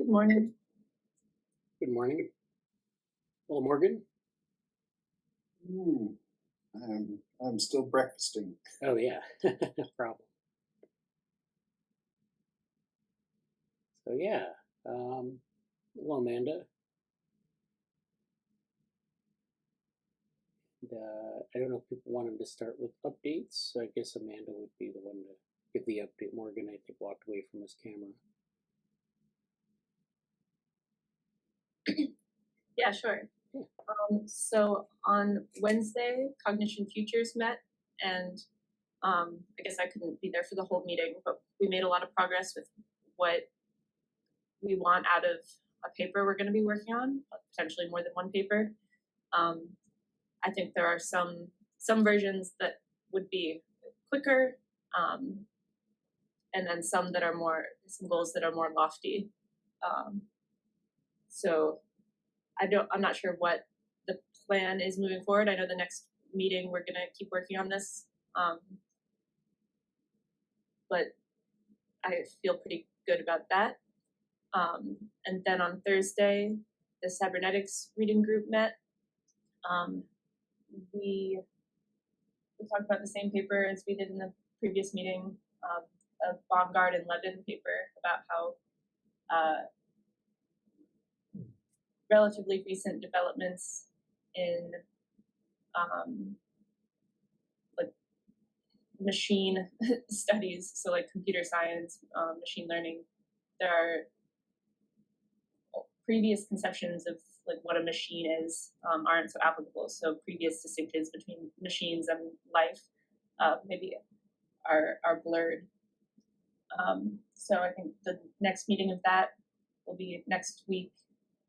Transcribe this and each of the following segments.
Good morning. Good morning. Hello, Morgan. I'm still breakfasting. Oh, yeah, no problem. So, yeah, hello, Amanda. And, I don't know if people wanted to start with updates. So I guess Amanda would be the one to give the update. Morgan, I think, walked away from his camera. Yeah, sure. Yeah. So on Wednesday, Cognition Futures met, and I guess I couldn't be there for the whole meeting, but we made a lot of progress with what we want out of a paper we're going to be working on, potentially more than one paper. I think there are some versions that would be quicker, and then some goals that are more lofty. So I'm not sure what the plan is moving forward. I know the next meeting we're gonna keep working on this, but I feel pretty good about that. And then on Thursday, the Cybernetics reading group met. We talked about the same paper as we did in the previous meeting, a Baumgart and Levin paper about how relatively recent developments in like machine studies, so like computer science, machine learning, there are previous conceptions of like what a machine is aren't so applicable. So previous distinctives between machines and life maybe are blurred. So I think the next meeting of that will be next week,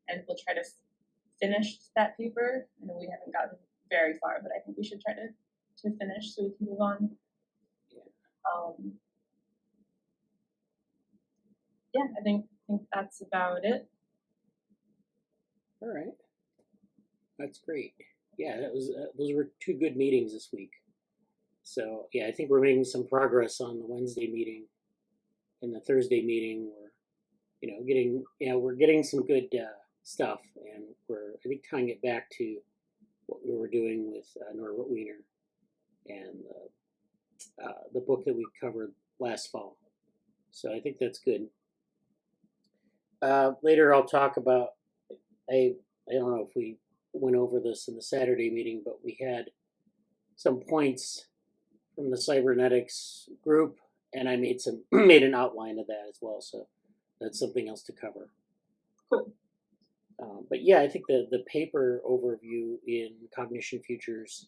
and we'll try to finish that paper. I know we haven't gotten very far, but I think we should try to finish so we can move on. Yeah, I think that's about it. All right, that's great. Yeah, that was those were two good meetings this week. So yeah, I think we're making some progress on the Wednesday meeting, and the Thursday meeting. We're getting some good stuff, and we're I think tying it back to what we were doing with Nora Wiener and the book that we covered last fall. So I think that's good. Later I'll talk about, I don't know if we went over this in the Saturday meeting, but we had some points from the cybernetics group, and I made an outline of that as well. So that's something else to cover. Cool. But yeah, I think the paper overview in Cognition Futures,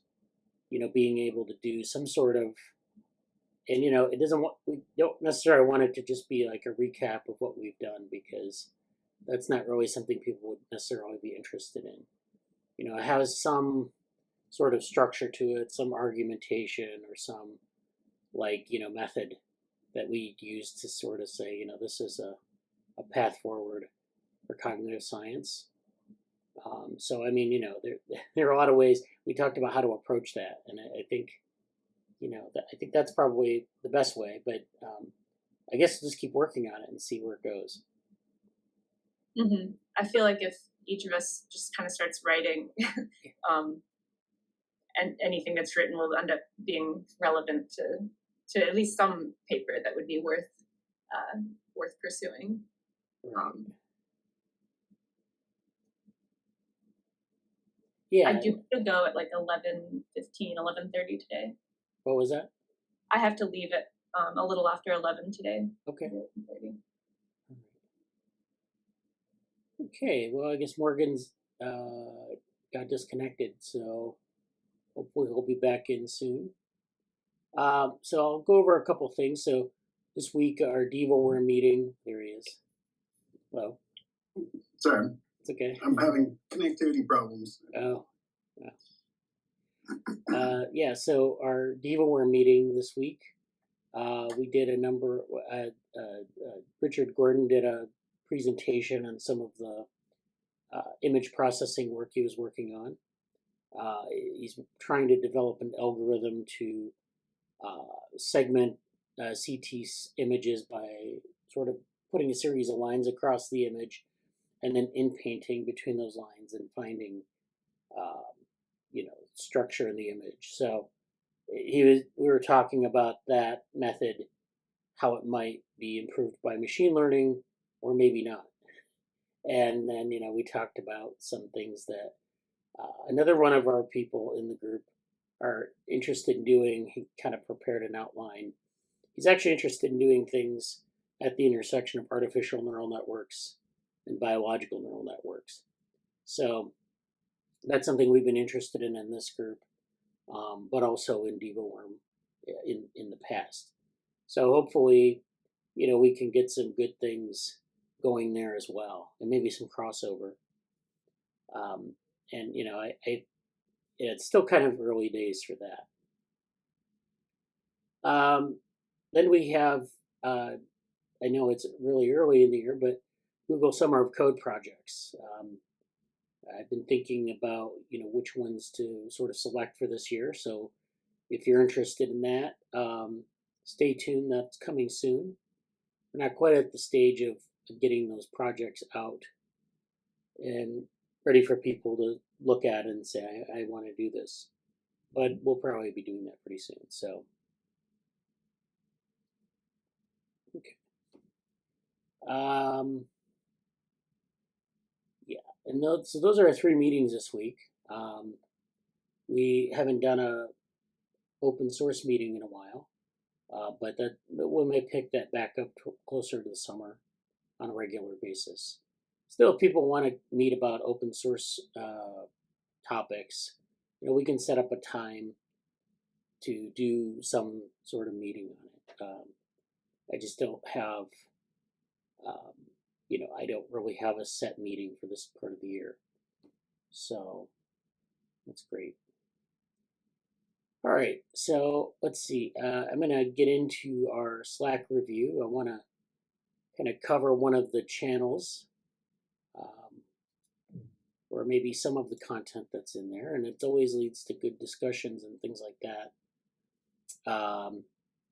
being able to do some sort of, and we don't necessarily want it to just be like a recap of what we've done, because that's not really something people would necessarily be interested in. It has some sort of structure to it, some argumentation or some method that we use to sort of say, this is a path forward for cognitive science. So, I mean, there are a lot of ways. We talked about how to approach that, and I think, I think that's probably the best way, but I guess just keep working on it and see where it goes. Mm-hmm. I feel like if each of us just kind of starts writing, and anything that's written will end up being relevant to at least some paper that would be worth pursuing. Right. Yeah. I do have to go at like 11:15, 11:30 today. What was that? I have to leave at a little after 11 today. Okay. 11:30. Okay, well, I guess Morgan's got disconnected, so hopefully he'll be back in soon. So I'll go over a couple things. So this week, our DevoWorm meeting, there he is. Hello. Sorry. It's okay. I'm having connectivity problems. Oh, yeah. Yeah, so our DevoWorm meeting this week, we did a number, Richard Gordon did a presentation on some of the image processing work he was working on. He's trying to develop an algorithm to segment CT images by sort of putting a series of lines across the image and then in painting between those lines and finding, structure in the image. So we were talking about that method, how it might be improved by machine learning or maybe not. And then, we talked about some things that another one of our people in the group are interested in doing. He kind of prepared an outline. He's actually interested in doing things at the intersection of artificial neural networks and biological neural networks. So that's something we've been interested in this group, but also in DevoWorm in the past. So hopefully, we can get some good things going there as well, and maybe some crossover. And it's still kind of early days for that. Then we have, I know it's really early in the year, but Google Summer of Code projects. I've been thinking about, which ones to sort of select for this year. So if you're interested in that, stay tuned. That's coming soon. We're not quite at the stage of getting those projects out and ready for people to look at and say, I want to do this. But we'll probably be doing that pretty soon. So, okay. Yeah, and those are our 3 meetings this week. We haven't done a open source meeting in a while, but we may pick that back up closer to the summer on a regular basis. Still, if people want to meet about open source topics, we can set up a time to do some sort of meeting on it. I just don't have, I don't really have a set meeting for this part of the year. So that's great. All right, so let's see. I'm going to get into our Slack review. I want to kind of cover one of the channels, or maybe some of the content that's in there, and it always leads to good discussions and things like that.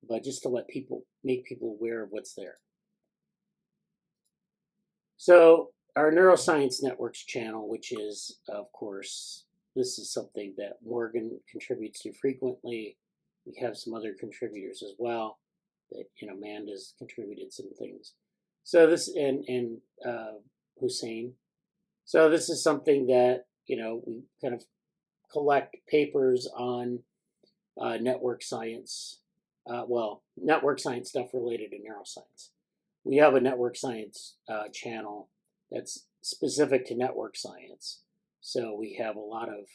But just to make people aware of what's there. So our Neuroscience Networks channel, which is, of course, this is something that Morgan contributes to frequently. We have some other contributors as well. That Amanda's contributed some things. So this and Hussein. So this is something that we kind of collect papers on network science. Network science stuff related to neuroscience. We have a network science channel that's specific to network science. So we have a lot of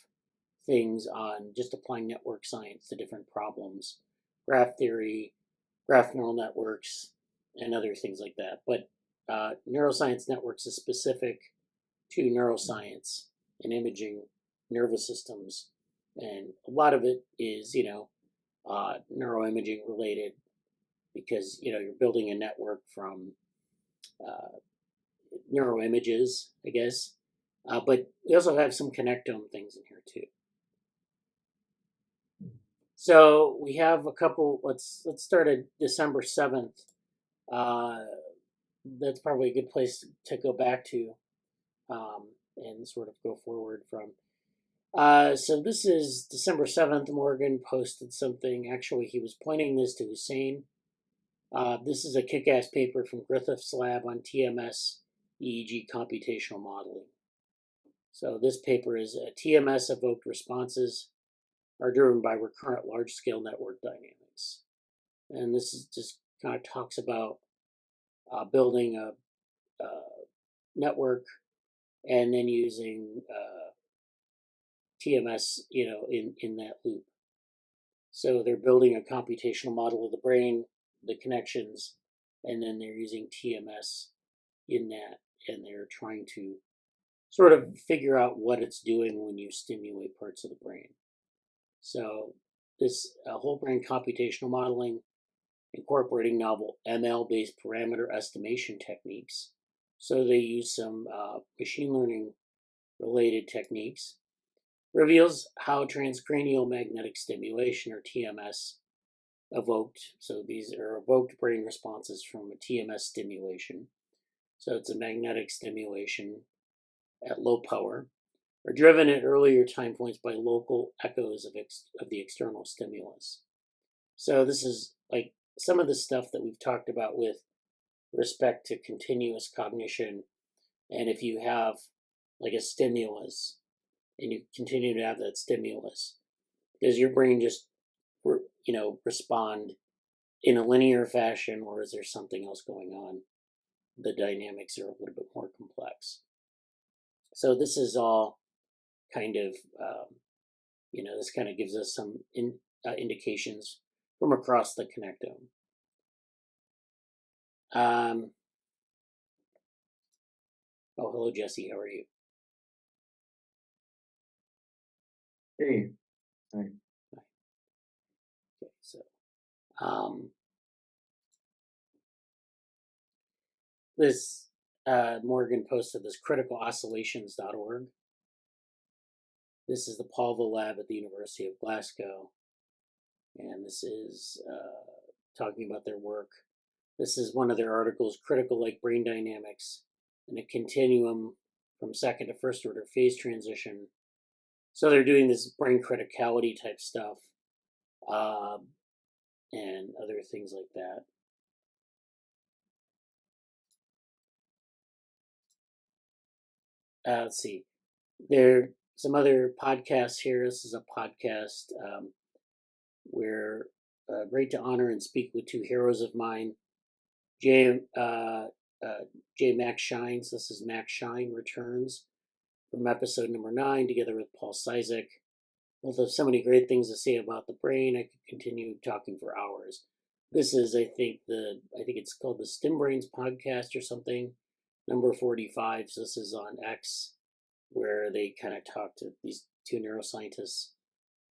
things on just applying network science to different problems, graph theory, graph neural networks, and other things like that. But neuroscience networks is specific to neuroscience and imaging nervous systems. And a lot of it is, neuroimaging related because, you're building a network from neuroimages, I guess. But we also have some connectome things in here too. So we have a couple, let's start at December 7th. That's probably a good place to go back to and sort of go forward from. So this is December 7th. Morgan posted something. Actually, he was pointing this to Hussein. This is a kick-ass paper from Griffith's lab on TMS EEG computational modeling. So this paper is TMS-evoked responses are driven by recurrent large-scale network dynamics. And this is just kind of talks about building a network and then using TMS, in that loop. So they're building a computational model of the brain, the connections, and then they're using TMS in that, and they're trying to sort of figure out what it's doing when you stimulate parts of the brain. So this whole brain computational modeling, incorporating novel ML-based parameter estimation techniques. So they use some machine learning related techniques, reveals how transcranial magnetic stimulation, or TMS, evoked. So these are evoked brain responses from a TMS stimulation. So it's a magnetic stimulation at low power, are driven at earlier time points by local echoes of the external stimulus. So this is like some of the stuff that we've talked about with respect to continuous cognition. And if you have like a stimulus and you continue to have that stimulus, does your brain just, respond in a linear fashion, or is there something else going on? The dynamics are a little bit more complex. So this is all kind of, this kind of gives us some indications from across the connectome. Oh, hello, Jesse. How are you? Hey. Hi. Okay, so this Morgan posted this criticaloscillations.org. This is the Paulville lab at the University of Glasgow, and this is talking about their work. This is one of their articles, Critical Like Brain Dynamics and a Continuum from Second to First Order Phase Transition. So they're doing this brain criticality type stuff and other things like that. Let's see. There are some other podcasts here. This is a podcast where great to honor and speak with two heroes of mine, J. Max Shines. This is Max Shine returns from episode number 9, together with Paul Cizik. Both have so many great things to say about the brain. I could continue talking for hours. This is, I think it's called the Stim Brains podcast or something, number 45. So this is on X, where they kind of talk to these two neuroscientists,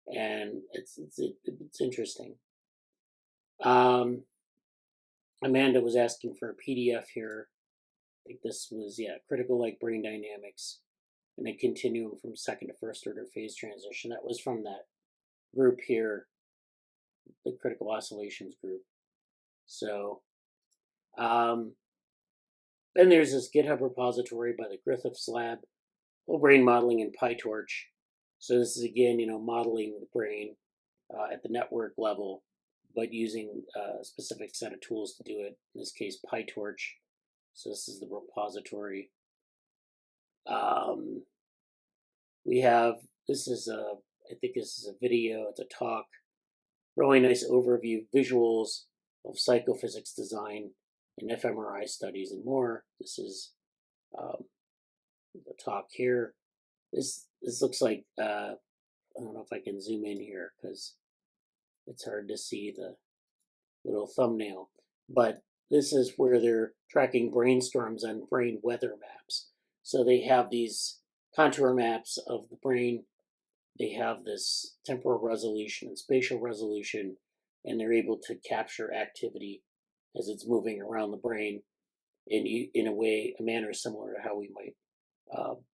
and it's interesting. Amanda was asking for a PDF here. I think this was, Critical Like Brain Dynamics and a Continuum from Second to First Order Phase Transition. That was from that group here, the Critical Oscillations group. So, then there's this GitHub repository by the Griffiths Lab, whole brain modeling in PyTorch. So this is again, modeling the brain at the network level, but using a specific set of tools to do it. In this case, PyTorch. So this is the repository. I think this is a video, it's a talk, really nice overview, visuals of psychophysics design and fMRI studies and more. This is the talk here. This looks like, I don't know if I can zoom in here because it's hard to see the little thumbnail, but this is where they're tracking brainstorms on brain weather maps. So they have these contour maps of the brain. They have this temporal resolution and spatial resolution, and they're able to capture activity as it's moving around the brain in a manner similar to how we might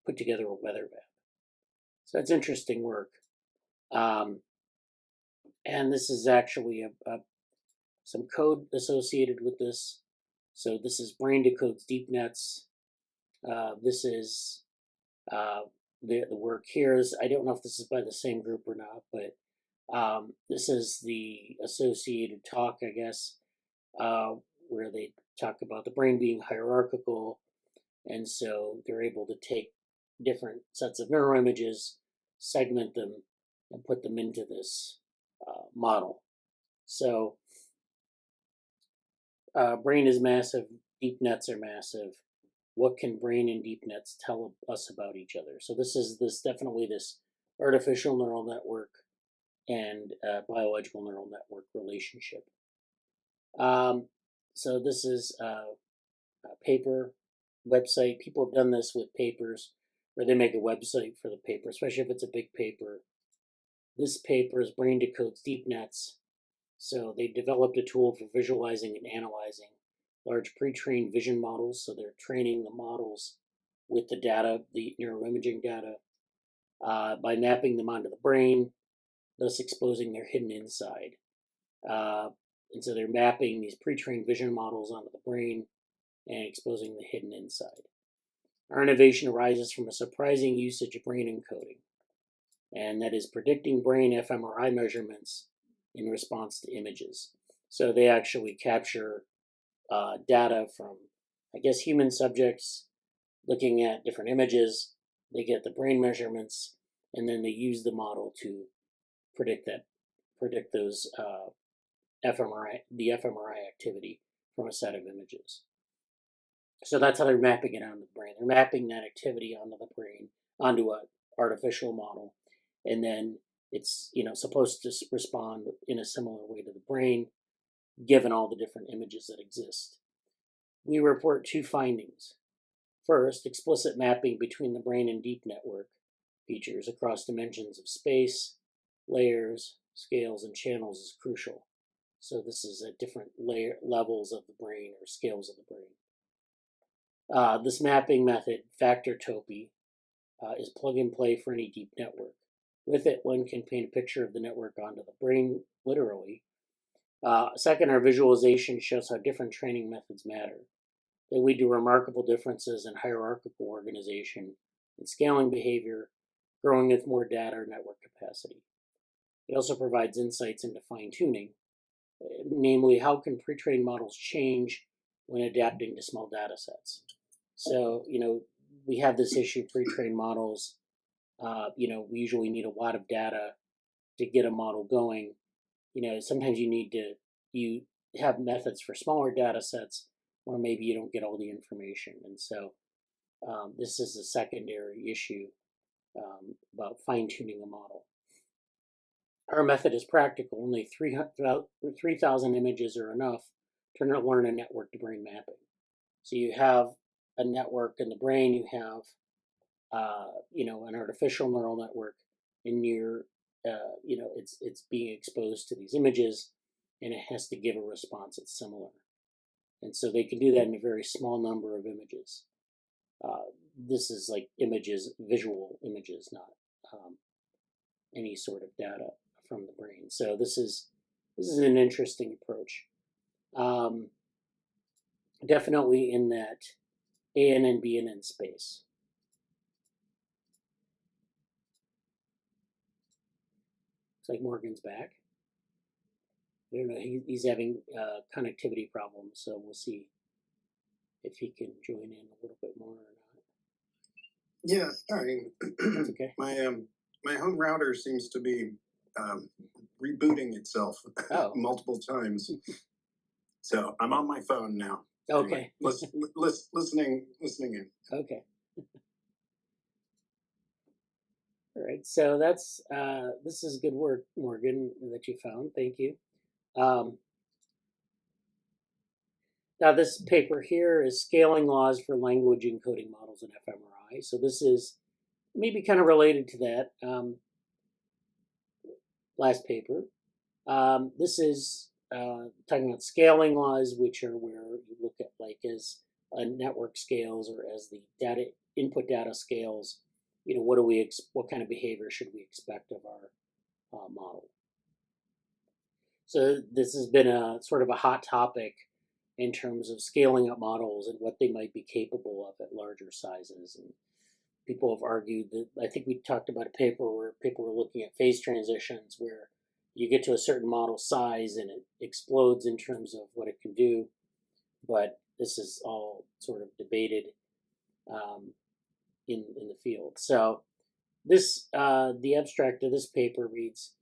put together a weather map. So it's interesting work. And this is actually some code associated with this. So this is Brain Decodes Deep Nets. This is the work here is, I don't know if this is by the same group or not, but this is the associated talk, I guess, where they talk about the brain being hierarchical. And so they're able to take different sets of neuroimages, segment them, and put them into this model. So brain is massive, deep nets are massive. What can brain and deep nets tell us about each other? So this is definitely this artificial neural network and biological neural network relationship. So this is a paper website. People have done this with papers where they make a website for the paper, especially if it's a big paper. This paper is Brain Decodes Deep Nets. So they developed a tool for visualizing and analyzing large pre-trained vision models. So they're training the models with the data, the neuroimaging data, by mapping them onto the brain, thus exposing their hidden inside. And so they're mapping these pre-trained vision models onto the brain and exposing the hidden inside. Our innovation arises from a surprising usage of brain encoding, and that is predicting brain fMRI measurements in response to images. So they actually capture data from, I guess, human subjects looking at different images. They get the brain measurements, and then they use the model to predict those the fMRI activity from a set of images. So that's how they're mapping it onto the brain. They're mapping that activity onto the brain, onto an artificial model, and then it's supposed to respond in a similar way to the brain, given all the different images that exist. We report 2 findings. First, explicit mapping between the brain and deep network features across dimensions of space, layers, scales, and channels is crucial. So this is at different levels of the brain or scales of the brain. This mapping method, factortopy, is plug and play for any deep network. With it, one can paint a picture of the network onto the brain, literally. Second, our visualization shows how different training methods matter. They lead to remarkable differences in hierarchical organization and scaling behavior, growing with more data or network capacity. It also provides insights into fine-tuning, namely how can pre-trained models change when adapting to small data sets. So, we have this issue, pre-trained models, we usually need a lot of data to get a model going. Sometimes you have methods for smaller data sets where maybe you don't get all the information. And so this is a secondary issue about fine-tuning a model. Our method is practical. Only 3,000 images are enough to learn a network-to-brain mapping. So you have a network in the brain, you have an artificial neural network, and it's being exposed to these images, and it has to give a response that's similar. And so they can do that in a very small number of images. This is like visual images, not any sort of data from the brain. So this is an interesting approach. Definitely in that ANN BNN space. Looks like Morgan's back. I don't know, he's having connectivity problems, so we'll see if he can join in a little bit more or not. Yeah, sorry. Okay. My home router seems to be rebooting itself multiple times. So I'm on my phone now. Okay. Anyway, listening in. Okay. All right. So that's this is good work, Morgan, that you found. Thank you. Now this paper here is scaling laws for language encoding models in fMRI. So this is maybe kind of related to that last paper. This is talking about scaling laws, which are where you look at as network scales or as the input data scales. What kind of behavior should we expect of our model? So this has been a sort of a hot topic in terms of scaling up models and what they might be capable of at larger sizes. And people have argued that, I think we talked about a paper where people were looking at phase transitions where you get to a certain model size and it explodes in terms of what it can do. But this is all sort of debated in the field. So this the abstract of this paper reads,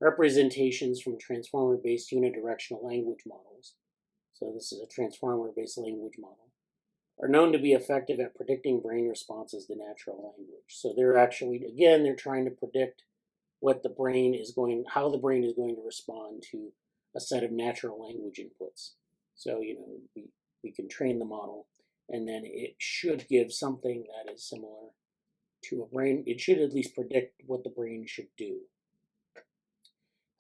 representations from transformer-based unidirectional language models, so this is a transformer-based language model, are known to be effective at predicting brain responses to natural language. So they're actually, again, they're trying to predict how the brain is going to respond to a set of natural language inputs. So, we can train the model, and then it should give something that is similar to a brain. It should at least predict what the brain should do.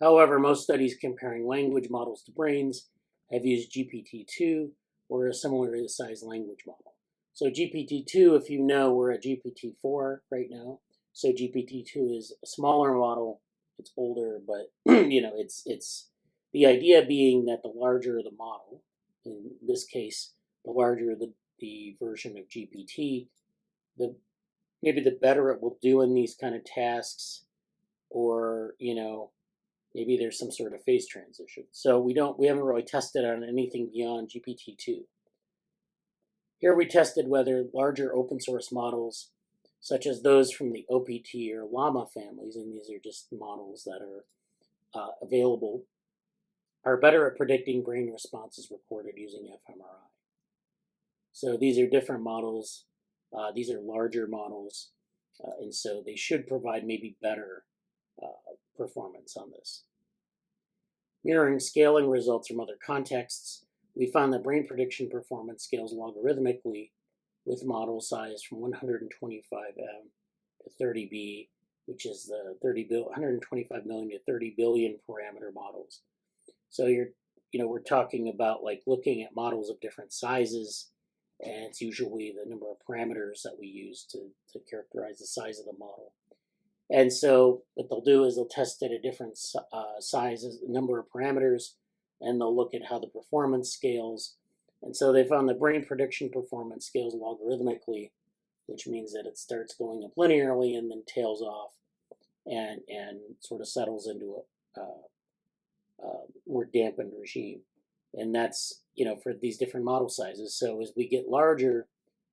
However, most studies comparing language models to brains have used GPT-2 or a similarly sized language model. So GPT-2, if you know, we're at GPT-4 right now. So GPT-2 is a smaller model. It's older, but it's The idea being that the larger the model, in this case, the larger the version of GPT, maybe the better it will do in these kind of tasks, or maybe there's some sort of phase transition. So we haven't really tested on anything beyond GPT-2. Here we tested whether larger open source models, such as those from the OPT or Llama families, and these are just models that are available, are better at predicting brain responses recorded using fMRI. So these are different models. These are larger models, and so they should provide maybe better performance on this. Mirroring scaling results from other contexts, we found that brain prediction performance scales logarithmically with model size from 125M to 30B, which is the 125 million to 30 billion parameter models. So we're talking about like looking at models of different sizes, and it's usually the number of parameters that we use to characterize the size of the model. And so what they'll do is they'll test it at different sizes, number of parameters, and they'll look at how the performance scales. And so they found the brain prediction performance scales logarithmically, which means that it starts going up linearly and then tails off and sort of settles into a more dampened regime. And that's, for these different model sizes. So as we get larger,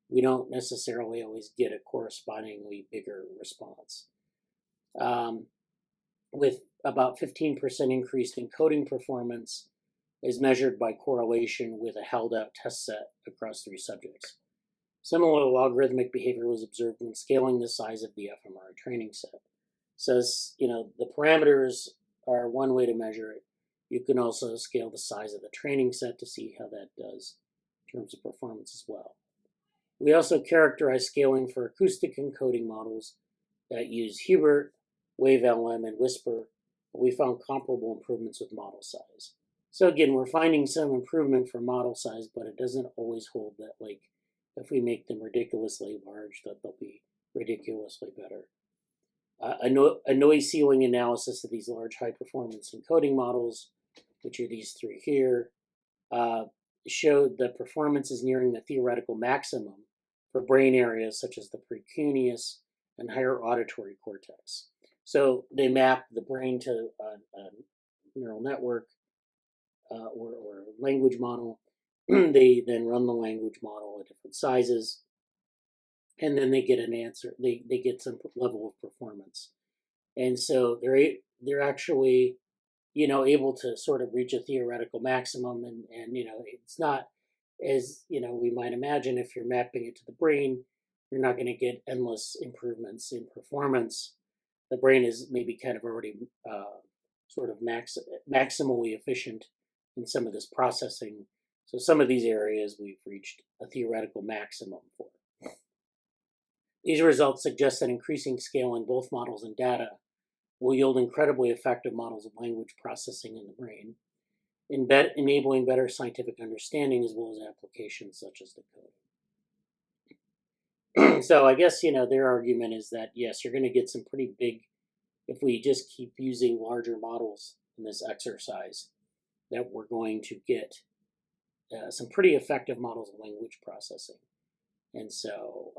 we don't necessarily always get a correspondingly bigger response. With about 15% increased encoding performance is measured by correlation with a held-out test set across 3 subjects. Similar logarithmic behavior was observed when scaling the size of the fMRI training set. So, the parameters are one way to measure it. You can also scale the size of the training set to see how that does in terms of performance as well. We also characterize scaling for acoustic encoding models that use Hubert, WaveLM, and Whisper, but we found comparable improvements with model size. So again, we're finding some improvement for model size, but it doesn't always hold that, like, if we make them ridiculously large, that they'll be ridiculously better. A noise ceiling analysis of these large high-performance encoding models, which are these 3 here, showed that performance is nearing the theoretical maximum for brain areas such as the precuneus and higher auditory cortex. So they map the brain to a neural network or a language model. They then run the language model at different sizes, and then they get an answer. They get some level of performance, and so they're actually able to sort of reach a theoretical maximum, and it's not as we might imagine. If you're mapping it to the brain, you're not going to get endless improvements in performance. The brain is maybe kind of already sort of maximally efficient in some of this processing. So some of these areas we've reached a theoretical maximum for. These results suggest that increasing scale in both models and data will yield incredibly effective models of language processing in the brain, enabling better scientific understanding as well as applications such as decoding. So I guess, their argument is that, yes, you're going to get some pretty big, if we just keep using larger models in this exercise, that we're going to get some pretty effective models of language processing. And so,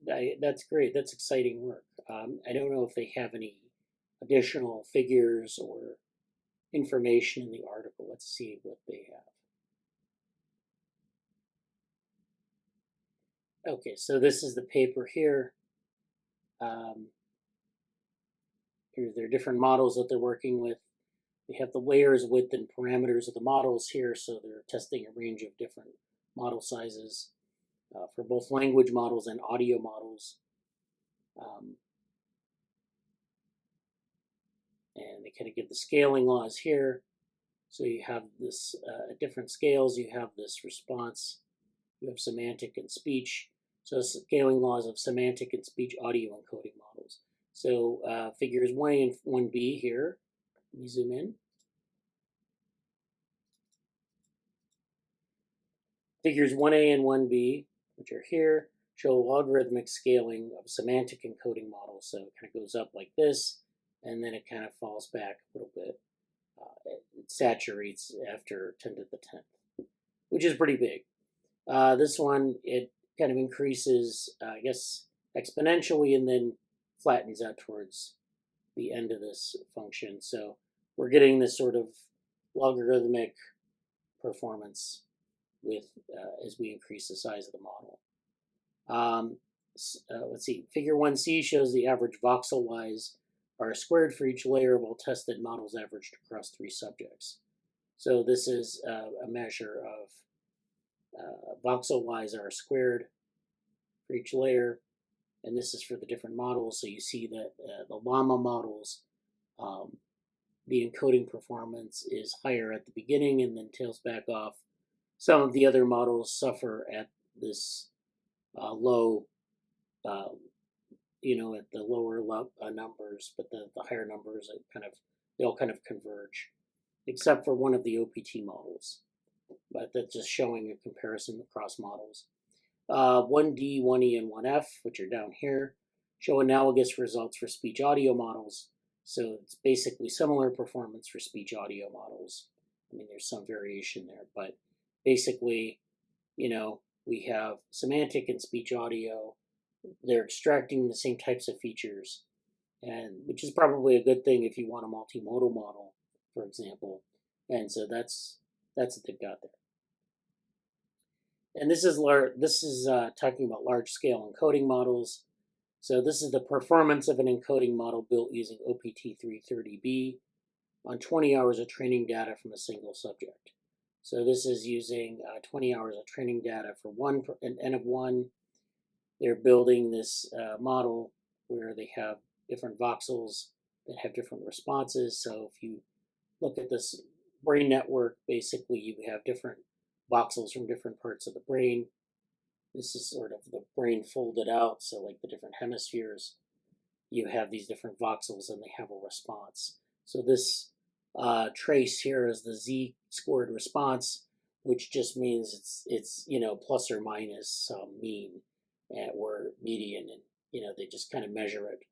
that's great. That's exciting work. I don't know if they have any additional figures or information in the article. Let's see what they have. Okay, so this is the paper here. Here there are different models that they're working with. They have the layers, width, and parameters of the models here, so they're testing a range of different model sizes for both language models and audio models. And they kind of give the scaling laws here. So you have this, at different scales, you have this response. You have semantic and speech. So scaling laws of semantic and speech audio encoding models. So figures 1A and 1B here. Let me zoom in. Figures 1A and 1B, which are here, show logarithmic scaling of semantic encoding models. So it kind of goes up like this, and then it kind of falls back a little bit. it saturates after 10 to the 10th, which is pretty big. This one, it kind of increases, I guess, exponentially and then flattens out towards the end of this function. So we're getting this sort of logarithmic performance with as we increase the size of the model. Let's see, figure 1C shows the average voxel-wise R squared for each layer of all tested models averaged across 3 subjects. So this is a measure of voxel-wise R squared for each layer, and this is for the different models. So you see that the llama models, the encoding performance is higher at the beginning and then tails back off. Some of the other models suffer at this low, at the lower numbers, but the higher numbers, they all kind of converge, except for one of the OPT models. But that's just showing a comparison across models. 1D, 1E, and 1F, which are down here, show analogous results for speech-audio models. So it's basically similar performance for speech-audio models. I mean, there's some variation there, but basically, we have semantic and speech-audio. They're extracting the same types of features, and which is probably a good thing if you want a multimodal model, for example. And so that's what they've got there. And this is talking about large-scale encoding models. So this is the performance of an encoding model built using OPT330B on 20 hours of training data from a single subject. So this is using 20 hours of training data for an N of 1. They're building this model where they have different voxels that have different responses. So if you look at this brain network, basically you have different voxels from different parts of the brain. This is sort of the brain folded out, so like the different hemispheres, you have these different voxels and they have a response. So this trace here is the z-squared response, which just means it's plus or minus some mean or median, and they just kind of measure it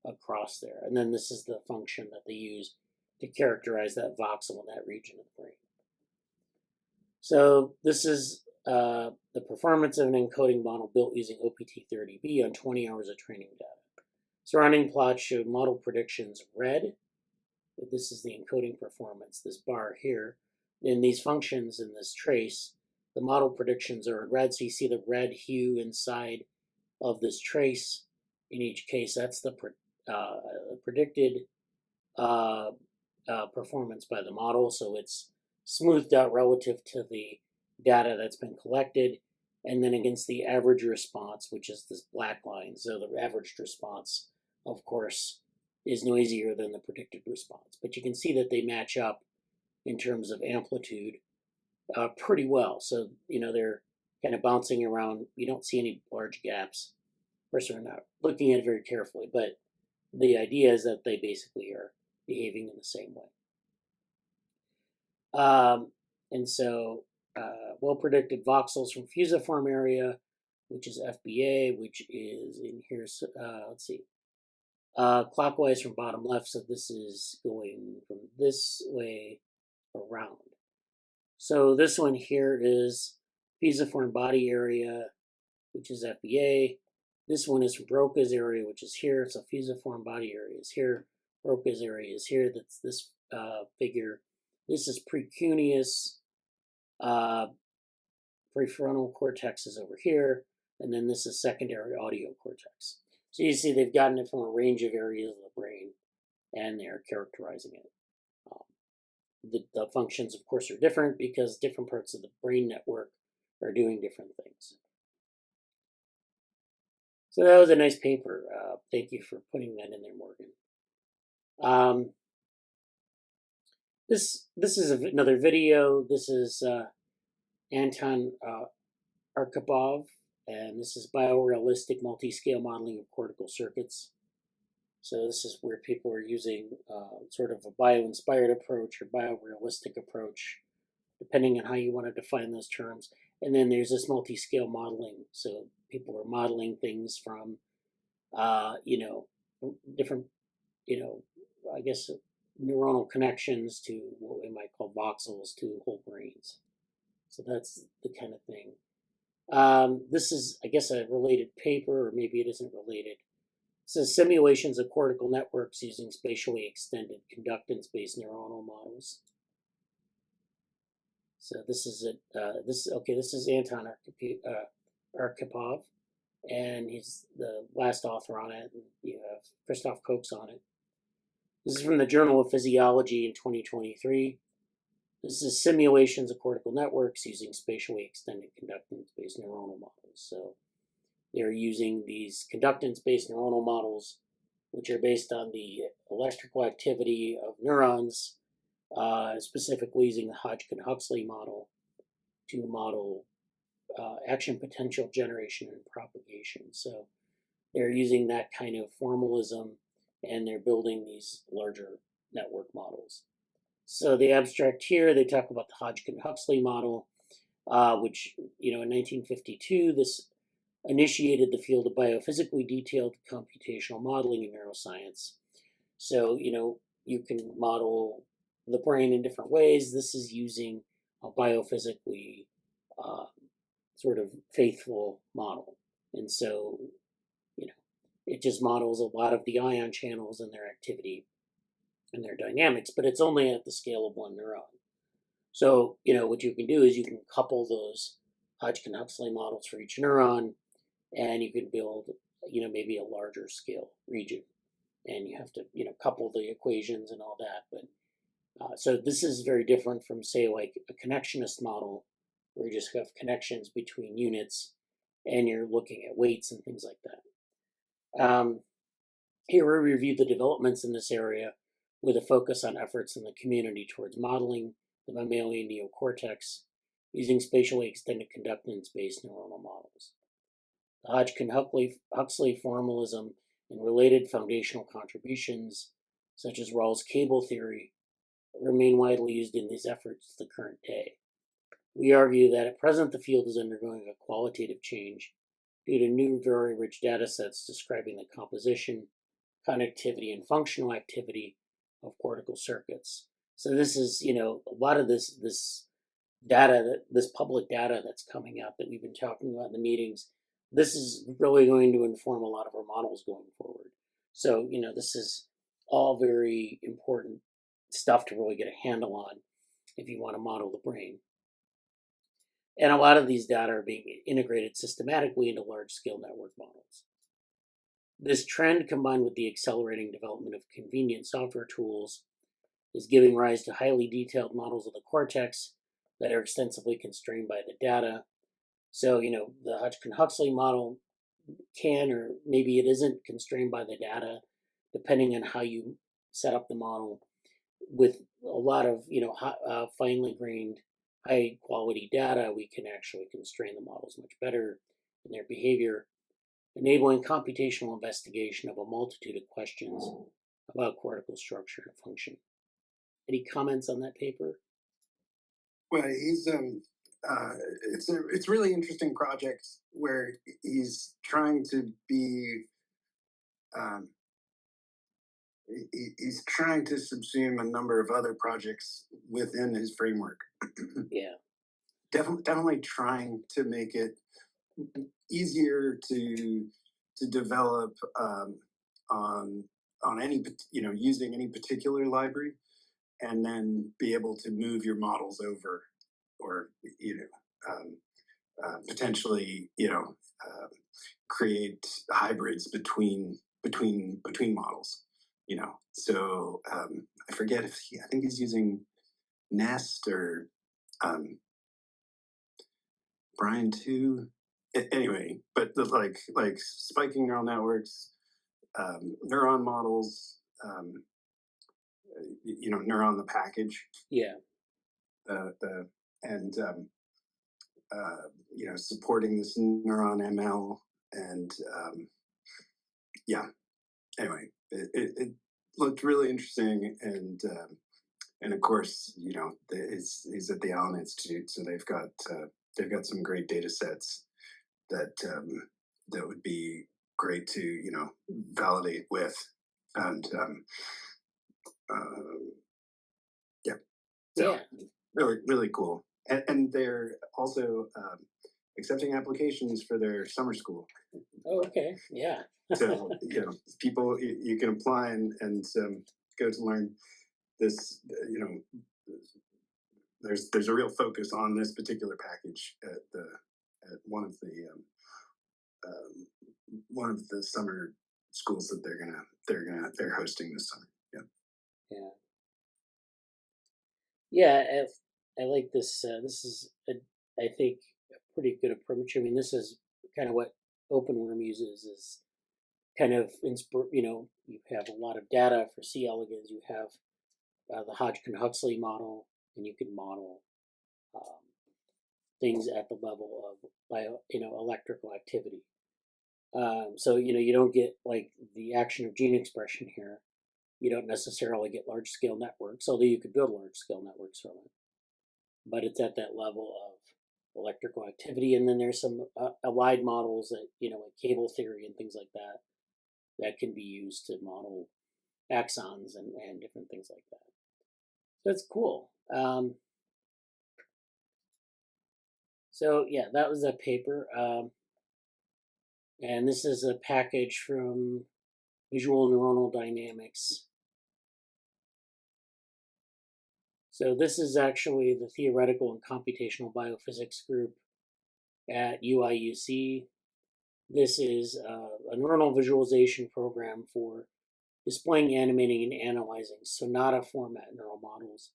across there. And then this is the function that they use to characterize that voxel in that region of the brain. So this is the performance of an encoding model built using OPT30B on 20 hours of training data. Surrounding plots showed model predictions red. This is the encoding performance, this bar here. In these functions in this trace, the model predictions are in red, so you see the red hue inside of this trace. In each case, that's the predicted performance by the model, so it's smoothed out relative to the data that's been collected, and then against the average response, which is this black line. So the averaged response, of course, is noisier than the predicted response. But you can see that they match up in terms of amplitude pretty well. So, they're kind of bouncing around. You don't see any large gaps. Of course, we're not looking at it very carefully, but the idea is that they basically are behaving in the same way. And so, well-predicted voxels from fusiform area, which is FBA, which is in here, let's see, clockwise from bottom left, so this is going from this way around. So this one here is fusiform body area, which is FBA. This one is from Broca's area, which is here, so fusiform body area is here, Broca's area is here, that's this figure. This is precuneus. Prefrontal cortex is over here, and then this is secondary audio cortex. So you see they've gotten it from a range of areas of the brain, and they're characterizing it. The functions, of course, are different because different parts of the brain network are doing different things. So that was a nice paper. Thank you for putting that in there, Morgan. This is another video. This is Anton Arkhipov, and this is biorealistic multiscale modeling of cortical circuits. So this is where people are using sort of a bio-inspired approach or biorealistic approach, depending on how you want to define those terms. And then there's this multiscale modeling. So people are modeling things from, different, I guess neuronal connections to what we might call voxels to whole brains. So that's the kind of thing. This is, I guess, a related paper, or maybe it isn't related. It says simulations of cortical networks using spatially extended conductance-based neuronal models. So this is it. This is Anton Arkhipov, and he's the last author on it. And you have Christoph Kochs on it. This is from the Journal of Physiology in 2023. This is simulations of cortical networks using spatially extended conductance-based neuronal models. So they're using these conductance-based neuronal models, which are based on the electrical activity of neurons, specifically using the Hodgkin-Huxley model to model action potential generation and propagation. So they're using that kind of formalism, and they're building these larger network models. So the abstract here, they talk about the Hodgkin-Huxley model, which, in 1952, this initiated the field of biophysically detailed computational modeling in neuroscience. So, you can model the brain in different ways. This is using a biophysically sort of faithful model. And so, it just models a lot of the ion channels and their activity and their dynamics, but it's only at the scale of one neuron. So, what you can do is you can couple those Hodgkin-Huxley models for each neuron, and you can build, maybe a larger scale region. And you have to, couple the equations and all that. But so this is very different from, say, like a connectionist model, where you just have connections between units, and you're looking at weights and things like that. Here we review the developments in this area with a focus on efforts in the community towards modeling the mammalian neocortex using spatially extended conductance-based neuronal models. The Hodgkin-Huxley formalism and related foundational contributions, such as Rawls' cable theory, remain widely used in these efforts to the current day. We argue that at present the field is undergoing a qualitative change due to new, very rich data sets describing the composition, connectivity, and functional activity of cortical circuits. So this is, a lot of this data, this public data that's coming out that we've been talking about in the meetings, this is really going to inform a lot of our models going forward. So, this is all very important stuff to really get a handle on if you want to model the brain. And a lot of these data are being integrated systematically into large-scale network models. This trend, combined with the accelerating development of convenient software tools, is giving rise to highly detailed models of the cortex that are extensively constrained by the data. So, the Hodgkin-Huxley model can, or maybe it isn't, constrained by the data, depending on how you set up the model. With a lot of, finely grained, high quality data, we can actually constrain the models much better in their behavior, enabling computational investigation of a multitude of questions about cortical structure and function. Any comments on that paper? Well, he's it's a really interesting project where he's trying to be he's trying to subsume a number of other projects within his framework. Yeah. Definitely trying to make it easier to develop on any, using any particular library, and then be able to move your models over, or potentially create hybrids between models. So I forget if I think he's using Nest or Brian too. Anyway, but like spiking neural networks, neuron models, neuron the package. Yeah. Supporting this neuron ML, and anyway, it looked really interesting, and of course, he's at the Allen Institute, so they've got some great data sets that would be great to validate with, and yeah, so Yeah. really, really cool. And they're also accepting applications for their summer school. Oh, okay. Yeah. So, people, you can apply and go to learn this, there's a real focus on this particular package at one of the summer schools that they're hosting this summer. Yeah. Yeah. Yeah. I like this. This is, I think, a pretty good approach. I mean, this is kind of what OpenWorm uses is kind of you have a lot of data for C. elegans. You have the Hodgkin-Huxley model, and you can model um, things at the level of electrical activity. So you don't get like the action of gene expression here. You don't necessarily get large scale networks, although you could build large scale networks from it. But it's at that level of electrical activity, and then there's some allied models that like cable theory and things like that can be used to model axons and different things like that. So it's cool. So yeah, that was a paper. And this is a package from Visual Neuronal Dynamics. So this is actually the theoretical and computational biophysics group at UIUC. This is a neuronal visualization program for displaying, animating, and analyzing Sonata format neural models.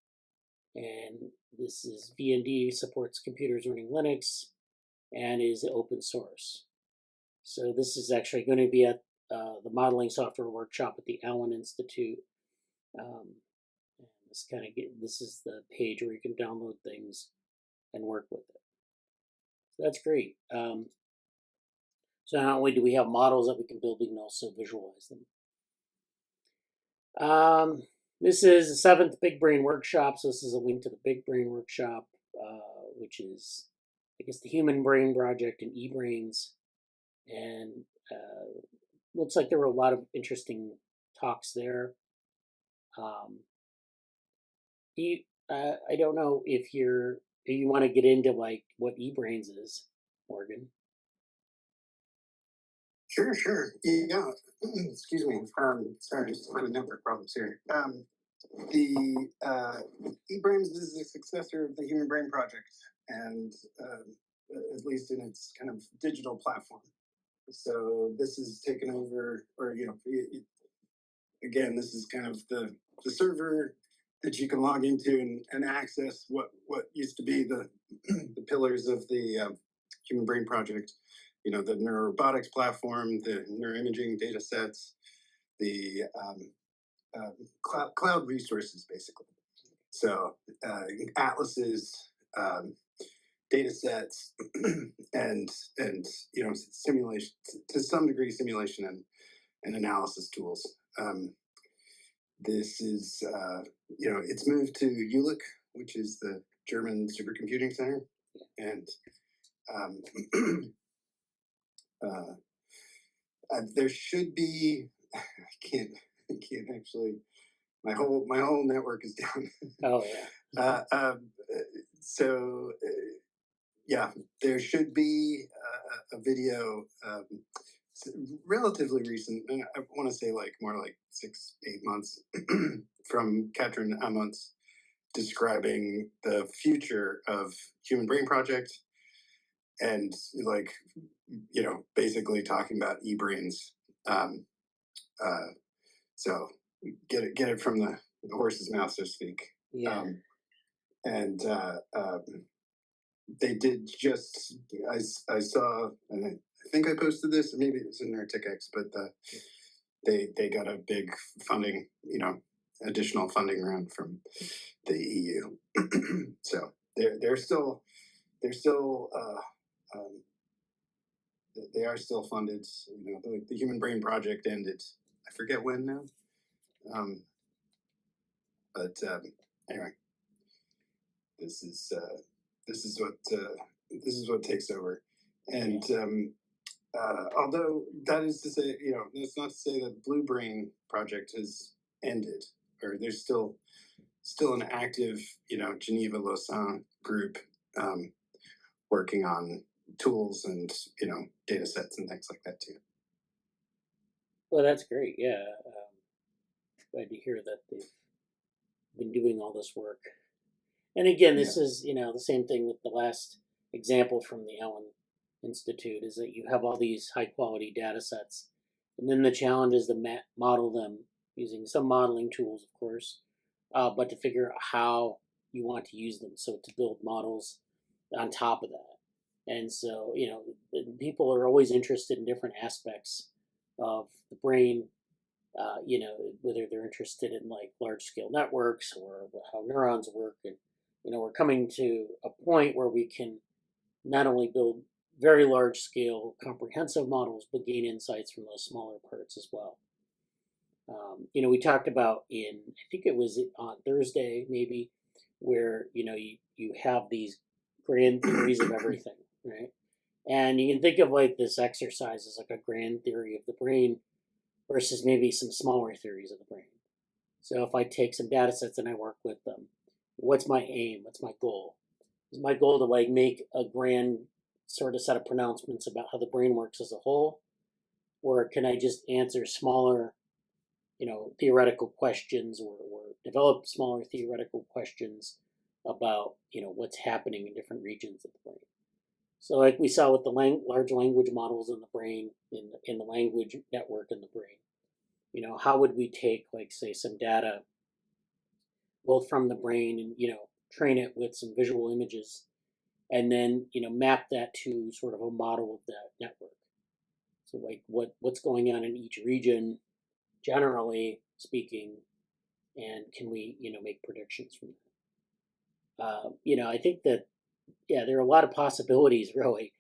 And this is VND, supports computers running Linux, and is open source. So this is actually going to be at the modeling software workshop at the Allen Institute. And this is the page where you can download things and work with it. So that's great. So not only do we have models that we can build, we can also visualize them. This is the 7th Big Brain Workshop. So this is a link to the Big Brain Workshop, which is, I guess, the Human Brain Project and eBrains. And looks like there were a lot of interesting talks there. I don't know if you want to get into like what eBrains is, Morgan. Sure. Yeah. Excuse me. Sorry, just having network problems here. The eBrains is the successor of the Human Brain Project, and at least in its kind of digital platform. So this is taken over, or again, this is kind of the server that you can log into and access what used to be the the pillars of the Human Brain Project. The neurorobotics platform, the neuroimaging data sets, the cloud resources, basically. So atlases, data sets, and simulation, to some degree, simulation and analysis tools. This is it's moved to Jülich, which is the German supercomputing center, and there should be. I can't actually. My whole network is down. Oh yeah. Yeah, there should be a video, relatively recent. I want to say more like 6-8 months from Katrin Amonts describing the future of Human Brain Project and basically talking about eBrains. So get it from the horse's mouth, so to speak. Yeah. And they did just. I saw, and I think I posted this, or maybe it was in NerdTechX, but they got a big funding, additional funding round from the EU. So they're still they are still funded. The Human Brain Project ended. I forget when now. But anyway, this is what takes over, and although that is to say, that's not to say that Blue Brain Project has ended or there's still an active, Geneva Lausanne group working on tools and data sets and things like that too. Well, that's great. Yeah, glad to hear that they've been doing all this work. And again, this is the same thing with the last example from the Allen Institute, is that you have all these high quality data sets, and then the challenge is to model them using some modeling tools, of course, but to figure out how you want to use them. So to build models on top of that. And so, people are always interested in different aspects of the brain, whether they're interested in like large scale networks or how neurons work. And, we're coming to a point where we can not only build very large scale comprehensive models, but gain insights from those smaller parts as well. We talked about I think it was on Thursday maybe, where, you have these grand theories of everything, right? And you can think of like this exercise as like a grand theory of the brain versus maybe some smaller theories of the brain. So if I take some data sets and I work with them, what's my aim? What's my goal? Is my goal to like make a grand sort of set of pronouncements about how the brain works as a whole? Or can I just answer smaller, theoretical questions or develop smaller theoretical questions about, what's happening in different regions of the brain? So like we saw with the large language models in the brain, in the language network in the brain, how would we take, like, say, some data both from the brain and, train it with some visual images and then, map that to sort of a model of that network. So like what's going on in each region, generally speaking, and can we, make predictions from that? I think that, there are a lot of possibilities, really.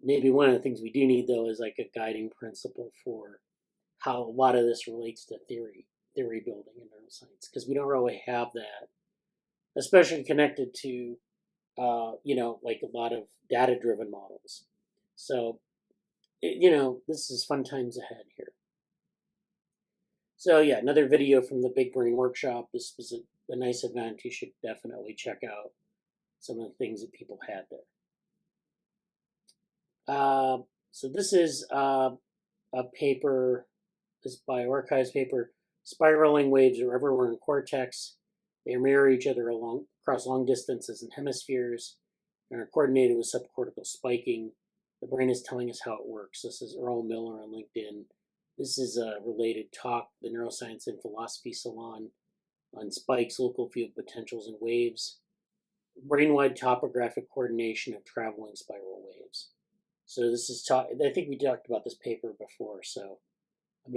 Maybe one of the things we do need, though, is like a guiding principle for how a lot of this relates to theory building in neuroscience, because we don't really have that, especially connected to, like a lot of data-driven models. So, this is fun times ahead here. So yeah, another video from the Big Brain Workshop. This was a nice event. You should definitely check out some of the things that people had there. So this is a paper, this bioarchives paper. Spiraling waves are everywhere in cortex. They mirror each other across long distances in hemispheres and are coordinated with subcortical spiking. The brain is telling us how it works. This is Earl Miller on LinkedIn. This is a related talk, the Neuroscience and Philosophy Salon, on spikes, local field potentials, and waves. Brain-wide topographic coordination of traveling spiral waves. So this is I think we talked about this paper before, so I'm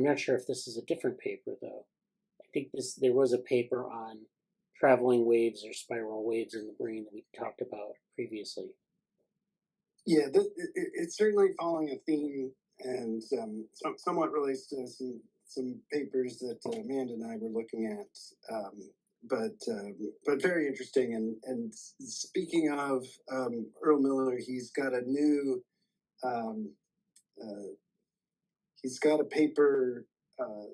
not sure if this is a different paper, though. I think there was a paper on traveling waves or spiral waves in the brain that we talked about previously. Yeah, it's certainly following a theme, and somewhat relates to some papers that Amanda and I were looking at. But very interesting. And speaking of Earl Miller, he's got a new he's got a paper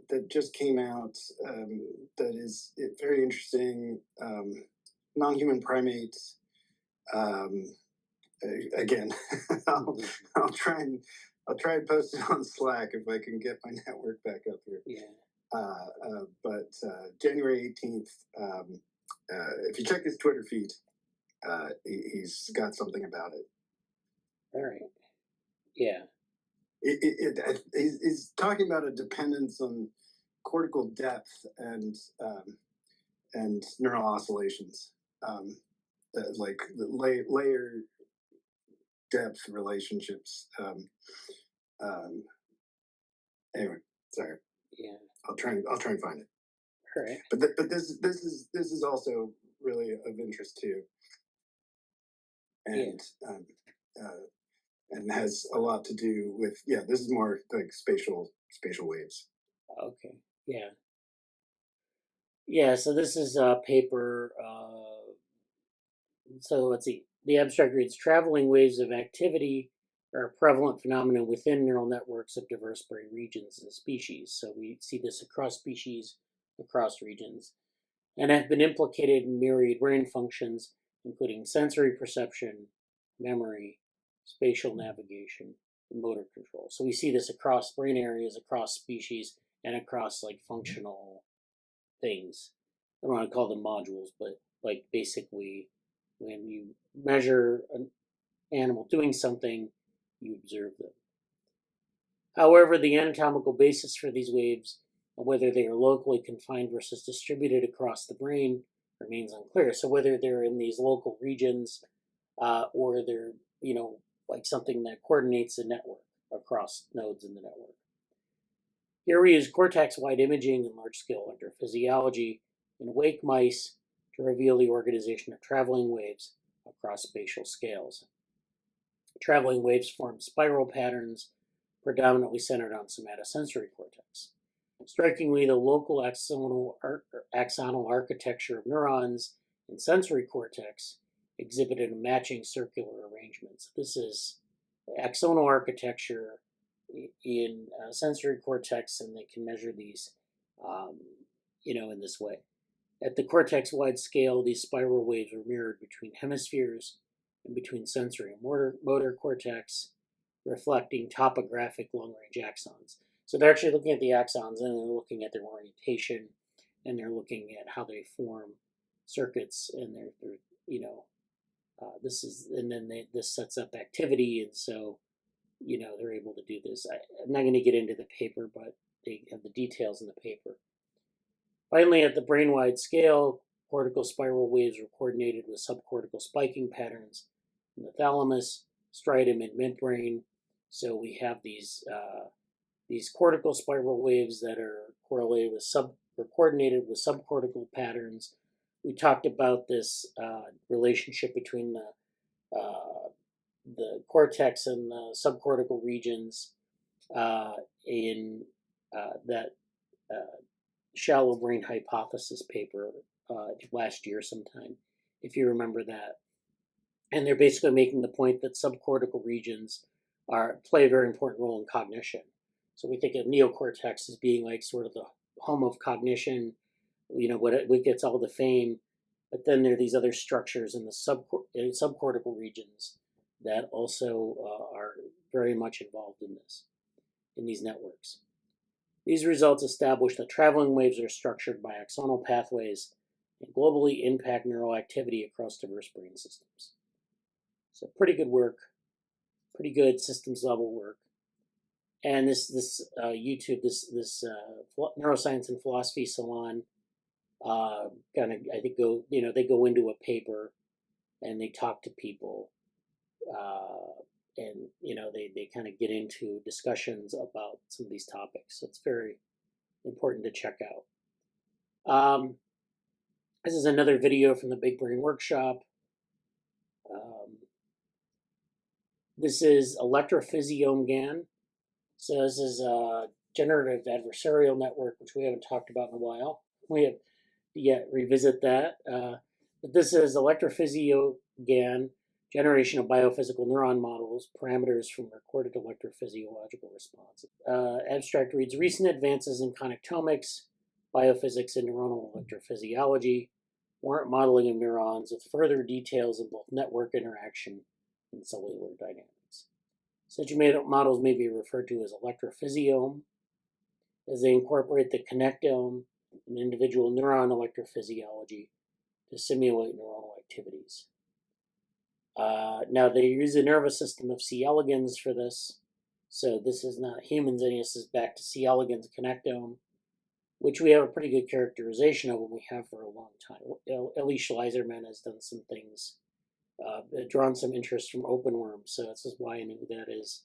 that just came out that is very interesting. Non-human primates. Again, I'll try and post it on Slack if I can get my network back up here. Yeah. But January 18th, if you check his Twitter feed, he's got something about it. All right. Yeah. He's talking about a dependence on cortical depth and neural oscillations, like the layer depth relationships. Anyway, sorry. Yeah. I'll try and find it. All right. But this is also really of interest too, and and has a lot to do with this is more like spatial waves. Okay. Yeah. Yeah. So this is a paper. So let's see. The abstract reads: traveling waves of activity are a prevalent phenomenon within neural networks of diverse brain regions and species. So we see this across species, across regions and have been implicated in myriad brain functions, including sensory perception, memory, spatial navigation, and motor control. So we see this across brain areas, across species, and across like functional things. I don't want to call them modules, but like basically when you measure an animal doing something, you observe them. However, the anatomical basis for these waves and whether they are locally confined versus distributed across the brain remains unclear. So whether they're in these local regions or they're, like something that coordinates a network across nodes in the network. Here we use cortex-wide imaging and large-scale electrophysiology in awake mice to reveal the organization of traveling waves across spatial scales. Traveling waves form spiral patterns predominantly centered on somatosensory cortex. Strikingly, the local axonal architecture of neurons in sensory cortex exhibited a matching circular arrangement. So this is axonal architecture in sensory cortex, and they can measure these, in this way. At the cortex-wide scale, these spiral waves are mirrored between hemispheres and between sensory and motor cortex, reflecting topographic long-range axons. So they're actually looking at the axons, and they're looking at their orientation, and they're looking at how they form circuits, and they're this sets up activity, and so they're able to do this. I'm not going to get into the paper, but they have the details in the paper. Finally, at the brain-wide scale, cortical spiral waves were coordinated with subcortical spiking patterns in the thalamus, striatum, and midbrain. So we have these cortical spiral waves that are coordinated with subcortical patterns. We talked about this relationship between the cortex and the subcortical regions in that shallow brain hypothesis paper last year sometime, if you remember that. And they're basically making the point that subcortical regions play a very important role in cognition. So we think of neocortex as being like sort of the home of cognition, what gets all the fame. But then there are these other structures in the subcortical regions that also are very much involved in these networks. These results establish that traveling waves are structured by axonal pathways and globally impact neural activity across diverse brain systems. So pretty good work, pretty good systems level work. And this YouTube, this neuroscience and philosophy salon, they go into a paper and they talk to people, and they kind of get into discussions about some of these topics. So it's very important to check out. This is another video from the Big Brain Workshop. This is electrophysiome GAN. So this is a generative adversarial network, which we haven't talked about in a while. We have yet revisit that. But this is electrophysiome GAN, generation of biophysical neuron models, parameters from recorded electrophysiological responses. Abstract reads, recent advances in connectomics, biophysics, and neuronal electrophysiology warrant modeling of neurons with further details of both network interaction and cellular dynamics. Such models may be referred to as electrophysiome, as they incorporate the connectome and individual neuron electrophysiology to simulate neuronal activities. Now they use a nervous system of C. elegans for this. So this is not humans, and this is back to C. elegans connectome, which we have a pretty good characterization of, and we have for a long time. Elise Schleiserman has done some things, drawn some interest from openworms, so this is why I knew who that is.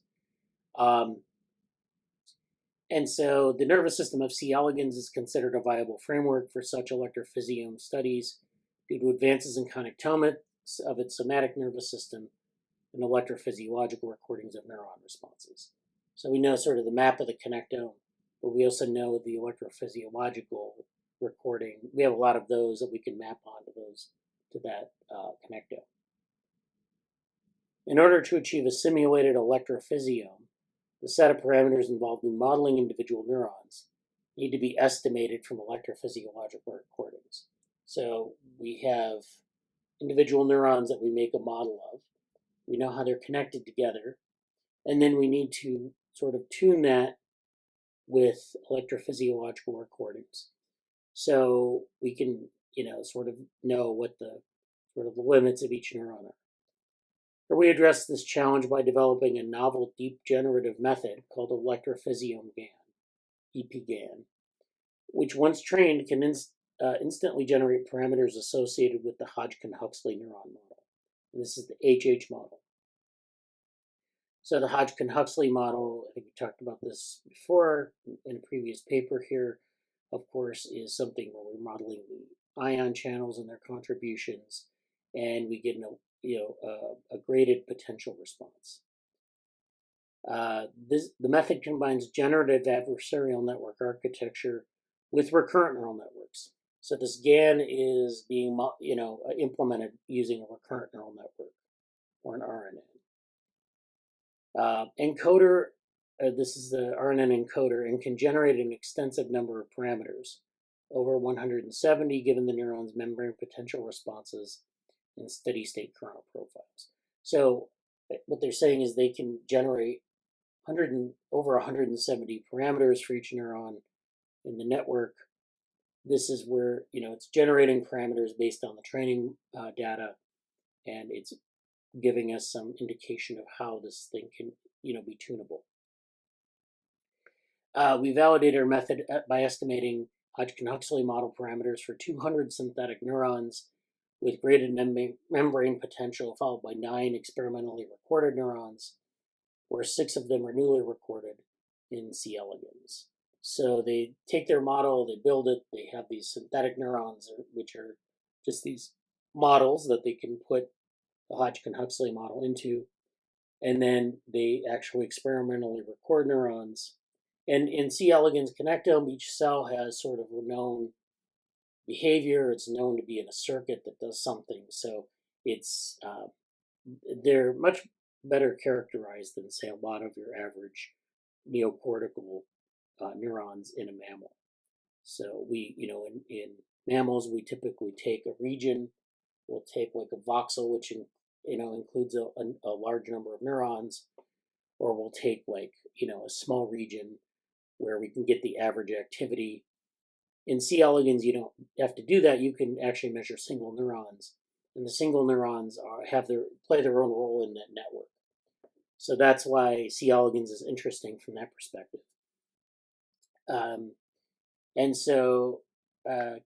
And so the nervous system of C. elegans is considered a viable framework for such electrophysiome studies due to advances in connectomics of its somatic nervous system and electrophysiological recordings of neuron responses. So we know sort of the map of the connectome, but we also know the electrophysiological recording. We have a lot of those that we can map onto that connectome. In order to achieve a simulated electrophysiome, the set of parameters involved in modeling individual neurons need to be estimated from electrophysiological recordings. So we have individual neurons that we make a model of. We know how they're connected together. And then we need to sort of tune that with electrophysiological recordings. So we can, sort of know what the sort of the limits of each neuron are. Or we address this challenge by developing a novel deep generative method called electrophysiome GAN, EP-GAN, which once trained can instantly generate parameters associated with the Hodgkin-Huxley neuron model. And this is the HH model. So the Hodgkin-Huxley model, I think we talked about this before in a previous paper here, of course, is something where we're modeling the ion channels and their contributions, and we get a graded potential response. The method combines generative adversarial network architecture with recurrent neural networks. So this GAN is being implemented using a recurrent neural network or an RNN. Encoder, this is the RNN encoder, and can generate an extensive number of parameters, over 170 given the neuron's membrane potential responses and steady state kernel profiles. So what they're saying is they can generate over 170 parameters for each neuron in the network. This is where, it's generating parameters based on the training data, and it's giving us some indication of how this thing can, be tunable. We validated our method by estimating Hodgkin-Huxley model parameters for 200 synthetic neurons with graded membrane potential, followed by 9 experimentally recorded neurons, where 6 of them are newly recorded in C. elegans. So they take their model, they build it, they have these synthetic neurons, which are just these models that they can put the Hodgkin-Huxley model into, and then they actually experimentally record neurons. And in C. elegans connectome, each cell has sort of a known behavior. It's known to be in a circuit that does something. So it's they're much better characterized than, say, a lot of your average neocortical neurons in a mammal. So we, in mammals, we typically take a region. We'll take like a voxel, which includes a large number of neurons, or we'll take like a small region where we can get the average activity. In C. elegans, you don't have to do that. You can actually measure single neurons, and the single neurons play their own role in that network. So that's why C. elegans is interesting from that perspective. And so,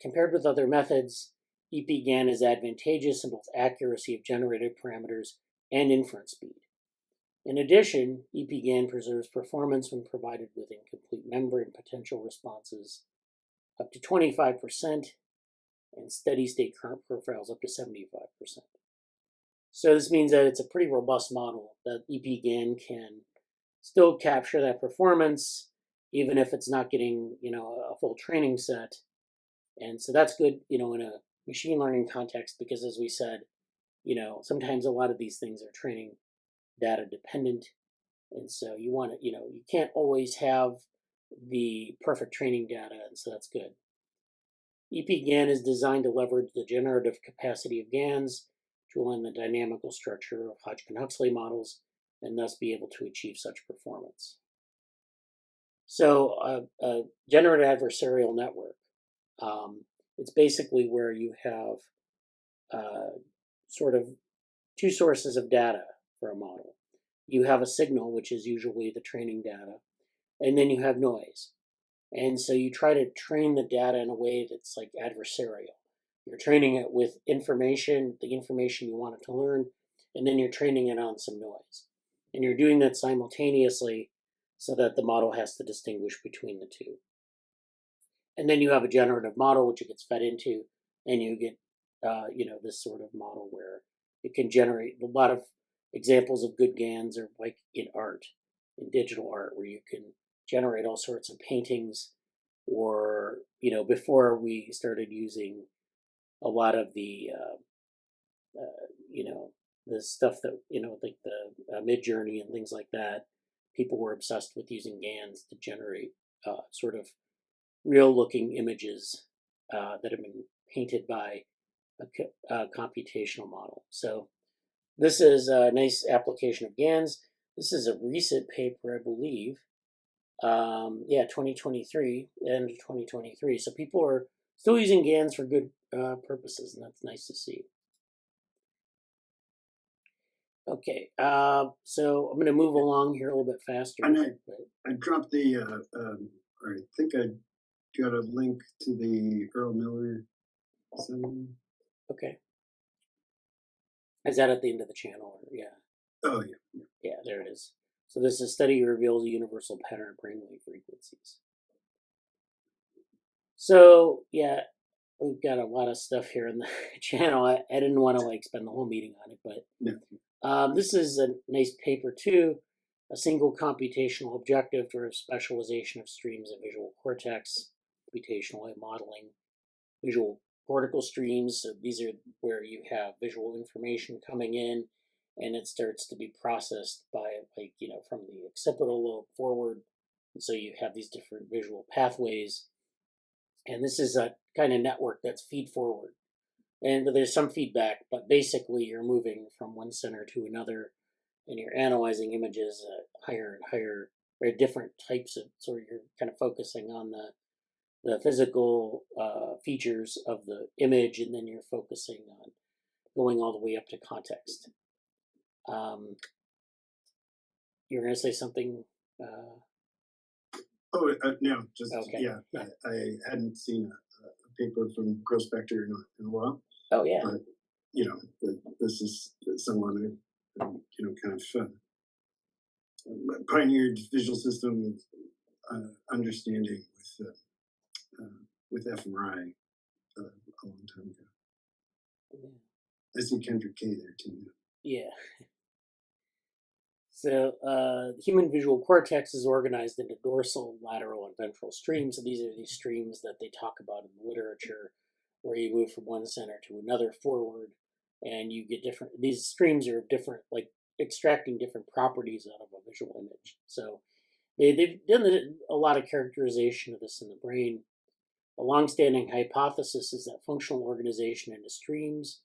compared with other methods, EP-GAN is advantageous in both accuracy of generated parameters and inference speed. In addition, EP-GAN preserves performance when provided with incomplete membrane potential responses up to 25% and steady state current profiles up to 75%. So this means that it's a pretty robust model that EP-GAN can still capture that performance even if it's not getting, a full training set. And so that's good, in a machine learning context, because as we said, sometimes a lot of these things are training data dependent. And so you want to, you can't always have the perfect training data. And so that's good. EP-GAN is designed to leverage the generative capacity of GANs to align the dynamical structure of Hodgkin-Huxley models and thus be able to achieve such performance. So a generative adversarial network, it's basically where you have sort of two sources of data for a model. You have a signal, which is usually the training data, and then you have noise. And so you try to train the data in a way that's like adversarial. You're training it with information, the information you want it to learn, and then you're training it on some noise. And you're doing that simultaneously so that the model has to distinguish between the two. And then you have a generative model, which it gets fed into, and you get, this sort of model where it can generate a lot of examples of good GANs are like in art, in digital art, where you can generate all sorts of paintings, or, before we started using a lot of the, the stuff that, like the Mid-Journey and things like that, people were obsessed with using GANs to generate sort of real-looking images that have been painted by a computational model. So this is a nice application of GANs. This is a recent paper, I believe. 2023, end of 2023. So people are still using GANs for good purposes, and that's nice to see. Okay, so I'm going to move along here a little bit faster. And I dropped the, I think I got a link to the Earl Miller seminar. Okay. Is that at the end of the channel? Or, yeah. Oh, yeah. Yeah, there it is. So this is study reveals a universal pattern of brainwave frequencies. So yeah, we've got a lot of stuff here in the channel. I didn't want to spend the whole meeting on it, but Yeah. this is a nice paper too. A single computational objective for specialization of streams of visual cortex, computational modeling, visual cortical streams. So these are where you have visual information coming in, and it starts to be processed by from the occipital lobe forward. And so you have these different visual pathways, and this is a kind of network that's feed forward. And there's some feedback, but basically you're moving from one center to another, and you're analyzing images higher and higher, or different types of. So you're kind of focusing on the physical features of the image, and then you're focusing on going all the way up to context. You're going to say something? No, just, okay. Yeah, I hadn't seen a paper from Grospector in a while. Oh, yeah. But, this is someone who, kind of pioneered visual system understanding with fMRI a long time ago. Yeah. I see Kendrick K there too. Yeah. So human visual cortex is organized into dorsal, lateral, and ventral streams. So these are these streams that they talk about in the literature, where you move from one center to another forward, and you get different. These streams are different, extracting different properties out of a visual image. So they've done a lot of characterization of this in the brain. A longstanding hypothesis is that functional organization into streams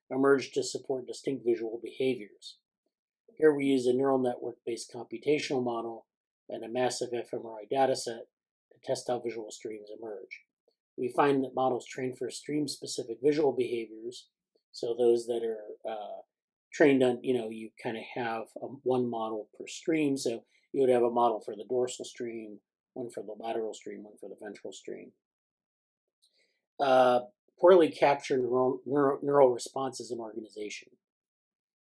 emerged to support distinct visual behaviors. Here we use a neural network-based computational model and a massive fMRI dataset to test how visual streams emerge. We find that models trained for stream-specific visual behaviors, so those that are trained on, you kind of have one model per stream. So you would have a model for the dorsal stream, one for the lateral stream, one for the ventral stream. Poorly captured neural responses in organization.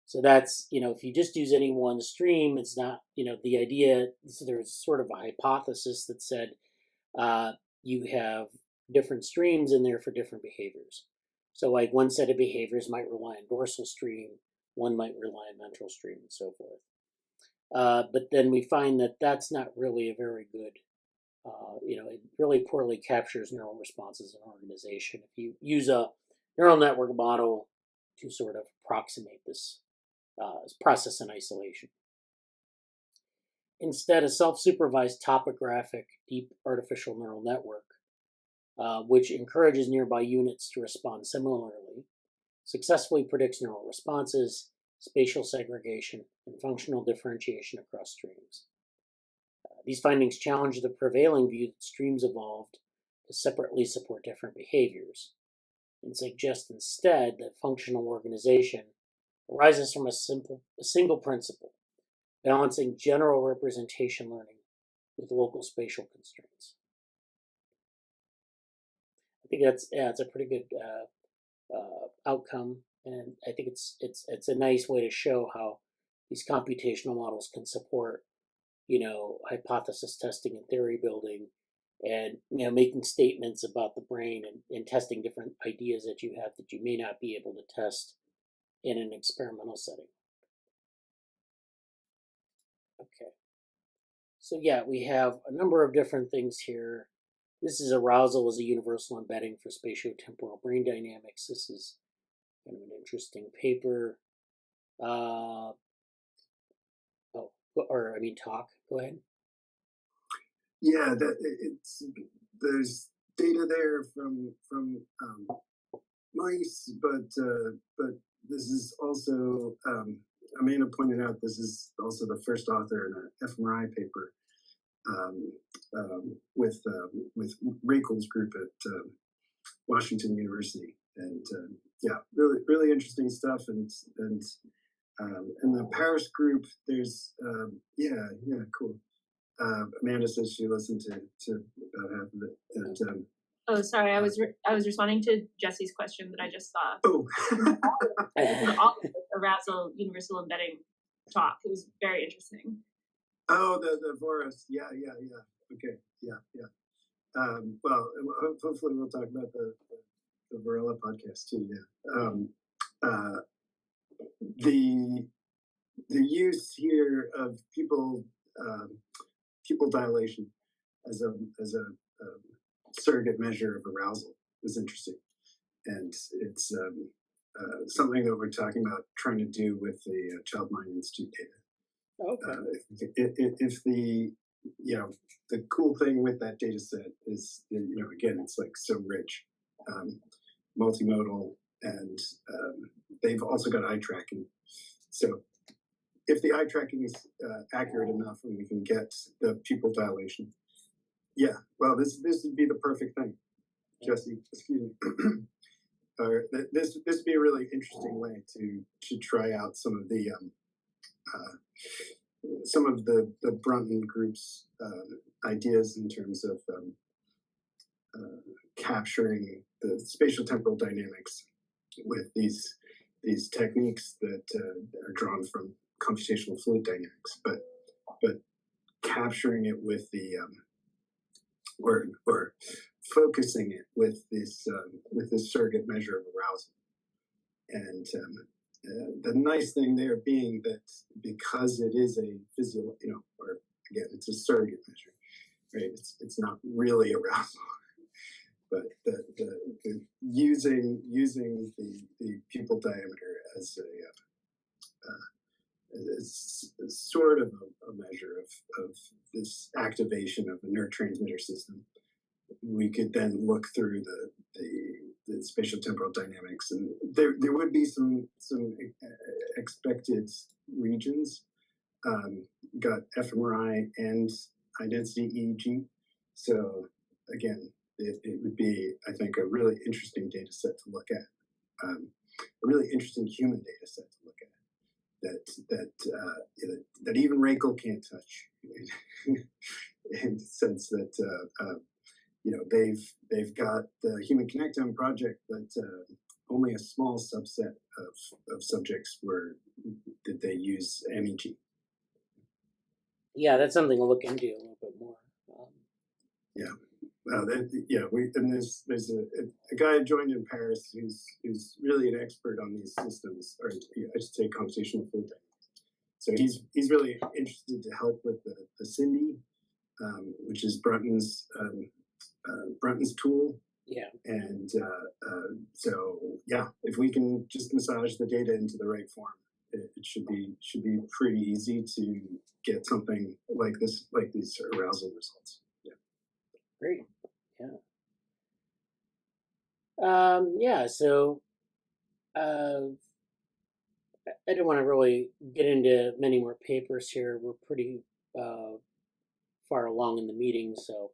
So that's, if you just use any one stream, it's not, the idea, there's sort of a hypothesis that said you have different streams in there for different behaviors. So one set of behaviors might rely on dorsal stream, one might rely on ventral stream, and so forth. But then we find that that's not really a very good, it really poorly captures neural responses in organization. If you use a neural network model to sort of approximate this process in isolation. Instead, a self-supervised topographic deep artificial neural network, which encourages nearby units to respond similarly, successfully predicts neural responses, spatial segregation, and functional differentiation across streams. These findings challenge the prevailing view that streams evolved to separately support different behaviors, and suggest instead that functional organization arises from a single principle, balancing general representation learning with local spatial constraints. I think it's a pretty good outcome, and I think it's a nice way to show how these computational models can support, hypothesis testing and theory building, and making statements about the brain and testing different ideas that you have that you may not be able to test in an experimental setting. Okay. So yeah, we have a number of different things here. This is arousal as a universal embedding for spatiotemporal brain dynamics. This is kind of an interesting paper. Talk. Go ahead. Yeah, there's data there from mice, but this is also Amanda pointed out this is also the first author in an fMRI paper with Rakel's group at Washington University, and yeah, really interesting stuff. And in the Paris group, there's yeah, cool. Amanda says she listened to about half of it, and Oh, sorry, I was responding to Jesse's question that I just saw. oh, All of the arousal universal embedding talk. It was very interesting. oh, the Voros, yeah, okay, yeah. Well, hopefully we'll talk about the Varela podcast too. Yeah. The use here of pupil dilation as a surrogate measure of arousal is interesting, and it's something that we're talking about trying to do with the Child Mind Institute data. Okay. If the the cool thing with that data set is, again, it's like so rich, multimodal, and they've also got eye tracking. So if the eye tracking is accurate enough and we can get the pupil dilation, yeah, well, this would be the perfect thing. Jesse, excuse me. This would be a really interesting way to try out some of the Brunton group's ideas in terms of capturing the spatial temporal dynamics with these techniques that are drawn from computational fluid dynamics, but capturing it with the or focusing it with this surrogate measure of arousal. And the nice thing there being that because it is a or again, it's a surrogate measure, right? It's not really arousal, but the using the pupil diameter as sort of a measure of this activation of the neurotransmitter system. We could then look through the spatial temporal dynamics, and there would be some expected regions. Got fMRI and high density EEG, so again, it would be, I think, a really interesting data set to look at, a really interesting human data set to look at. That even Rakel can't touch, in the sense that they've got the human connectome project, but only a small subset of subjects did they use MEG. Yeah, that's something to look into a little bit more. There's a guy I joined in Paris who's really an expert on these systems, or I should say computational fluid dynamics. So he's really interested to help with the Cindy, which is Brunton's tool. Yeah. And so yeah, if we can just massage the data into the right form, it should be pretty easy to get something like this, like these arousal results. Yeah. Great. Yeah. So I don't want to really get into many more papers here. We're pretty far along in the meeting, so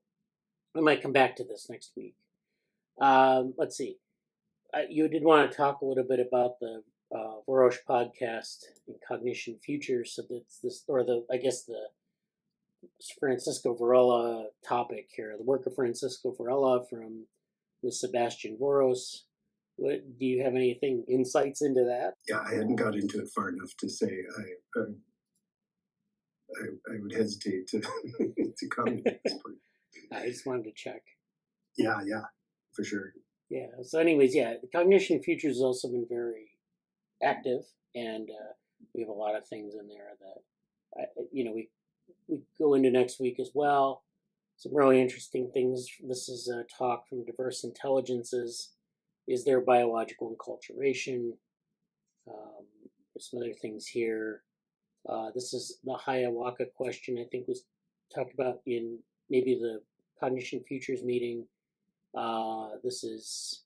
I might come back to this next week. Let's see. You did want to talk a little bit about the Varosh podcast and Cognition Futures. So that's this, or the Francisco Varela topic here, the work of Francisco Varela with Sebastian Voros. Do you have anything insights into that? Yeah, I hadn't got into it far enough to say I would hesitate to to comment at this point. I just wanted to check. Yeah, for sure. Yeah. So, anyways, yeah, the Cognition Futures has also been very active, and we have a lot of things in there that we go into next week as well. Some really interesting things. This is a talk from Diverse Intelligences. Is there biological enculturation? There's some other things here. This is the Hiawatha question, I think was talked about in maybe the Cognition Futures meeting. This is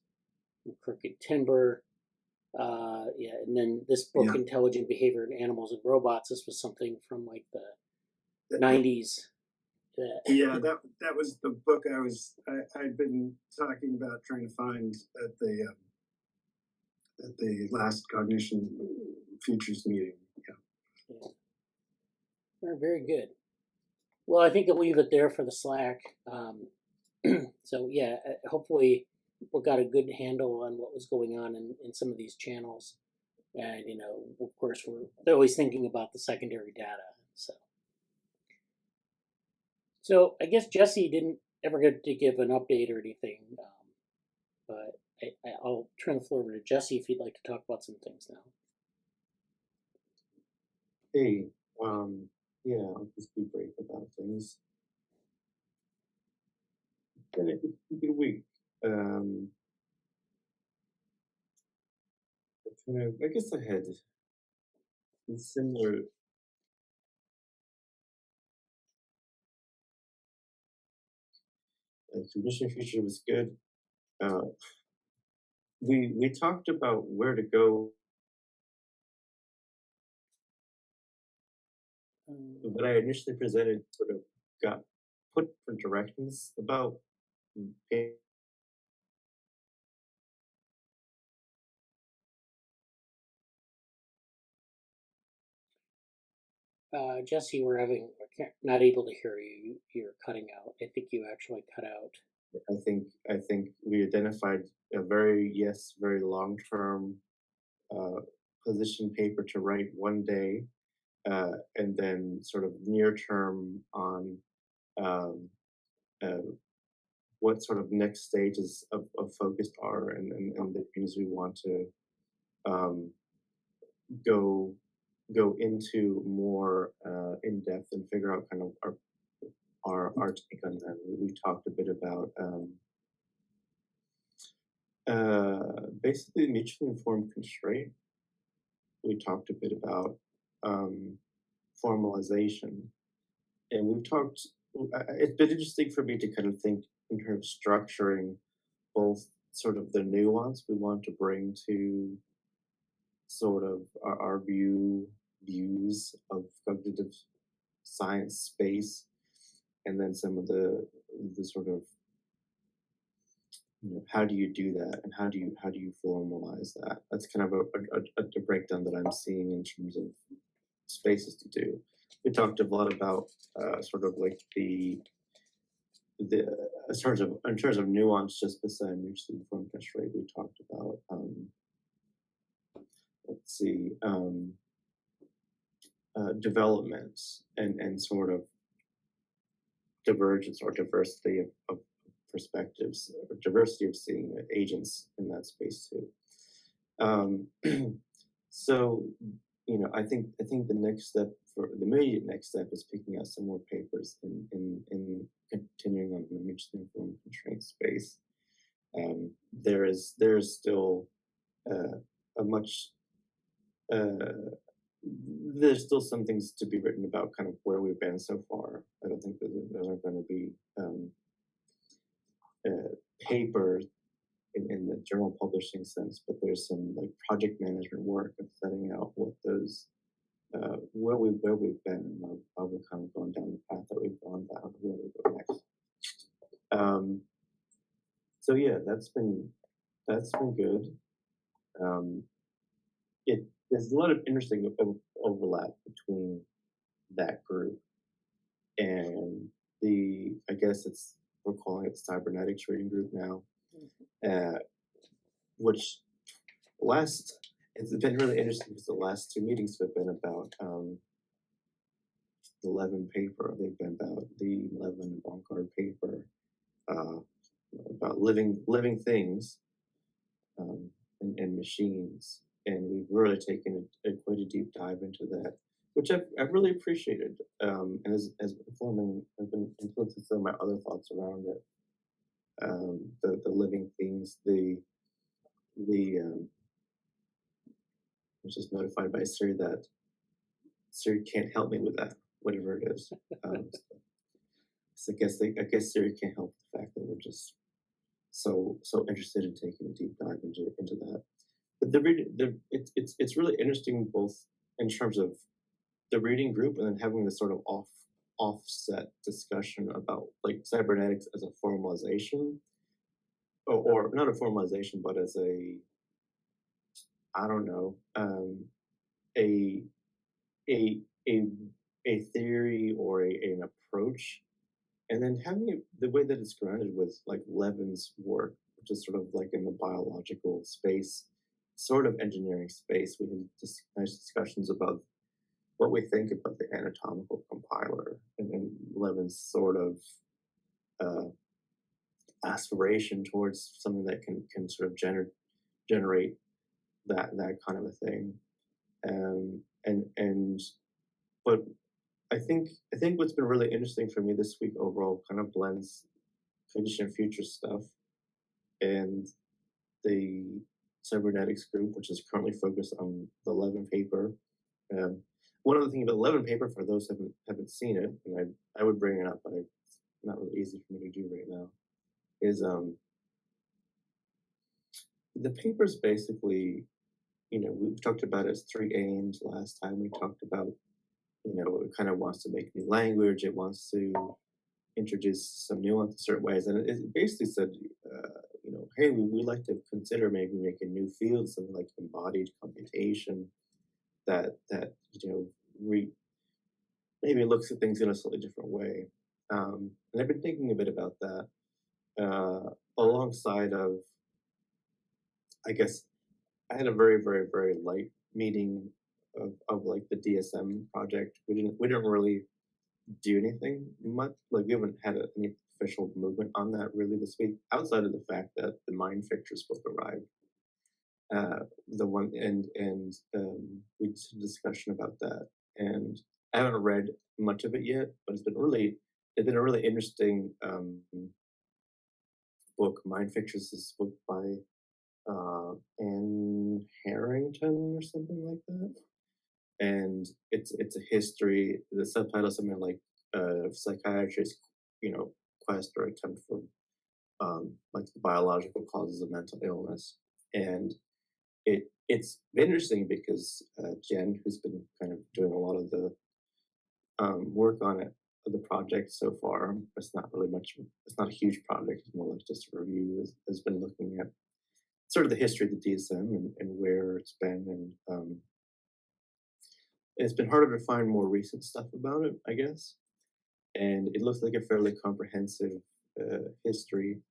Crooked Timber. Yeah, and then this book, Yeah. Intelligent Behavior in Animals and Robots. This was something from like the 90s. Yeah, that was the book I'd been talking about trying to find at the last Cognition Futures meeting. Yeah. Very good. Well, I think I'll leave it there for the Slack. So yeah, hopefully we got a good handle on what was going on in some of these channels. And, of course, they're always thinking about the secondary data. So I guess Jesse didn't ever get to give an update or anything, but I'll turn the floor over to Jesse if you'd like to talk about some things now. Hey, yeah, I'll just be brief about things. It's been a good week. I guess I had a similar. Cognition Future was good. We talked about where to go. What I initially presented sort of got put for directions about. Jesse, we're not able to hear you. You're cutting out. I think you actually cut out. I think we identified a very long-term position paper to write one day, and then sort of near term on what sort of next stages of focus are and the things we want to um, go into more in depth and figure out kind of our take on that. We talked a bit about basically mutually informed constraint. We talked a bit about formalization, and we've talked. It's been interesting for me to kind of think in terms of structuring both sort of the nuance we want to bring to sort of our views of cognitive science space, and then some of the sort of how do you do that, and how do you formalize that? That's kind of a breakdown that I'm seeing in terms of spaces to do. We talked a lot about sort of like the in terms of nuance, just beside mutually informed constraint. We talked about let's see, development and sort of divergence or diversity of perspectives, or diversity of seeing agents in that space too. So, I think the next step, for the immediate next step, is picking out some more papers in continuing on the mutually informed constraint space. There is still a much there's still some things to be written about kind of where we've been so far. I don't think that there are going to be papers in the journal publishing sense, but there's some like project management work of setting out what those where we've been and how we've kind of gone down the path that we've gone down, where we go next. So yeah, that's been good. There's a lot of interesting overlap between that group and I guess we're calling it the Cybernetics reading group now, which it's been really interesting because the last two meetings have been about the Levin paper. They've been about the Levin and Bankard paper about living things and machines, and we've really taken quite a deep dive into that, which I've really appreciated, and has been influencing some of my other thoughts around it. The living things, I was just notified by Siri that Siri can't help me with that, whatever it is. So I guess Siri can't help the fact that we're just so interested in taking a deep dive into that. But it's really interesting both in terms of the reading group and then having this sort of offset discussion about like cybernetics as a formalization, or not a formalization, but as a, I don't know, a a a a theory or an approach, and then having it the way that it's grounded with like Levin's work, which is sort of like in the biological space, sort of engineering space. We had nice discussions about what we think about the anatomical compiler, and then Levin's sort of uh, aspiration towards something that can sort of generate that kind of a thing. And but I think what's been really interesting for me this week overall kind of blends cognition future stuff and the cybernetics group, which is currently focused on the Levin paper. One other thing about the Levin paper, for those who haven't seen it, and I would bring it up, but it's not really easy for me to do right now, is the paper's basically, we've talked about its three aims last time. We talked about, it kind of wants to make new language. It wants to introduce some nuance in certain ways. And it basically said, hey, we'd like to consider maybe making new fields, something like embodied computation that maybe looks at things in a slightly different way. And I've been thinking a bit about that alongside of, I guess, I had a very, very, very light meeting of like the DSM project. We didn't really do anything much. Like we haven't had any official movement on that really this week, outside of the fact that the Mind Fixtures book arrived. The one and we did a discussion about that, and I haven't read much of it yet, but it's been a really interesting book. Mind Fixtures is a book by Anne Harrington or something like that, and it's a history. The subtitle is something like psychiatry's quest or attempt for like the biological causes of mental illness. And it's interesting because Jen, who's been kind of doing a lot of the work on it, the project so far, it's not a huge project, it's more like just a review, has been looking at sort of the history of the DSM and where it's been, and it's been harder to find more recent stuff about it, I guess. And it looks like a fairly comprehensive history,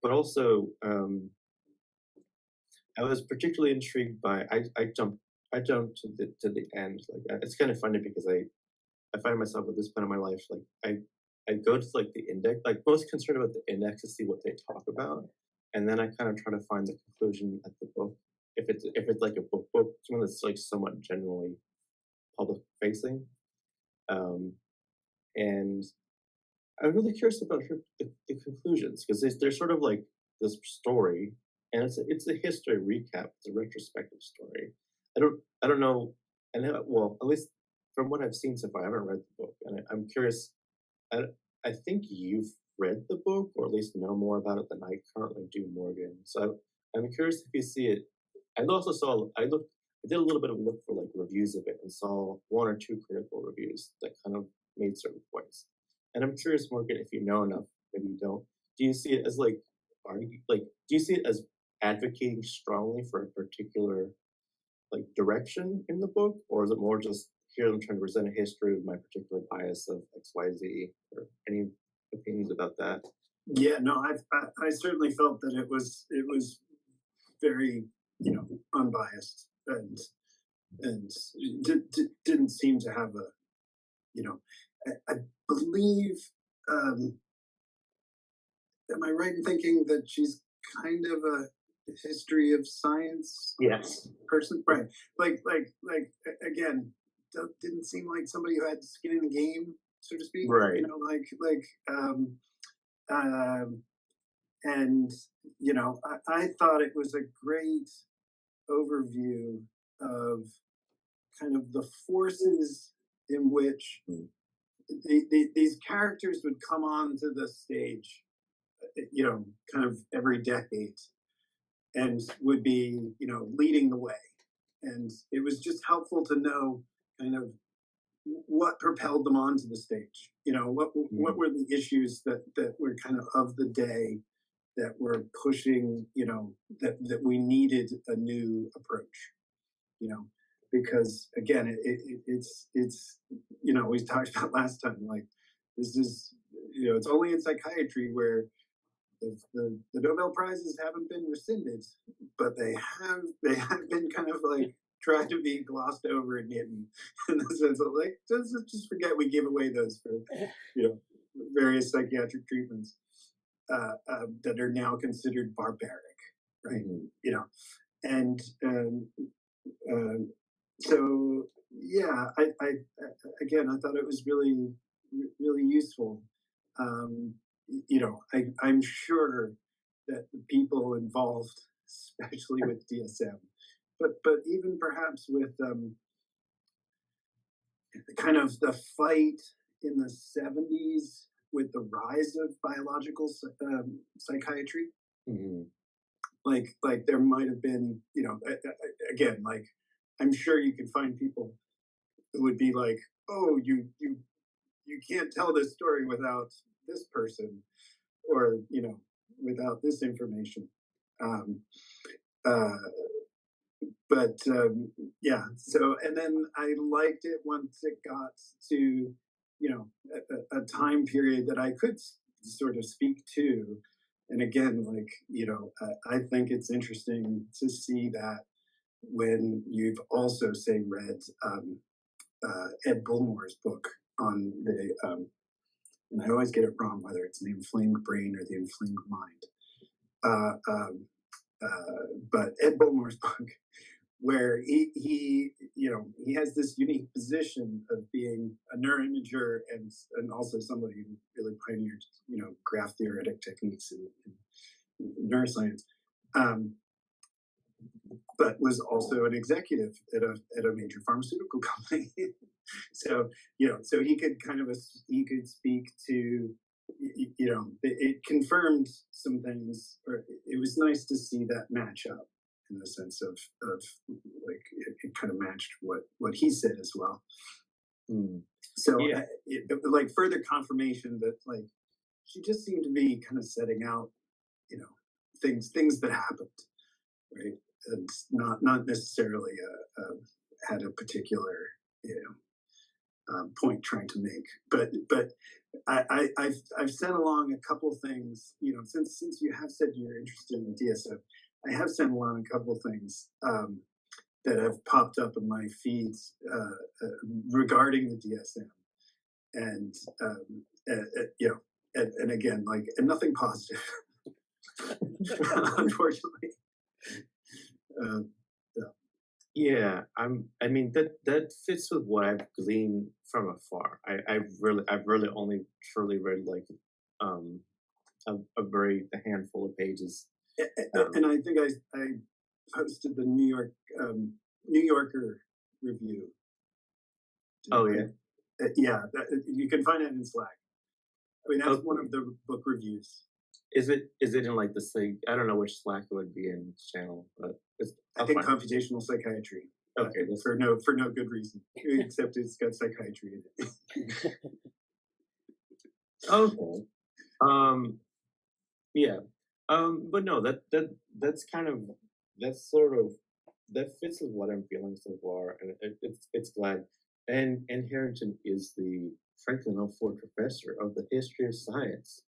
but also I was particularly intrigued by. I jumped to the end. Like it's kind of funny because I find myself at this point in my life, like I go to like the index, like most concerned about the index to see what they talk about, and then I kind of try to find the conclusion at the book. If it's like a book, something that's like somewhat generally public facing, and I'm really curious about the conclusions, because they're sort of like this story, and it's a history recap. It's a retrospective story. I don't know, and well, at least from what I've seen so far, I haven't read the book, and I'm curious. I think you've read the book, or at least know more about it than I currently do, Morgan. So I'm curious if you see it. I also saw I did a little bit of look for like reviews of it and saw one or two critical reviews that kind of made certain points. And I'm curious, Morgan, if you know enough, maybe you don't. Do you see it as like, do you see it as advocating strongly for a particular like direction in the book, or is it more just here I'm trying to present a history of my particular bias of X, Y, Z, or any opinions about that? Yeah, no, I certainly felt that it was very unbiased, and didn't seem to have I believe, am I right in thinking that she's kind of a history of science person? Right. Like again, didn't seem like somebody who had skin in the game, so to speak. Right. And I thought it was a great overview of kind of the forces in which these characters would come onto the stage, kind of every decade, and would be, leading the way. And it was just helpful to know kind of what propelled them onto the stage. What were the issues that were kind of the day, that were pushing, that we needed a new approach, because again, it's we talked about last time, like, this is, it's only in psychiatry where the Nobel Prizes haven't been rescinded, but they have been kind of like tried to be glossed over and hidden, in the sense of, like, just forget we give away those for various psychiatric treatments that are now considered barbaric, right? And so yeah, I again, I thought it was really useful. I'm sure that the people involved, especially with DSM, but even perhaps with kind of the fight in the 70s with the rise of biological psychiatry. Like there might have been, again, like, I'm sure you can find people who would be like, oh, you can't tell this story without this person, or without this information. But yeah, so, and then I liked it once it got to a time period that I could sort of speak to. And again, like, I think it's interesting to see that when you've also, say, read Ed Bullmore's book on the and I always get it wrong, whether it's the inflamed brain or the inflamed mind. But Ed Bullmore's book, where he has this unique position of being a neuroimager and also somebody who really pioneered graph theoretic techniques in neuroscience, but was also an executive at a major pharmaceutical company. So so he could speak to, it confirmed some things, or it was nice to see that match up, in the sense of like, it kind of matched what he said as well. So Yeah. Like, further confirmation that, like, she just seemed to be kind of setting out, things that happened, right, and not necessarily had a particular point trying to make. But I've sent along a couple things, since you have said you're interested in DSM, I have sent along a couple things that have popped up in my feeds regarding the DSM, and and again, like, and nothing positive, unfortunately. Yeah, I mean, that fits with what I've gleaned from afar. I've really only truly read like a handful of pages. And I think I posted the New Yorker review. Oh yeah. Yeah, you can find it in Slack. I mean, that's one of the book reviews. Is it in like the I don't know which Slack it would be in this channel, but I think computational psychiatry. Okay, for no good reason, except it's got psychiatry in it. Okay. Yeah. But no, that's kind of, that fits with what I'm feeling so far, and it's glad. And Harrington is the Franklin O. Ford Professor of the History of Science,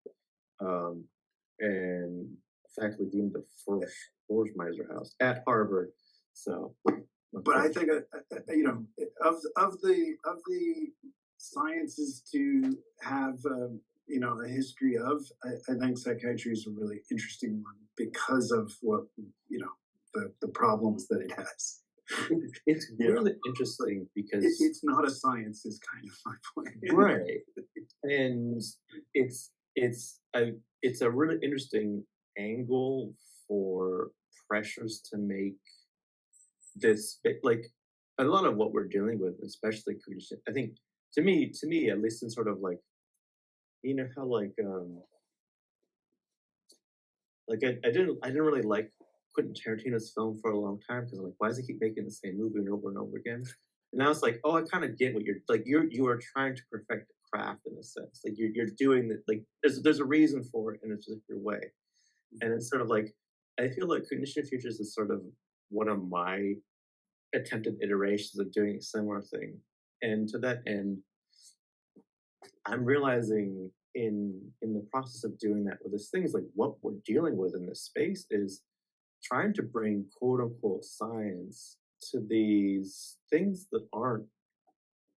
and faculty dean of the Forsmeiser House at Harvard. So, but I think of the sciences to have a history of, I think psychiatry is a really interesting one, because of what the problems that it has. It's really interesting because it's not a science, is kind of my point. Right. And it's a really interesting angle for pressures to make this, like, a lot of what we're dealing with, especially cognition. I think to me, at least in sort of like, you know how I didn't really like Quentin Tarantino's film for a long time because I'm like, why does he keep making the same movie over and over again? And I was like, oh, I kind of get what you're like. You are trying to perfect the craft in a sense. Like you're doing that. Like there's a reason for it in a particular way, and it's sort of like I feel like Cognition Futures is sort of one of my attempted iterations of doing a similar thing. And to that end, I'm realizing in the process of doing that with this thing is like what we're dealing with in this space is trying to bring quote unquote science to these things that aren't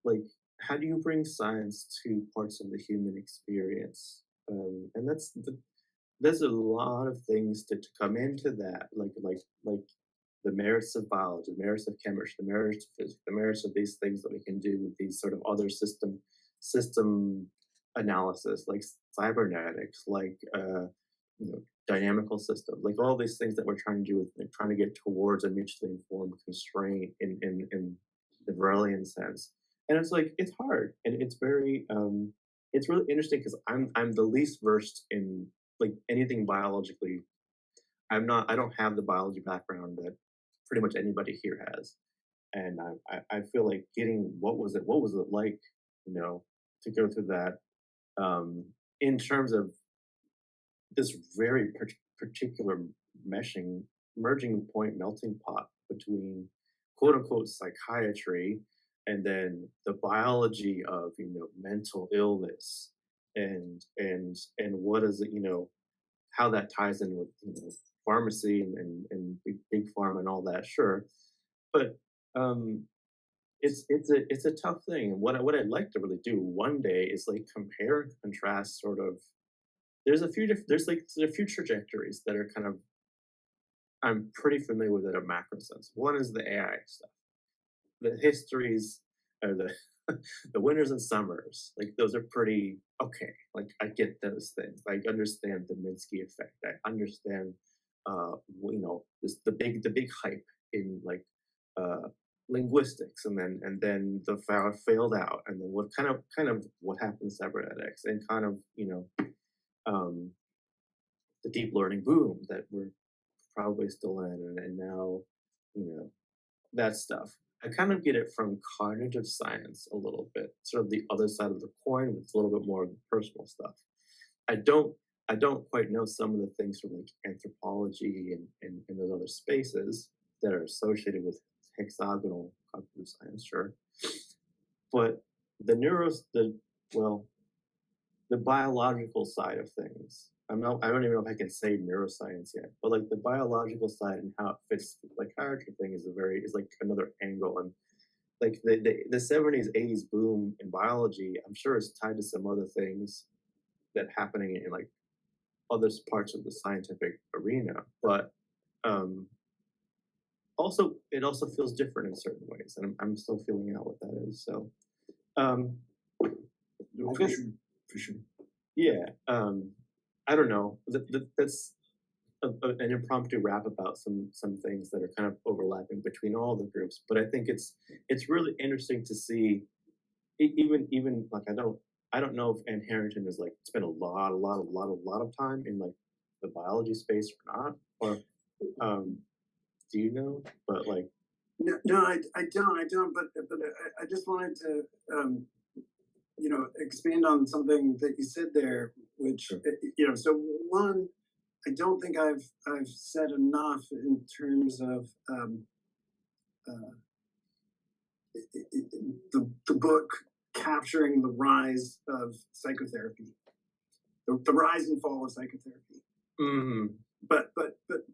like how do you bring science to parts of the human experience? And there's a lot of things to come into that, like the merits of biology, the merits of chemistry, the merits of physics, the merits of these things that we can do with these sort of other system analysis, like cybernetics, like dynamical system, like all these things that we're trying to do with like, trying to get towards a mutually informed constraint in the Verlian sense. And it's like it's hard and it's very it's really interesting because I'm the least versed in like anything biologically. I don't have the biology background that pretty much anybody here has. And I feel like getting what was it like, to go through that in terms of this very particular merging point, melting pot between quote unquote psychiatry and then the biology of mental illness and what is it how that ties in with pharmacy and big pharma and all that, sure, but it's a tough thing. And what I'd like to really do one day is like compare and contrast sort of. There's a few trajectories that are kind of I'm pretty familiar with at a macro sense. One is the AI stuff, the histories or the the winters and summers. Like those are pretty okay. Like I get those things. I understand the Minsky effect. I understand the big hype in like linguistics and then the failed out and then what kind of what happened to cybernetics and kind of the deep learning boom that we're probably still in and now that stuff. I kind of get it from cognitive science a little bit, sort of the other side of the coin with a little bit more of the personal stuff. I don't quite know some of the things from like anthropology and those other spaces that are associated with hexagonal cognitive science, sure. But the biological side of things. I don't even know if I can say neuroscience yet, but like the biological side and how it fits the psychiatry thing is like another angle. And like the 70s, 80s boom in biology, I'm sure is tied to some other things that happening in like other parts of the scientific arena. But also it also feels different in certain ways, and I'm still feeling out what that is. So I guess for sure. Yeah. I don't know. That's an impromptu rap about some things that are kind of overlapping between all the groups. But I think it's really interesting to see. Even like I don't know if Anne Harrington has like spent a lot of time in like the biology space or not. Or do you know? But like no, I don't. But I just wanted to expand on something that you said there, which so one, I don't think I've said enough in terms of the book capturing the rise of psychotherapy, the rise and fall of psychotherapy. Mm-hmm. But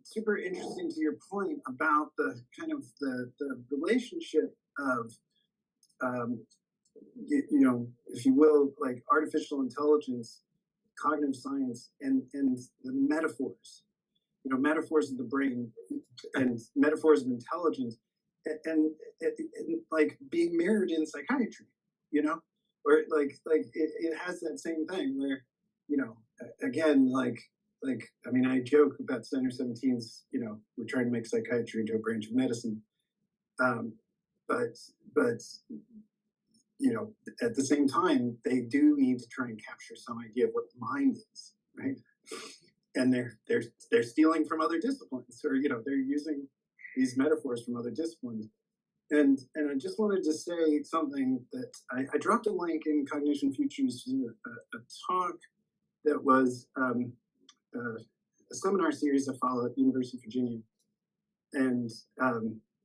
super interesting to your point about the kind of the relationship of if you will, like artificial intelligence, cognitive science, and the metaphors, metaphors of the brain and metaphors of intelligence, and like being mirrored in psychiatry, or like it has that same thing where, again, like I mean, I joke about Center 17's, we're trying to make psychiatry into a branch of medicine, but you know, at the same time, they do need to try and capture some idea of what the mind is, right? And they're stealing from other disciplines, or you know, they're using these metaphors from other disciplines. And I just wanted to say something that I dropped a link in Cognition Futures to a talk that was a seminar series I follow at the University of Virginia, and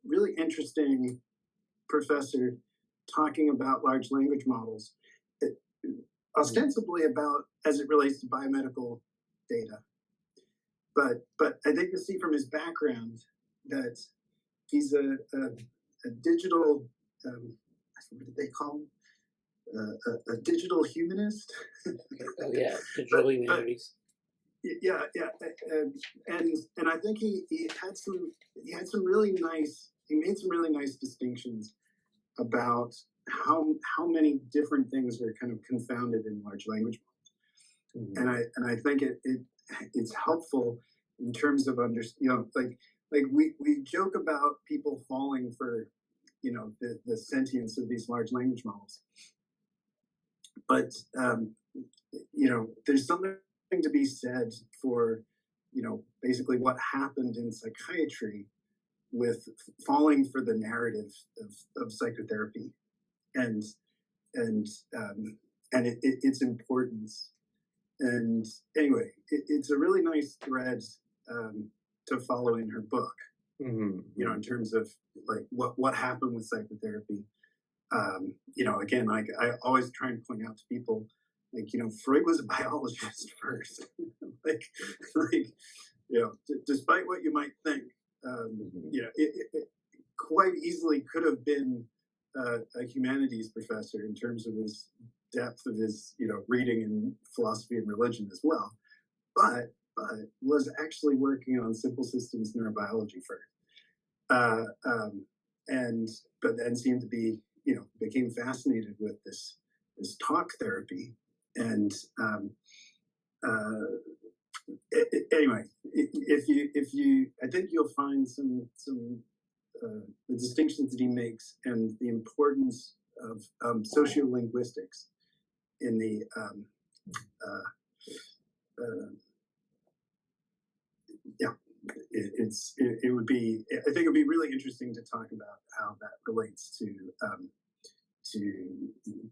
really interesting professor talking about large language models, ostensibly about as it relates to biomedical data. But I think you see from his background that he's a digital, what did they call him? A digital humanist. Oh yeah, digital humanities. Yeah, and I think he had some really nice, he made some really nice distinctions about how many different things are kind of confounded in large language models. Mm-hmm. And I think it's helpful in terms of like we joke about people falling for, you know, the sentience of these large language models, but you know, there's something to be said for, you know, basically what happened in psychiatry with falling for the narrative of psychotherapy and its importance. And anyway, it's a really nice thread to follow in her book. Mm-hmm. You know, in terms of like what happened with psychotherapy. You know, again, I always try and point out to people, like, you know, Freud was a biologist first. like, you know, despite what you might think, you know, it quite easily could have been a humanities professor in terms of his depth of his, you know, reading in philosophy and religion as well, but was actually working on simple systems neurobiology first, but then seemed to be, you know, became fascinated with this talk therapy, and anyway, if you, I think you'll find some the distinctions that he makes and the importance of sociolinguistics in the yeah, it would be, I think it would be really interesting to talk about how that relates to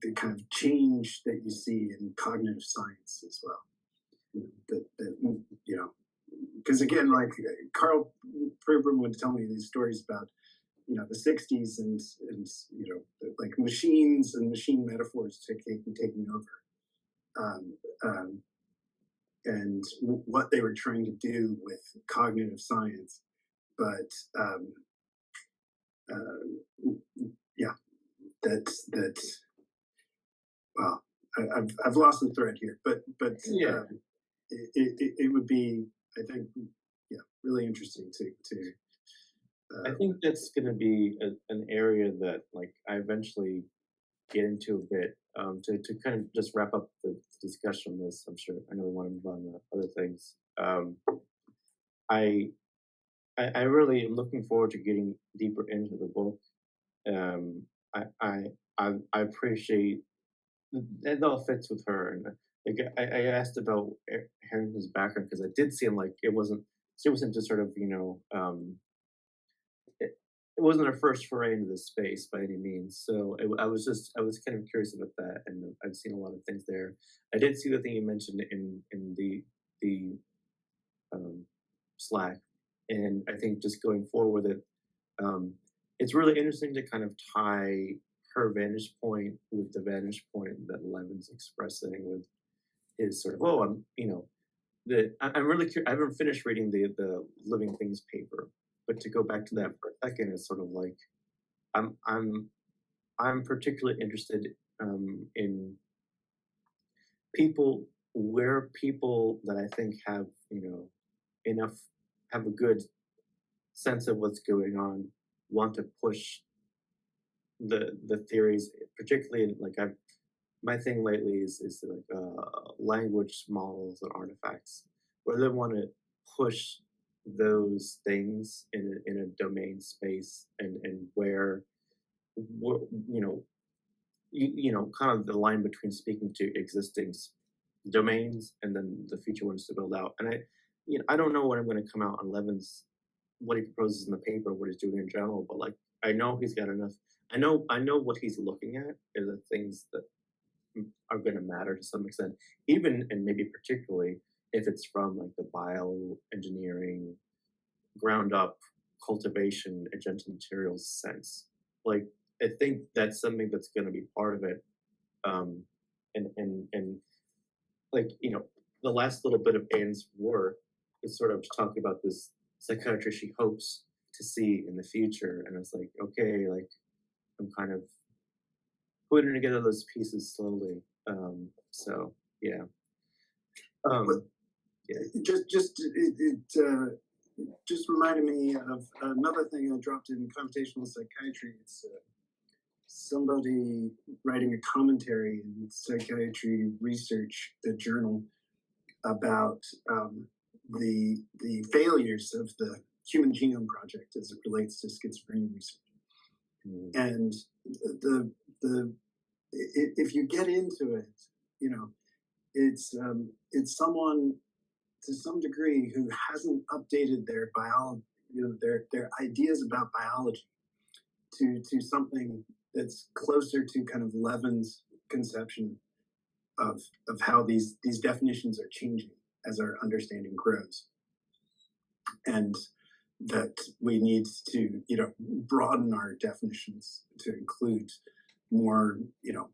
the kind of change that you see in cognitive science as well. That you know, because again, like Carl Pribram would tell me these stories about, you know, the 60s and you know, like machines and machine metaphors taking over, and what they were trying to do with cognitive science, but yeah, that's well, I've lost the thread here, but yeah, it would be, I think, yeah, really interesting to I think that's going to be an area that, like, I eventually get into a bit, to kind of just wrap up the discussion on this. I'm sure I know we want to move on to other things. I really am looking forward to getting deeper into the book. I appreciate it all fits with her, and like I asked about Harrington's background because I did seem like she wasn't just sort of, you know, it wasn't her first foray into this space by any means. So I was kind of curious about that, and I've seen a lot of things there. I did see the thing you mentioned in the Slack, and I think just going forward with it, it's really interesting to kind of tie her vantage point with the vantage point that Levin's expressing with his sort of, oh, I'm, you know, I'm really curious. I haven't finished reading the Living Things paper, but to go back to that for a second, it's sort of like I'm particularly interested in people that I think have, you know, have a good sense of what's going on, want to push the theories, particularly like my thing lately is like language models and artifacts, where they want to push those things in a domain space, and where, you know, you know, kind of the line between speaking to existing domains and then the future ones to build out. And you know, I don't know what I'm going to come out on Levin's, what he proposes in the paper, what he's doing in general, but like I know he's got enough. I know what he's looking at are the things that are going to matter to some extent, even and maybe particularly if it's from like the bioengineering ground up cultivation agentic materials sense. Like I think that's something that's going to be part of it. And like, you know, the last little bit of Anne's work is sort of talking about this psychiatry she hopes to see in the future. And it's like, okay, like I'm kind of putting together those pieces slowly. So yeah. Yeah. Just reminded me of another thing I dropped in computational psychiatry. It's somebody writing a commentary in Psychiatry Research, the journal, about the failures of the Human Genome Project as it relates to schizophrenia research. And if you get into it, you know, it's someone to some degree who hasn't updated their biology, you know, their ideas about biology to something that's closer to kind of Levin's conception of how these definitions are changing as our understanding grows, and that we need to, you know, broaden our definitions to include more, you know,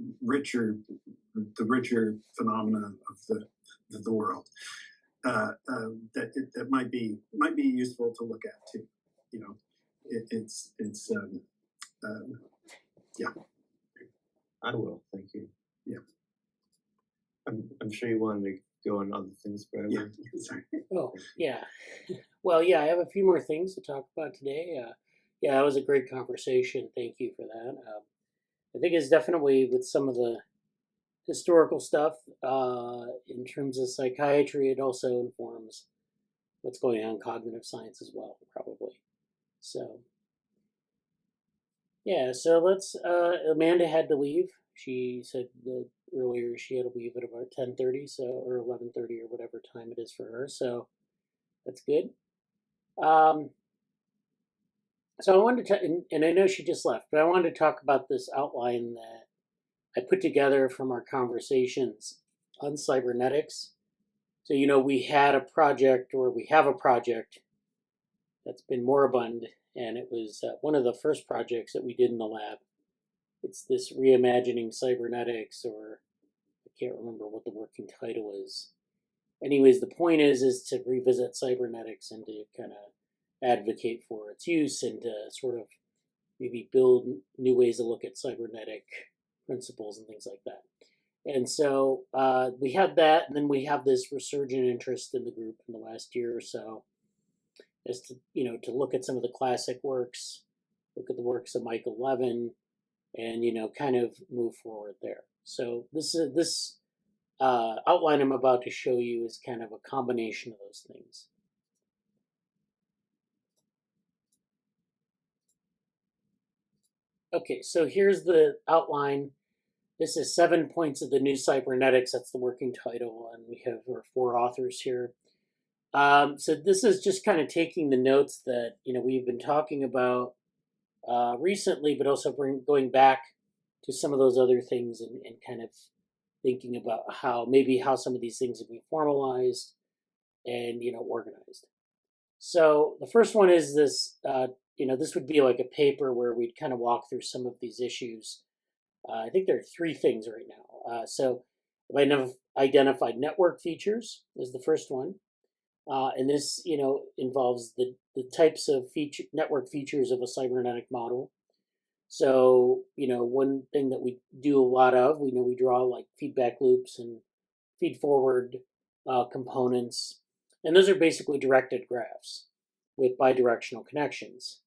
the richer phenomena of the world. That might be useful to look at too. You know, yeah. I will. Thank you. Yeah. I'm sure you wanted to go on other things, but yeah. Sorry. Oh, yeah. Well, yeah, I have a few more things to talk about today. Yeah, that was a great conversation. Thank you for that. I think it's definitely with some of the historical stuff in terms of psychiatry, it also informs what's going on in cognitive science as well, probably. So, yeah, so let's, Amanda had to leave. She said that earlier she had to leave at about 10:30, so, or 11:30 or whatever time it is for her, so that's good. So I wanted to, and I know she just left, but I wanted to talk about this outline that I put together from our conversations on cybernetics. So, you know, we had a project, or we have a project that's been moribund, and it was one of the first projects that we did in the lab. It's this Reimagining Cybernetics, or I can't remember what the working title is. Anyways, the point is to revisit cybernetics and to kind of advocate for its use and to sort of maybe build new ways to look at cybernetic principles and things like that. And so we have that, and then we have this resurgent interest in the group in the last year or so, as to, you know, to look at some of the classic works, look at the works of Michael Levin, and, you know, kind of move forward there. So this outline I'm about to show you is kind of a combination of those things. Okay, so here's the outline. This is 7 points of the new cybernetics. That's the working title, and we have our 4 authors here. So this is just kind of taking the notes that, you know, we've been talking about recently, but also going back to some of those other things and kind of thinking about how some of these things have been formalized and, you know, organized. So the first one is this, you know, this would be like a paper where we'd kind of walk through some of these issues. I think there are 3 things right now. So I identified network features is the first one. And this, you know, involves the types of network features of a cybernetic model. So, you know, one thing that we do a lot of, we know we draw like feedback loops and feed forward components. And those are basically directed graphs with bidirectional connections.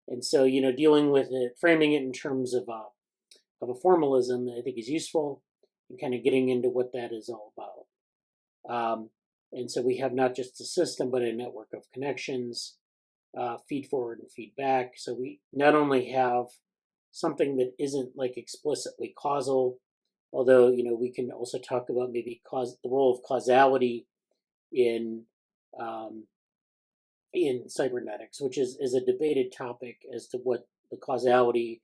And so, you know, dealing with it, framing it in terms of a formalism, I think is useful, and kind of getting into what that is all about. And so we have not just a system, but a network of connections, feed forward and feedback. So we not only have something that isn't like explicitly causal, although, we can also talk about maybe the role of causality in um, in cybernetics, which is a debated topic as to what the causality,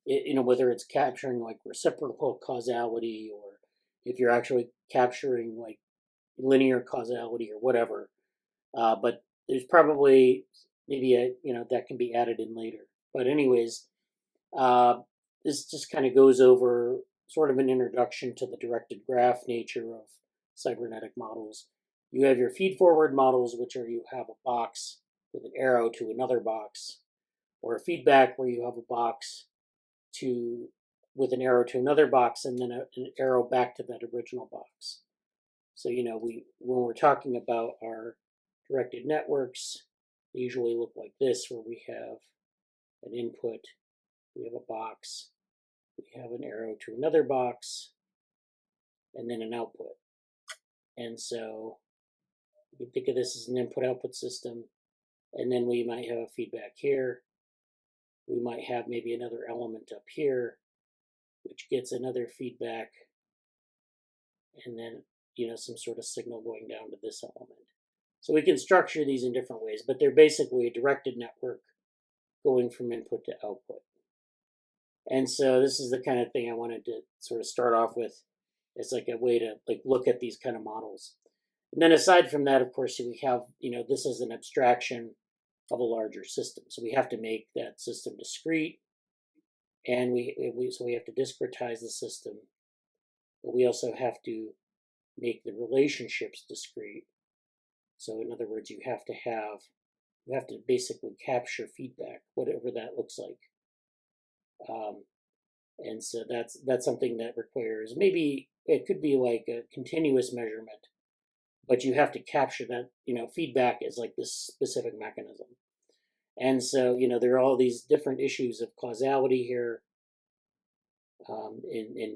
whether it's capturing like reciprocal causality or if you're actually capturing like linear causality or whatever. But there's probably maybe that can be added in later. But anyways, this just kind of goes over sort of an introduction to the directed graph nature of cybernetic models. You have your feed-forward models, which are you have a box with an arrow to another box, or a feedback where you have a box with an arrow to another box and then an arrow back to that original box. So when we're talking about our directed networks, they usually look like this, where we have an input, we have a box, we have an arrow to another box, and then an output. And so you can think of this as an input-output system, and then we might have a feedback here. We might have maybe another element up here, which gets another feedback, and then some sort of signal going down to this element. So we can structure these in different ways, but they're basically a directed network going from input to output. And so this is the kind of thing I wanted to sort of start off with. It's like a way to like look at these kind of models. And then aside from that, of course, we have, this is an abstraction of a larger system. So we have to make that system discrete, and so we have to discretize the system, but we also have to make the relationships discrete. So in other words, you have to basically capture feedback, whatever that looks like. And so that's something that requires, maybe it could be like a continuous measurement, but you have to capture that, feedback is like this specific mechanism. And so, there are all these different issues of causality here, and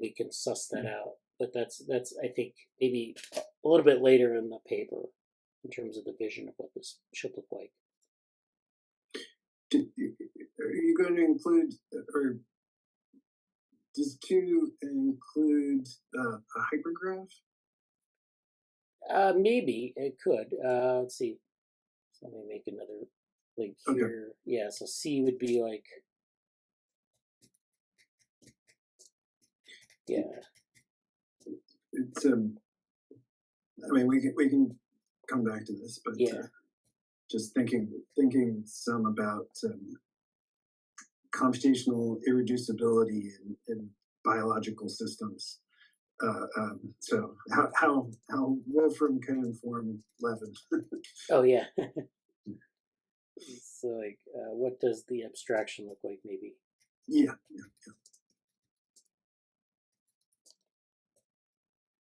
we can suss that out. But that's I think maybe a little bit later in the paper in terms of the vision of what this should look like. Are you going to include, or does 2 include a hypergraph? Maybe it could. Let's see. So let me make another link here. Okay. Yeah, so C would be like, yeah. It's I mean, we can come back to this, but Yeah. Just thinking some about computational irreducibility in biological systems. So how Wolfram can inform Levin. Oh yeah. So like, what does the abstraction look like? Maybe. Yeah.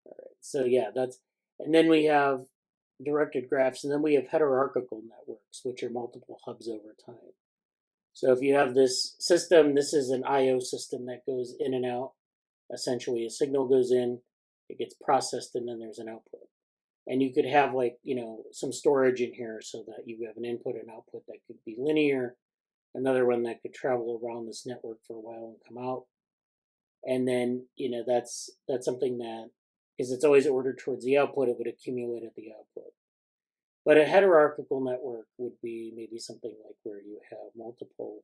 All right. So yeah, and then we have directed graphs, and then we have hierarchical networks, which are multiple hubs over time. So if you have this system, this is an I/O system that goes in and out. Essentially, a signal goes in, it gets processed, and then there's an output. And you could have like, some storage in here so that you have an input and output that could be linear, another one that could travel around this network for a while and come out. And then, that's something that, because it's always ordered towards the output, it would accumulate at the output. But a hierarchical network would be maybe something like where you have multiple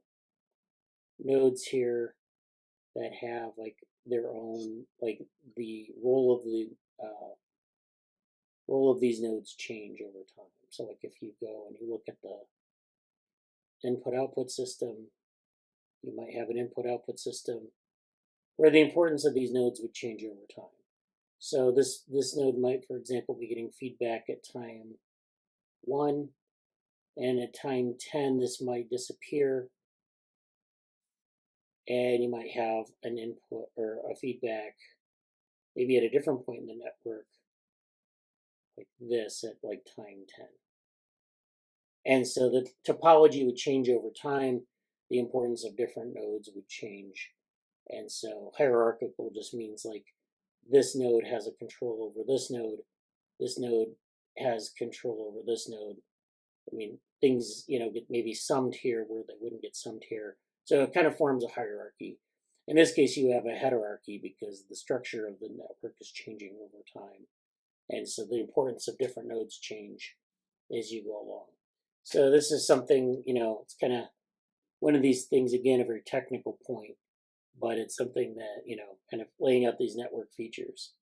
nodes here that have like their own, like the role of these nodes change over time. So like if you go and you look at the input-output system, you might have an input-output system where the importance of these nodes would change over time. So this node might, for example, be getting feedback at time 1, and at time 10 this might disappear, and you might have an input or a feedback maybe at a different point in the network, like this at like time 10. And so the topology would change over time, the importance of different nodes would change. And so hierarchical just means like this node has a control over this node has control over this node. I mean, things, get maybe summed here where they wouldn't get summed here. So it kind of forms a hierarchy. In this case, you have a heterarchy because the structure of the network is changing over time. And so the importance of different nodes change as you go along. So this is something, it's kind of one of these things, again, a very technical point, but it's something that, kind of laying out these network features.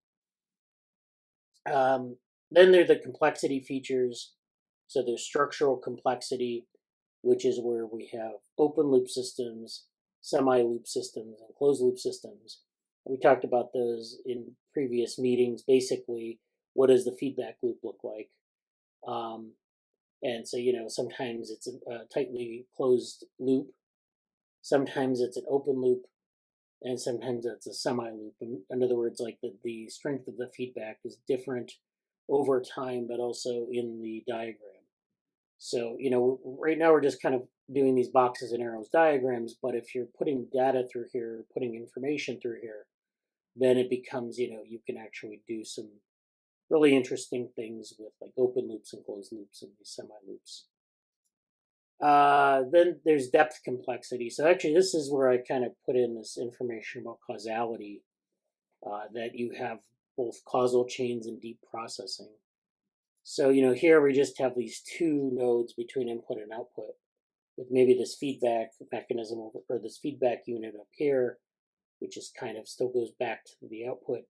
Then there are the complexity features. So there's structural complexity, which is where we have open loop systems, semi-loop systems, and closed loop systems. We talked about those in previous meetings. Basically, what does the feedback loop look like? And so, sometimes it's a tightly closed loop. Sometimes it's an open loop. And sometimes it's a semi-loop. In other words, like the strength of the feedback is different over time, but also in the diagram. So, right now we're just kind of doing these boxes and arrows diagrams, but if you're putting data through here, putting information through here, then it becomes, you can actually do some really interesting things with like open loops and closed loops and these semi-loops. Then there's depth complexity. So actually this is where I kind of put in this information about causality, that you have both causal chains and deep processing. So, here we just have these two nodes between input and output with maybe this feedback mechanism or this feedback unit up here, which is kind of still goes back to the output.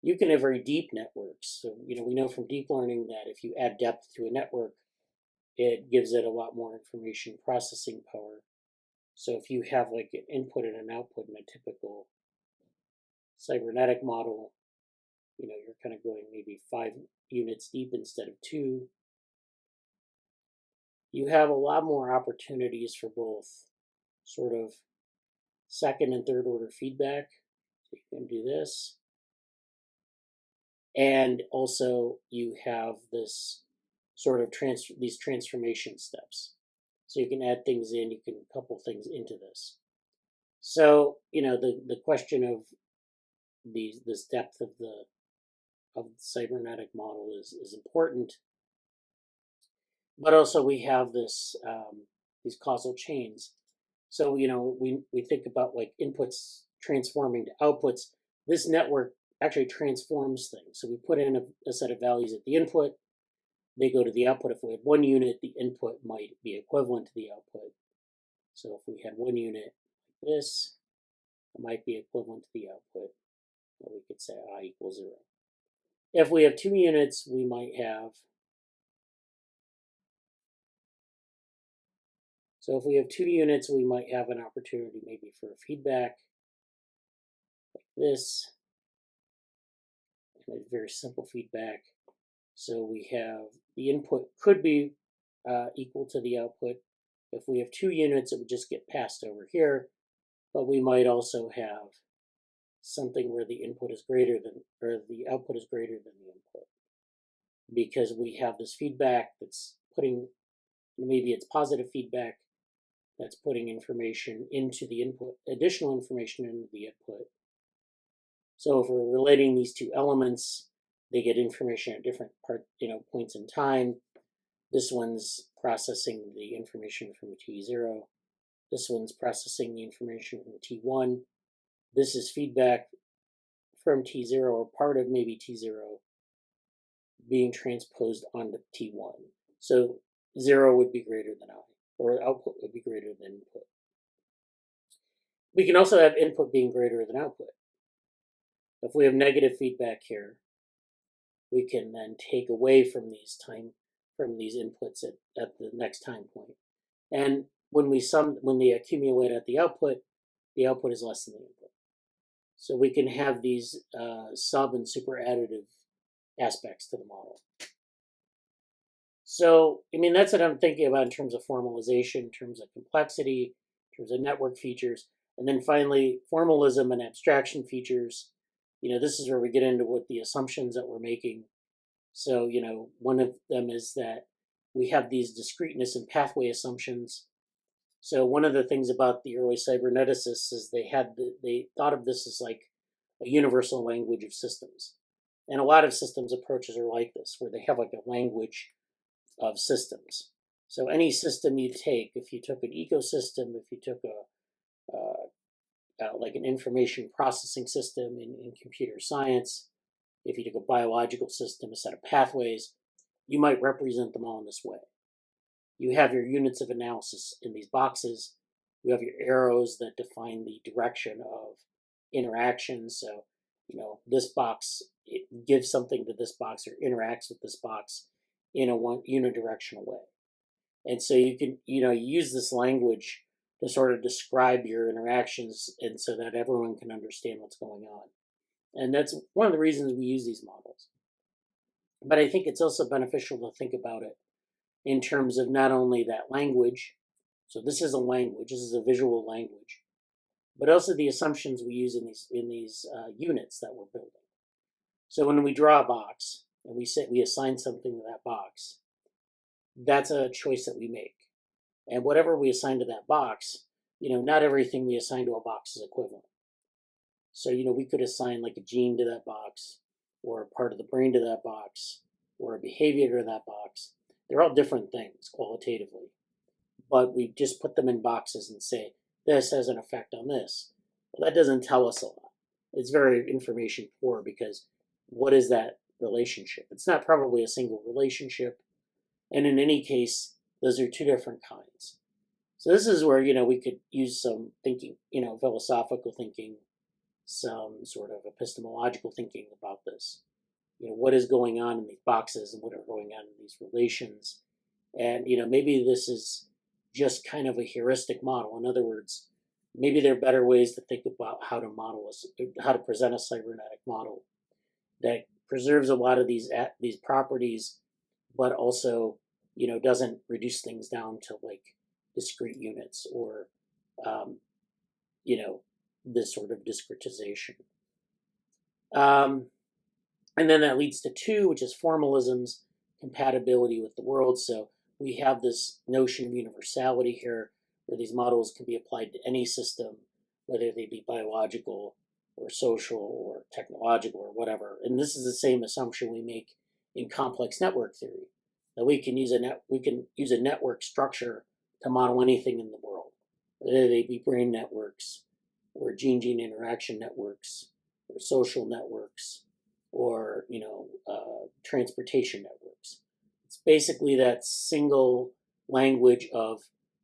You can have very deep networks. So, we know from deep learning that if you add depth to a network, it gives it a lot more information processing power. So if you have like an input and an output in a typical cybernetic model, you're kind of going maybe 5 units deep instead of 2. You have a lot more opportunities for both sort of second and third order feedback. So you can do this. And also you have this sort of these transformation steps. So you can add things in, you can couple things into this. So, the question of this depth of the cybernetic model is important. But also we have this these causal chains. So, we think about like inputs transforming to outputs. This network actually transforms things. So we put in a set of values at the input. They go to the output. If we had 1 unit, the input might be equivalent to the output. So if we had 1 unit like this, it might be equivalent to the output. Or we could say I equals 0. If we have 2 units, we might have. So if we have 2 units, we might have an opportunity maybe for a feedback like this. And a very simple feedback. So we have the input could be equal to the output. If we have 2 units, it would just get passed over here. But we might also have something where the input is greater than, or the output is greater than the input. Because we have this feedback that's putting, maybe it's positive feedback that's putting information into the input, additional information into the input. So if we're relating these two elements, they get information at different points in time. This one's processing the information from T0. This one's processing the information from T1. This is feedback from T0 or part of maybe T0 being transposed onto T1. So 0 would be greater than I, or output would be greater than input. We can also have input being greater than output. If we have negative feedback here, we can then take away from these inputs at the next time point. And when they accumulate at the output is less than the input. So we can have these sub and super additive aspects to the model. So, that's what I'm thinking about in terms of formalization, in terms of complexity, in terms of network features. And then finally, formalism and abstraction features. This is where we get into what the assumptions that we're making. So, one of them is that we have these discreteness and pathway assumptions. So one of the things about the early cyberneticists is they thought of this as like a universal language of systems. And a lot of systems approaches are like this, where they have like a language of systems. So any system you take, if you took an ecosystem, if you took like an information processing system in computer science, if you took a biological system, a set of pathways, you might represent them all in this way. You have your units of analysis in these boxes. You have your arrows that define the direction of interactions. So, this box, it gives something to this box or interacts with this box in a unidirectional way. And so you can, use this language to sort of describe your interactions and so that everyone can understand what's going on. And that's one of the reasons we use these models. But I think it's also beneficial to think about it in terms of not only that language, so this is a language, this is a visual language, but also the assumptions we use in these units that we're building. So when we draw a box and we assign something to that box, that's a choice that we make. And whatever we assign to that box, not everything we assign to a box is equivalent. So, we could assign like a gene to that box, or a part of the brain to that box, or a behavior to that box. They're all different things qualitatively, but we just put them in boxes and say, this has an effect on this. Well, that doesn't tell us a lot. It's very information poor because what is that relationship? It's not probably a single relationship. And in any case, those are two different kinds. So this is where, we could use some thinking, philosophical thinking, some sort of epistemological thinking about this. What is going on in these boxes and what are going on in these relations. And, maybe this is just kind of a heuristic model. In other words, maybe there are better ways to think about how to present a cybernetic model that preserves a lot of these properties, but also, doesn't reduce things down to like discrete units or, this sort of discretization. And then that leads to 2, which is formalisms, compatibility with the world. So we have this notion of universality here, where these models can be applied to any system, whether they be biological or social or technological or whatever. And this is the same assumption we make in complex network theory, that we can use a network structure to model anything in the world, whether they be brain networks or gene-gene interaction networks or social networks or transportation networks. It's basically that single language of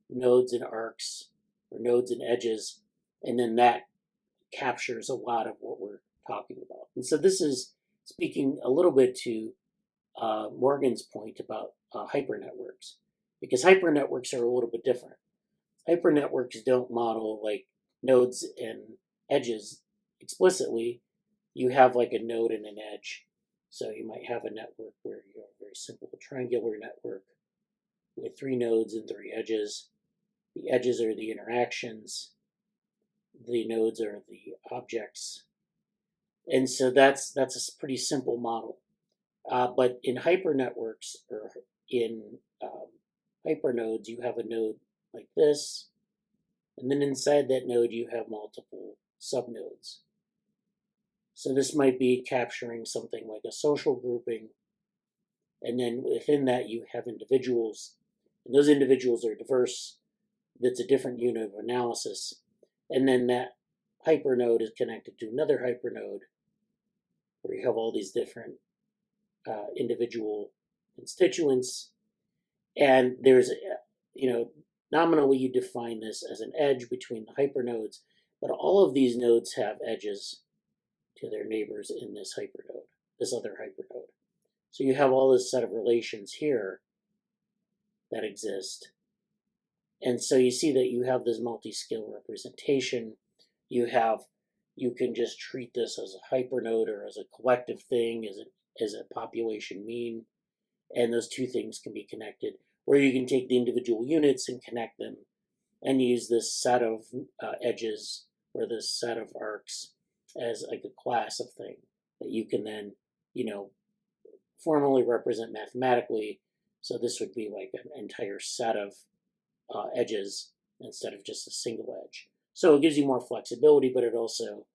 nodes and arcs or nodes and edges, and then that captures a lot of what we're talking about. And so this is speaking a little bit to Morgan's point about hypernetworks, because hypernetworks are a little bit different. Hypernetworks don't model like nodes and edges explicitly. You have like a node and an edge. So you might have a network where you have a very simple triangular network with 3 nodes and 3 edges. The edges are the interactions. The nodes are the objects. And so that's a pretty simple model. But in hypernetworks or in hypernodes, you have a node like this. And then inside that node, you have multiple subnodes. So this might be capturing something like a social grouping. And then within that, you have individuals. And those individuals are diverse. That's a different unit of analysis. And then that hypernode is connected to another hypernode where you have all these different individual constituents. And there's, nominally you define this as an edge between the hypernodes, but all of these nodes have edges to their neighbors in this hypernode, this other hypernode. So you have all this set of relations here that exist. And so you see that you have this multi-scale representation. You can just treat this as a hypernode or as a collective thing, as a population mean. And those two things can be connected, where you can take the individual units and connect them and use this set of edges or this set of arcs as like a class of thing that you can then, formally represent mathematically. So this would be like an entire set of edges instead of just a single edge. So it gives you more flexibility, but it also,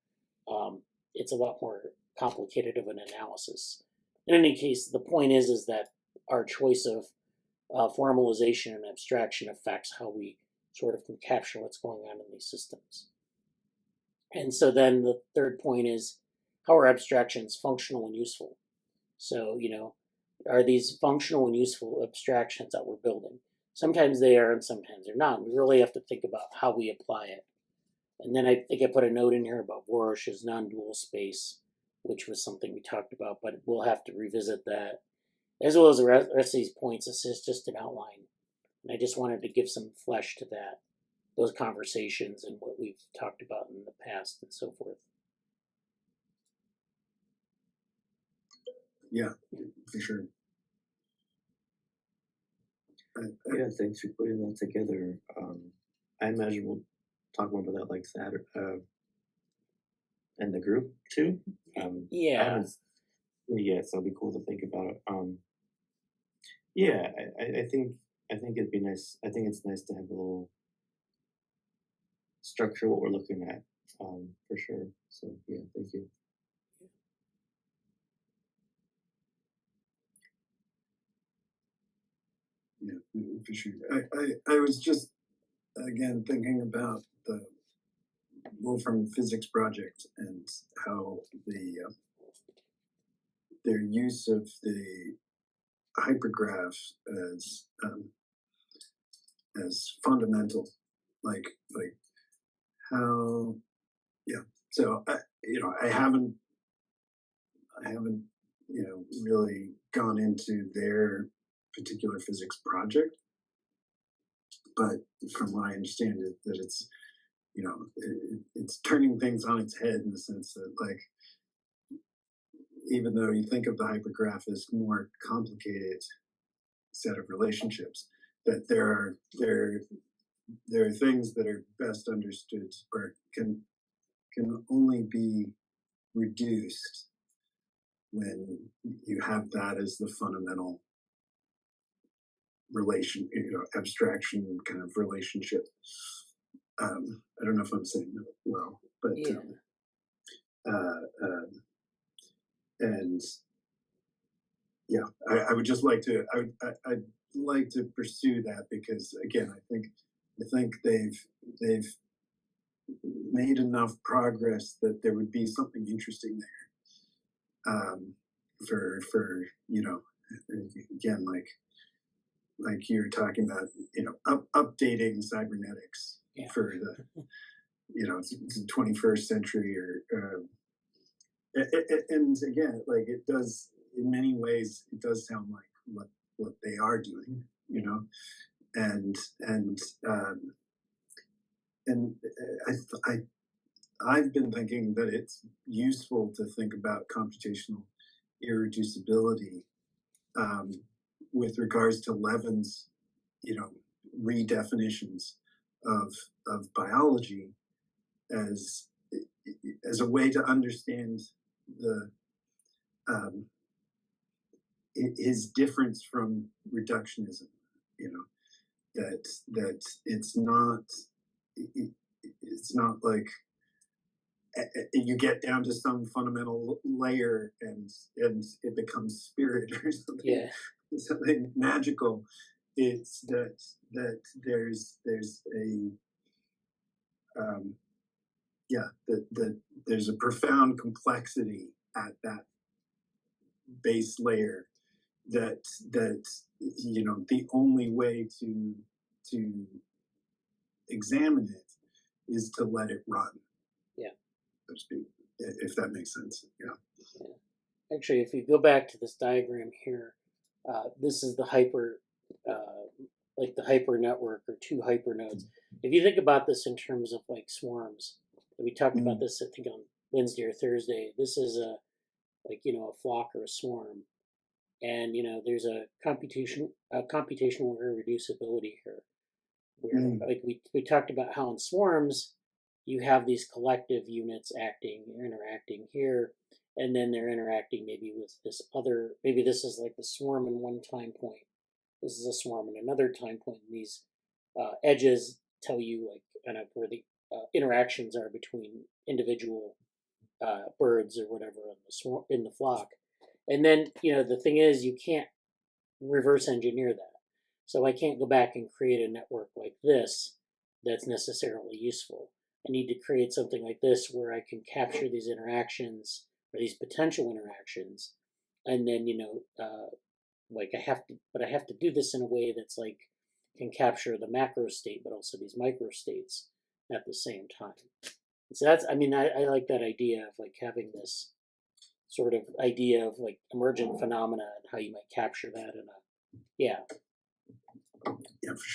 it's a lot more complicated of an analysis. In any case, the point is that our choice of formalization and abstraction affects how we sort of can capture what's going on in these systems. And so then the third point is, how are abstractions functional and useful? So, are these functional and useful abstractions that we're building? Sometimes they are and sometimes they're not. We really have to think about how we apply it. And then I think I put a note in here about Worosh's non-dual space, which was something we talked about, but we'll have to revisit that, as well as the rest of these points. This is just an outline. And I just wanted to give some flesh to that, those conversations and what we've talked about in the past and so forth. Yeah, for sure. Yeah, thanks for putting that together. I imagine we'll talk more about that like Saturday, and the group too. I Yeah. haven't yet, so it'll be cool to think about it. Yeah, I think it'd be nice. I think it's nice to have a little structure what we're looking at, for sure. So yeah, thank you. Yeah, for sure. I was just again thinking about the Wolfram Physics project and how their use of the hypergraph as fundamental, like how, yeah. So I haven't really gone into their particular physics project, but from what I understand it, that it's it's turning things on its head in the sense that, like, even though you think of the hypergraph as more complicated set of relationships, that there are things that are best understood or can only be reduced when you have that as the fundamental relation, abstraction kind of relationship. I don't know if I'm saying that well, but Yeah. And yeah, I would just like to. I'd like to pursue that because, again, I think they've made enough progress that there would be something interesting there. For again, like you're talking about, updating cybernetics for the it's the 21st century, or and again, like, it does, in many ways, it does sound like what they are doing, and I've been thinking that it's useful to think about computational irreducibility, with regards to Levin's, redefinitions of biology as a way to understand the his difference from reductionism. That it's not like you get down to some fundamental layer and it becomes spirit or something. Yeah. Something magical. It's that there's a that there's a profound complexity at that base layer that the only way to examine it is to let it run. Yeah. So to speak, if that makes sense. Yeah. Actually, if you go back to this diagram here, this is the hyper, like the hyper network or two hyper nodes. If you think about this in terms of like swarms, we talked about this, I think, on Wednesday or Thursday. This is a flock or a swarm, and there's a computational irreducibility here, where like we talked about how in swarms you have these collective units interacting here, and then they're interacting maybe with this other, maybe this is like the swarm in one time point, this is a swarm in another time point, and these edges tell you like kind of where the interactions are between individual birds or whatever in the flock. And then the thing is, you can't reverse engineer that, so I can't go back and create a network like this that's necessarily useful. I need to create something like this where I can capture these interactions or these potential interactions, and then like I have to do this in a way that's like can capture the macro state, but also these micro states at the same time. So that's, I like that idea of like having this sort of idea of like emergent phenomena and how you might capture that in a, yeah. Yeah, for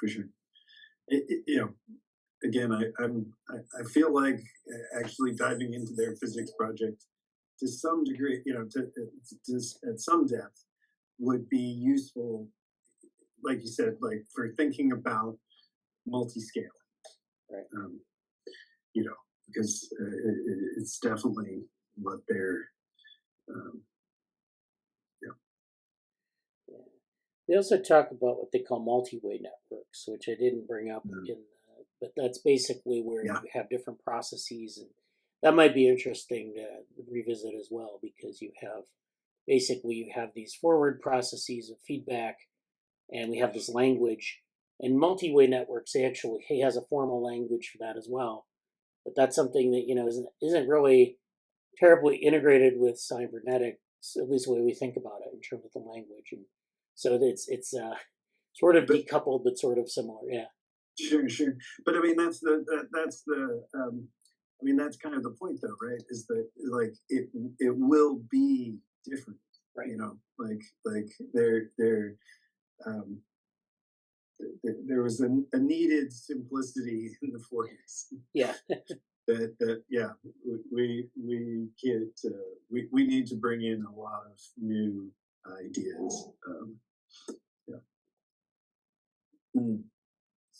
sure. Again, I feel like actually diving into their physics project to some degree, to at some depth, would be useful, like you said, like for thinking about multiscale, Right. Because it's definitely what they're, Yeah. They also talk about what they call multi-way networks, which I didn't bring up but that's basically where you have different processes, and that might be interesting to revisit as well, because you have these forward processes of feedback, and we have this language, and multi-way networks actually has a formal language for that as well, but that's something that isn't really terribly integrated with cybernetics, at least the way we think about it in terms of the language, and so it's sort of decoupled but sort of similar. Yeah. Sure. But I mean, that's that's kind of the point, though, right? Is that like it will be different, right? Like there was a needed simplicity in the 40s. Yeah. that we need to bring in a lot of new ideas.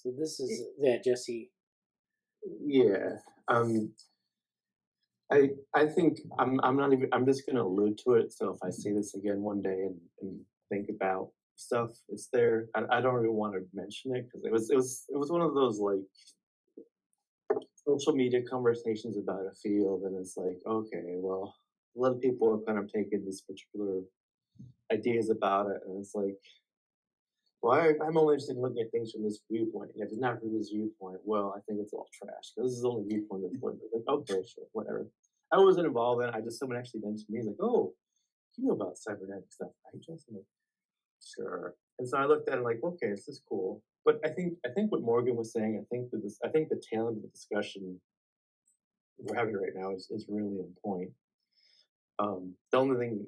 So this is Jesse. Yeah. I think I'm just gonna allude to it. So if I see this again one day and think about stuff, it's there. I don't even want to mention it because it was one of those like social media conversations about a field, and it's like, okay, well, a lot of people have kind of taken these particular ideas about it, and it's like, well, I'm only interested in looking at things from this viewpoint. And if it's not from this viewpoint, well, I think it's all trash. Because this is the only viewpoint that's worth it. Like, okay, sure, whatever. I wasn't involved in it. Someone actually mentioned to me, he's like, oh, you know about cybernetic stuff, right, Jess? I'm like, sure. And so I looked at it like, okay, this is cool. But I think what Morgan was saying, I think the tail end of the discussion we're having right now is really on point. The only thing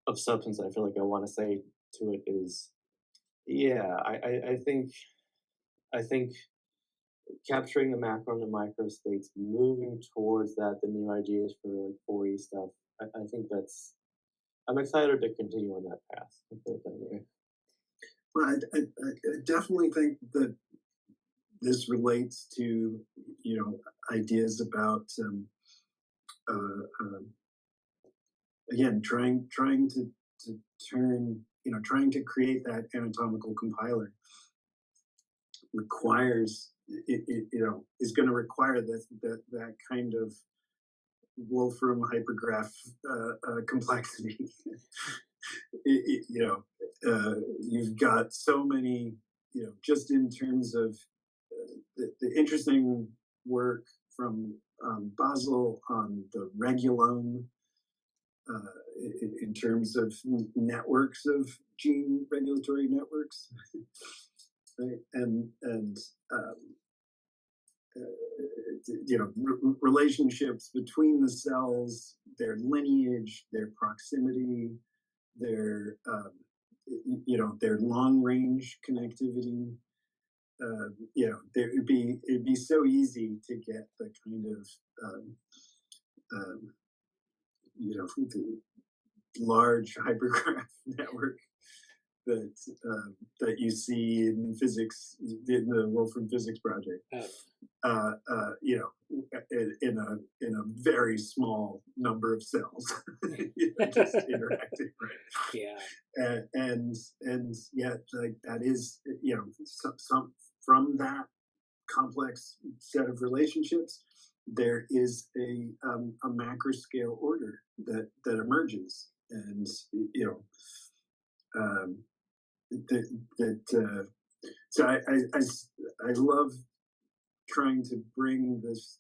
of substance I feel like I want to say to it is, yeah, I think capturing the macro and the micro states, moving towards that, the new ideas for like 4E stuff, I think I'm excited to continue on that path. Well, I definitely think that this relates to ideas about again trying to turn trying to create that anatomical compiler requires is going to require that kind of Wolfram hypergraph complexity. You've got so many, just in terms of the interesting work from Basel on the regulome, in terms of networks of gene regulatory networks, right? And relationships between the cells, their lineage, their proximity, their their long range connectivity. It'd be so easy to get the kind of large hypergraph network that you see in physics, in the Wolfram Physics project. In a very small number of cells, just interacting, right? Yeah. And yet, like that is, some from that complex set of relationships, there is a macro scale order that emerges, and so I love trying to bring these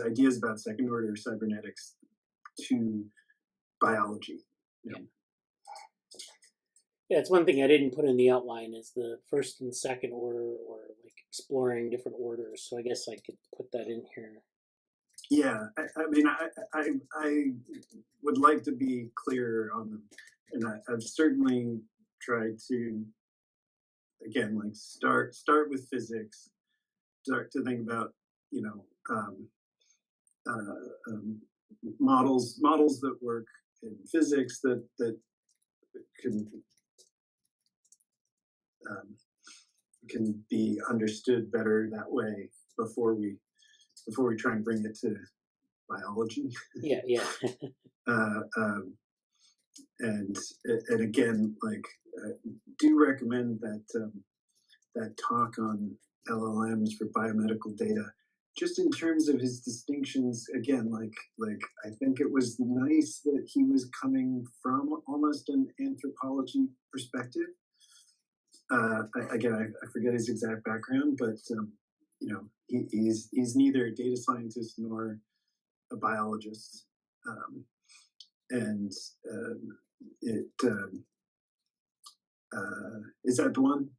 ideas about second order cybernetics to biology. Yeah, it's one thing I didn't put in the outline is the first and second order, or like exploring different orders. So I guess I could put that in here. Yeah, I mean, I would like to be clearer on them, and I've certainly tried to, again, like start with physics, start to think about, you know, models that work in physics that can be understood better that way before we try and bring it to biology. Yeah. And again, like, do recommend that talk on LLMs for biomedical data, just in terms of his distinctions. Again, like I think it was nice that he was coming from almost an anthropology perspective. Again, I forget his exact background, but you know, he's neither a data scientist nor a biologist, and it is that the one?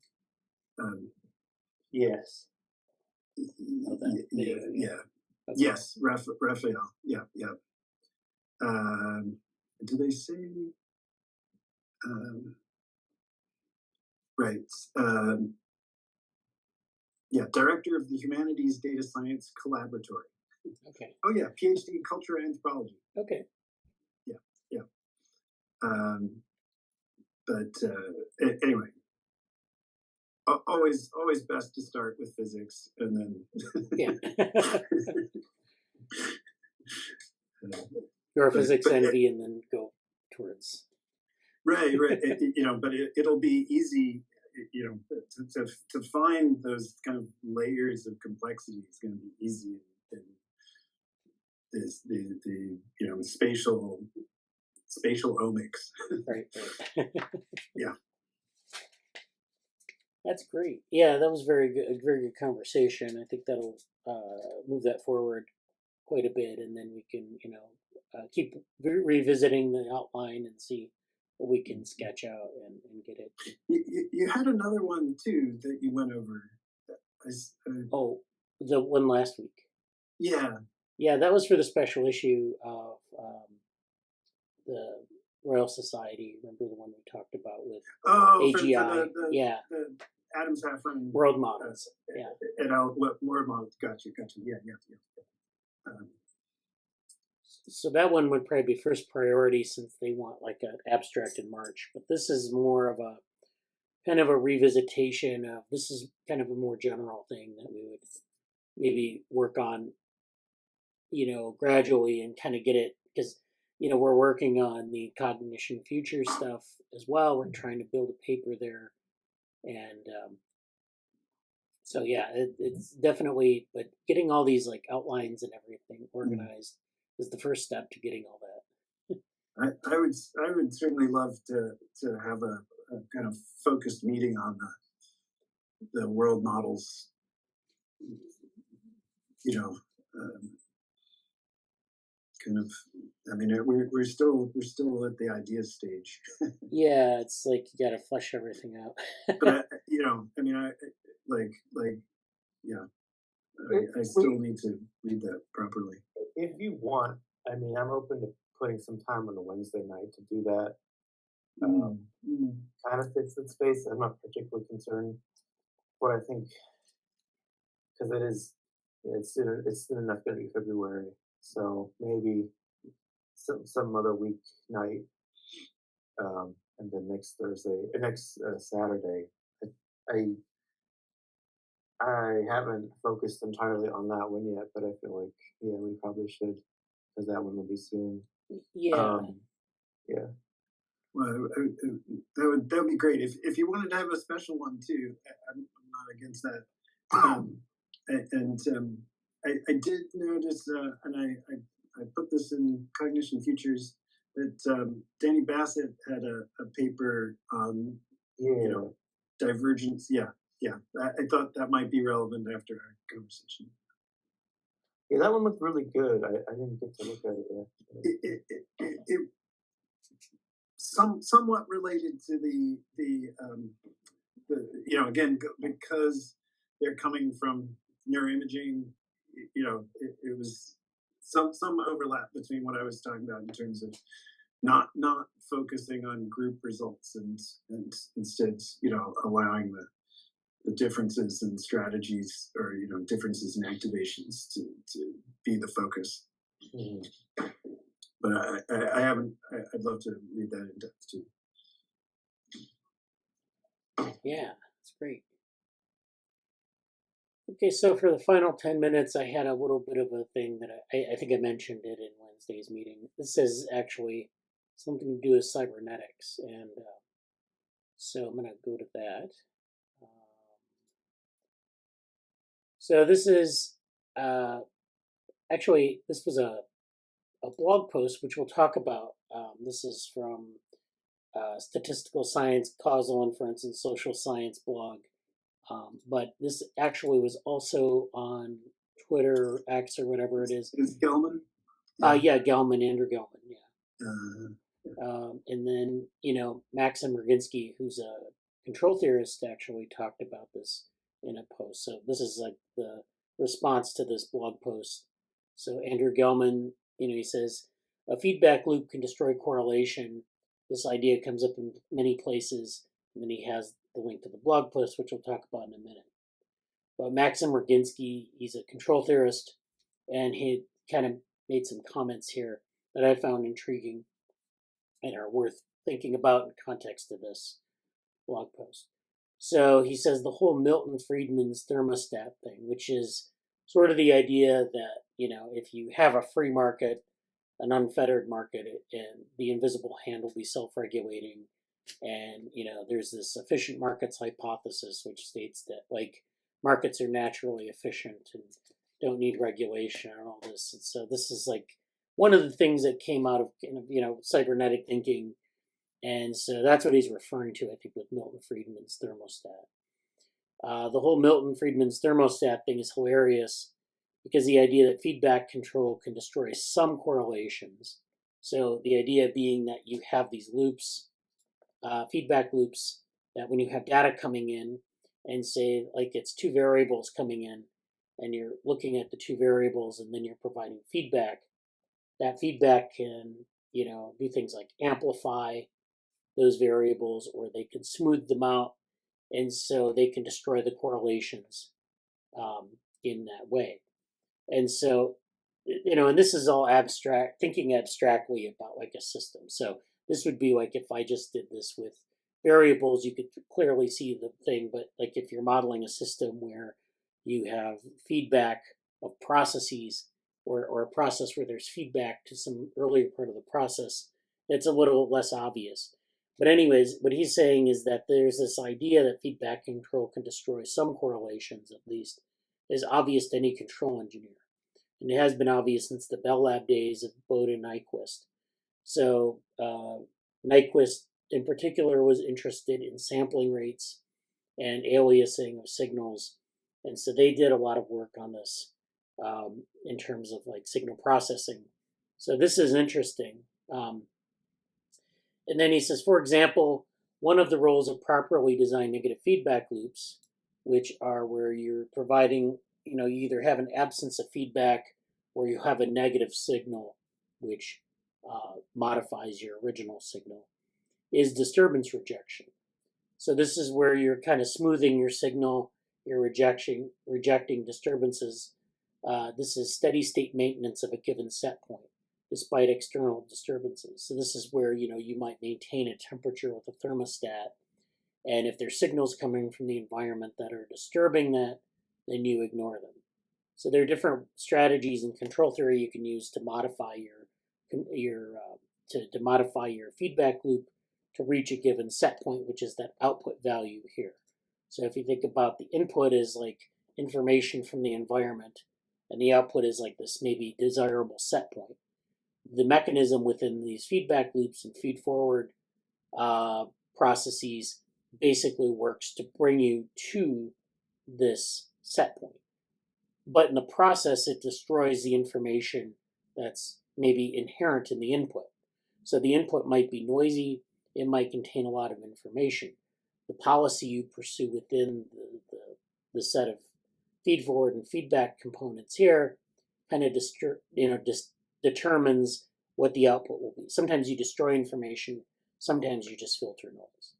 Yes. Yeah. Yes, Raphael. Yeah. Do they say? Right. Yeah, director of the Humanities Data Science Collaboratory. Okay. Oh yeah, PhD in cultural anthropology. Okay. Yeah. But anyway, always best to start with physics and then Yeah. Your physics envy and then go towards. Right. You know, but it'll be easy, you know, to find those kind of layers of complexity is going to be easy in this the you know, spatial omics. Right. Yeah. That's great. Yeah, that was very good. A very good conversation. I think that'll move that forward quite a bit, and then we can, you know, keep revisiting the outline and see what we can sketch out and get it. You had another one too that you went over. Oh, the one last week. Yeah, that was for the special issue of the Royal Society. Remember the one we talked about with AGI? The Adam Saffron world models. Yeah. And world models. Gotcha. Yeah. So that one would probably be first priority since they want like an abstract in March. But this is more of a kind of a revisitation of, this is kind of a more general thing that we would maybe work on, you know, gradually and kind of get it, because, you know, we're working on the cognition future stuff as well. We're trying to build a paper there. And so, yeah, it's definitely, but getting all these like outlines and everything organized is the first step to getting all that. I would certainly love to have a kind of focused meeting on the world models. You know, kind of. I mean, we're still at the idea stage. Yeah, it's like you got to flesh everything out. But you know, I mean, I still need to read that properly. If you want, I mean, I'm open to putting some time on a Wednesday night to do that. Kind of fits in space. I'm not particularly concerned, but I think because it's soon enough going to be February, so maybe some other week night, and then next Saturday. I haven't focused entirely on that one yet, but I feel like we probably should, because that one will be soon. Yeah. Yeah. Well, that would be great if you wanted to have a special one too. I'm not against that. I did notice, and I put this in Cognition Futures, that Danny Bassett had a paper on you know, divergence. Yeah. yeah, I thought that might be relevant after our conversation. Yeah, that one looked really good. I didn't get to look at it yet. It somewhat related to the again, because they're coming from neuroimaging, it was some overlap between what I was talking about in terms of not focusing on group results and instead allowing the differences in strategies or differences in activations to be the focus. Mm-hmm. But I haven't. I'd love to read that in depth too. Yeah, that's great. Okay, so for the final 10 minutes, I had a little bit of a thing that I think I mentioned it in Wednesday's meeting. This is actually something to do with cybernetics, and so I'm going to go to that. So this is actually, this was a blog post which we'll talk about. This is from Statistical Science, Causal Inference, and Social Science blog. But this actually was also on Twitter, X, or whatever it is. Is Gelman? Yeah, Gelman, Andrew Gelman, yeah. Uh, And then, Maxim Roginski, who's a control theorist, actually talked about this in a post. So this is like the response to this blog post. So Andrew Gelman, he says, a feedback loop can destroy correlation. This idea comes up in many places. And then he has the link to the blog post, which we'll talk about in a minute. But Maxim Roginski, he's a control theorist, and he kind of made some comments here that I found intriguing and are worth thinking about in context of this blog post. So he says the whole Milton Friedman's thermostat thing, which is sort of the idea that, if you have a free market, an unfettered market, and the invisible hand will be self-regulating. And, there's this efficient markets hypothesis, which states that, markets are naturally efficient and don't need regulation and all this. And so this is one of the things that came out of cybernetic thinking, and so that's what he's referring to, I think, with Milton Friedman's thermostat. The whole Milton Friedman's thermostat thing is hilarious because the idea that feedback control can destroy some correlations. So the idea being that you have these loops, feedback loops, that when you have data coming in, and say it's two variables coming in, and you're looking at the two variables, and then you're providing feedback. That feedback can, do things like amplify those variables, or they can smooth them out, and so they can destroy the correlations in that way. And so, and this is all abstract, thinking abstractly about a system. So this would be if I just did this with variables, you could clearly see the thing, but if you're modeling a system where you have feedback of processes, or a process where there's feedback to some earlier part of the process, it's a little less obvious. But anyways, what he's saying is that there's this idea that feedback control can destroy some correlations, at least, is obvious to any control engineer. And it has been obvious since the Bell Lab days of Bode and Nyquist. So Nyquist, in particular, was interested in sampling rates and aliasing of signals. And so they did a lot of work on this in terms of signal processing. So this is interesting. And then he says, for example, one of the roles of properly designed negative feedback loops, which are where you're providing, you either have an absence of feedback or you have a negative signal, which modifies your original signal, is disturbance rejection. So this is where you're kind of smoothing your signal, you're rejecting disturbances. This is steady state maintenance of a given set point, despite external disturbances. So this is where, you might maintain a temperature with a thermostat. And if there's signals coming from the environment that are disturbing that, then you ignore them. So there are different strategies in control theory you can use to modify to modify your feedback loop to reach a given set point, which is that output value here. So if you think about the input as information from the environment, and the output is this maybe desirable set point. The mechanism within these feedback loops and feed forward processes basically works to bring you to this set point. But in the process, it destroys the information that's maybe inherent in the input. So the input might be noisy, it might contain a lot of information. The policy you pursue within the set of feed forward and feedback components here kind of determines what the output will be. Sometimes you destroy information, sometimes you just filter noise.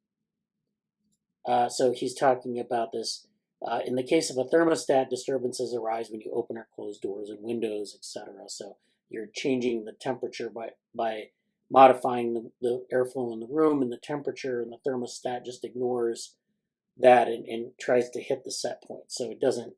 So he's talking about this. In the case of a thermostat, disturbances arise when you open or close doors and windows, etc. So you're changing the temperature by modifying the airflow in the room and the temperature, and the thermostat just ignores that and tries to hit the set point. So it doesn't,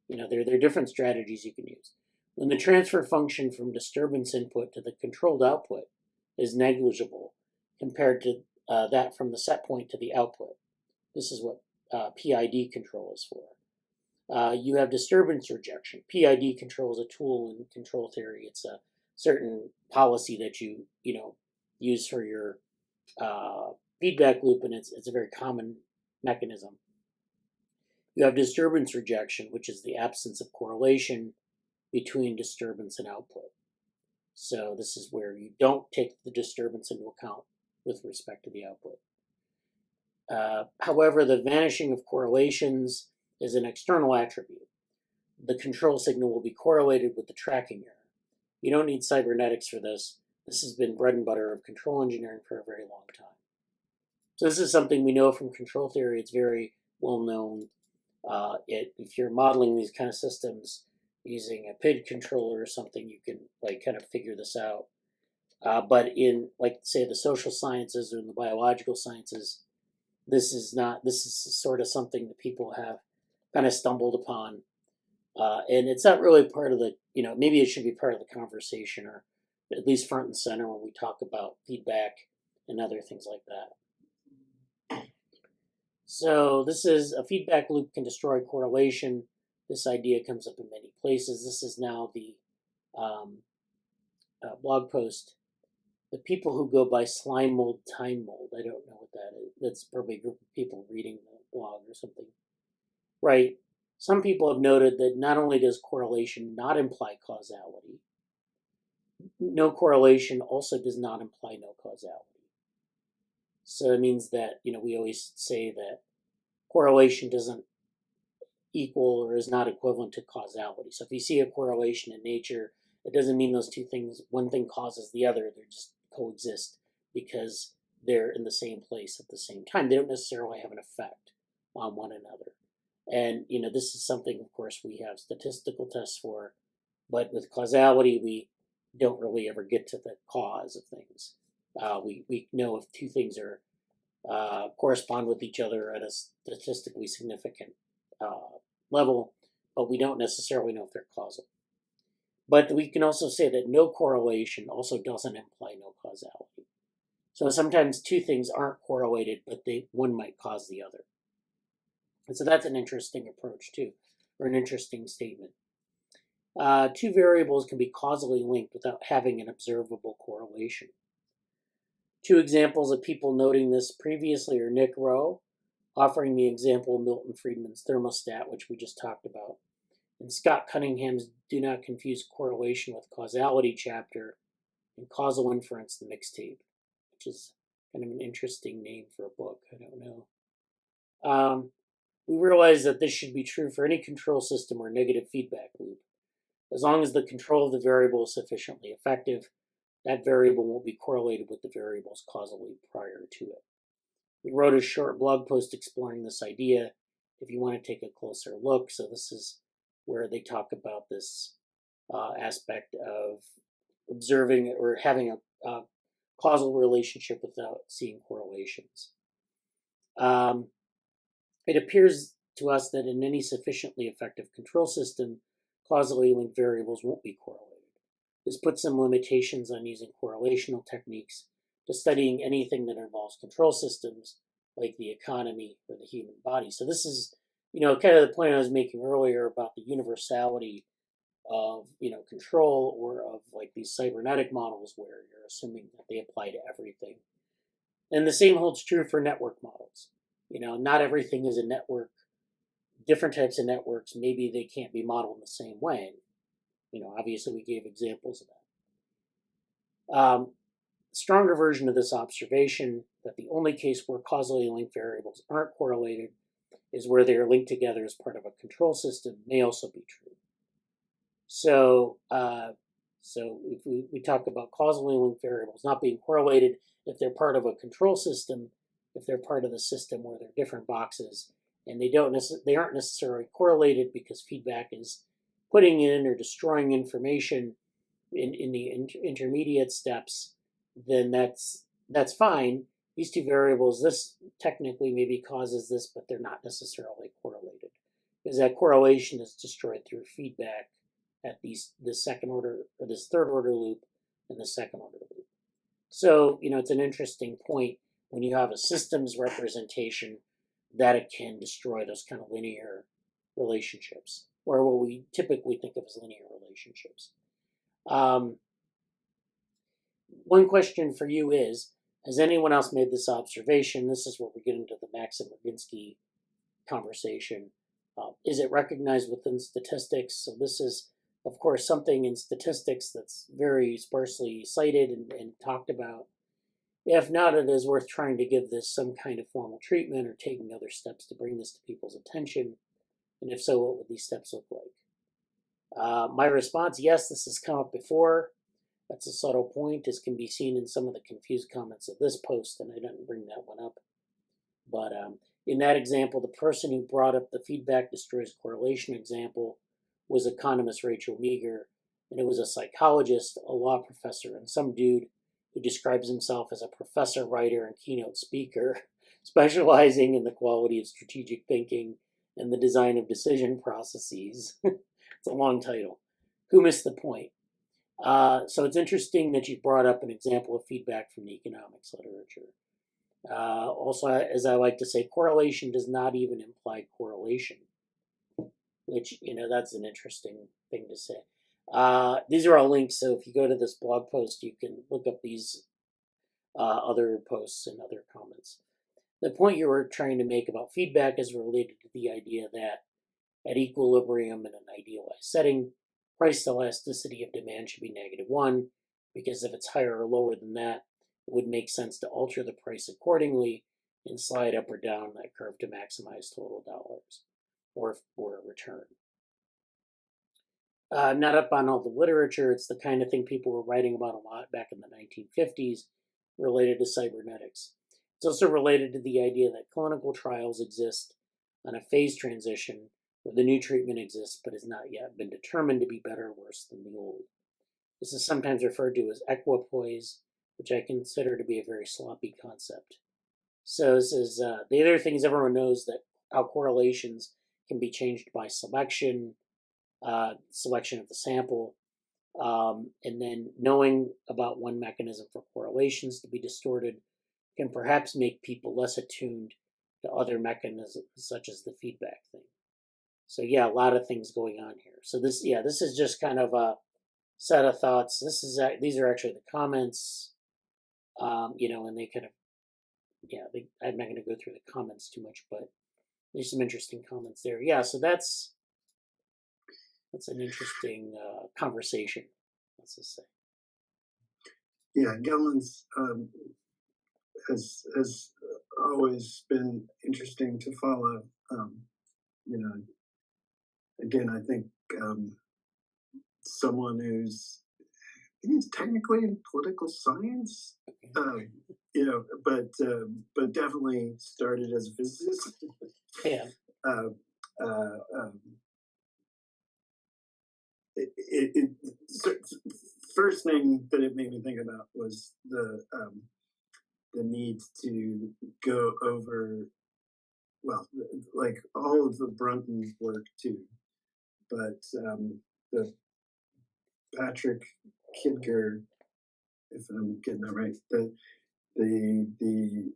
there are different strategies you can use. When the transfer function from disturbance input to the controlled output is negligible compared to that from the set point to the output, this is what PID control is for. You have disturbance rejection. PID control is a tool in control theory. It's a certain policy that you use for your feedback loop, and it's a very common mechanism. You have disturbance rejection, which is the absence of correlation between disturbance and output. So this is where you don't take the disturbance into account with respect to the output. However, the vanishing of correlations is an external attribute. The control signal will be correlated with the tracking error. You don't need cybernetics for this. This has been bread and butter of control engineering for a very long time. So this is something we know from control theory. It's very well known. If you're modeling these kind of systems using a PID controller or something, you can kind of figure this out. But in say the social sciences or in the biological sciences, this is sort of something that people have kind of stumbled upon. And it's not really part of the, maybe it should be part of the conversation, or at least front and center when we talk about feedback and other things like that. So this is a feedback loop can destroy correlation. This idea comes up in many places. This is now the blog post. The people who go by slime mold, time mold, I don't know what that is. That's probably a group of people reading the blog or something. Right. Some people have noted that not only does correlation not imply causality, no correlation also does not imply no causality. So it means that, we always say that correlation doesn't equal or is not equivalent to causality. So if you see a correlation in nature, it doesn't mean those two things, one thing causes the other. They just coexist because they're in the same place at the same time. They don't necessarily have an effect on one another. And, this is something, of course, we have statistical tests for, but with causality, we don't really ever get to the cause of things. We know if two things are correspond with each other at a statistically significant level, but we don't necessarily know if they're causal. But we can also say that no correlation also doesn't imply no causality. So sometimes two things aren't correlated, but one might cause the other. And so that's an interesting approach too, or an interesting statement. Two variables can be causally linked without having an observable correlation. Two examples of people noting this previously are Nick Rowe, offering the example of Milton Friedman's thermostat, which we just talked about, and Scott Cunningham's Do Not Confuse Correlation with Causality chapter in Causal Inference, the Mixtape, which is kind of an interesting name for a book. I don't know. We realize that this should be true for any control system or negative feedback loop. As long as the control of the variable is sufficiently effective, that variable won't be correlated with the variables causally prior to it. We wrote a short blog post exploring this idea if you want to take a closer look. So this is where they talk about this aspect of observing or having a causal relationship without seeing correlations. It appears to us that in any sufficiently effective control system, causally linked variables won't be correlated. This puts some limitations on using correlational techniques to studying anything that involves control systems like the economy or the human body. So this is, kind of the point I was making earlier about the universality of, control, or of these cybernetic models where you're assuming that they apply to everything. And the same holds true for network models. Not everything is a network. Different types of networks, maybe they can't be modeled in the same way. Obviously we gave examples of that. Stronger version of this observation, that the only case where causally linked variables aren't correlated is where they are linked together as part of a control system, may also be true. So if we talk about causally linked variables not being correlated if they're part of a control system, if they're part of the system where they're different boxes, and they aren't necessarily correlated because feedback is putting in or destroying information in the intermediate steps, then that's fine. These two variables, this technically maybe causes this, but they're not necessarily correlated, because that correlation is destroyed through feedback at this second order or this third order loop and the second order loop. So it's an interesting point when you have a systems representation that it can destroy those kind of linear relationships, or what we typically think of as linear relationships. One question for you is, has anyone else made this observation? This is where we get into the Maxim-Rogensky conversation. Is it recognized within statistics? So this is, of course, something in statistics that's very sparsely cited and talked about. If not, it is worth trying to give this some kind of formal treatment or taking other steps to bring this to people's attention. And if so, what would these steps look like? My response, yes, this has come up before. That's a subtle point, as can be seen in some of the confused comments of this post, and I didn't bring that one up. But in that example, the person who brought up the feedback destroys correlation example was economist Rachel Meager, and it was a psychologist, a law professor, and some dude who describes himself as a professor, writer, and keynote speaker, specializing in the quality of strategic thinking and the design of decision processes. It's a long title. Who missed the point? So it's interesting that you brought up an example of feedback from the economics literature. Also, as I like to say, correlation does not even imply correlation, which, that's an interesting thing to say. These are all links, so if you go to this blog post, you can look up these other posts and other comments. The point you were trying to make about feedback is related to the idea that at equilibrium in an idealized setting, price elasticity of demand should be -1, because if it's higher or lower than that, it would make sense to alter the price accordingly and slide up or down that curve to maximize total dollars or a return. I'm not up on all the literature. It's the kind of thing people were writing about a lot back in the 1950s related to cybernetics. It's also related to the idea that clinical trials exist on a phase transition where the new treatment exists but has not yet been determined to be better or worse than the old. This is sometimes referred to as equipoise, which I consider to be a very sloppy concept. So this is the other thing is everyone knows that how correlations can be changed by selection of the sample, and then knowing about one mechanism for correlations to be distorted can perhaps make people less attuned to other mechanisms such as the feedback thing. So yeah, a lot of things going on here. So this is just kind of a set of thoughts. These are actually the comments, and they kind of, I'm not going to go through the comments too much, but there's some interesting comments there. Yeah, so that's an interesting conversation, let's just say. Yeah, Gelman's has always been interesting to follow. Again, I think someone who's technically in political science, but definitely started as a physicist. Yeah. First thing that it made me think about was the need to go over, like all of the Brunton work too, but the Patrick Kidger, if I'm getting that right, the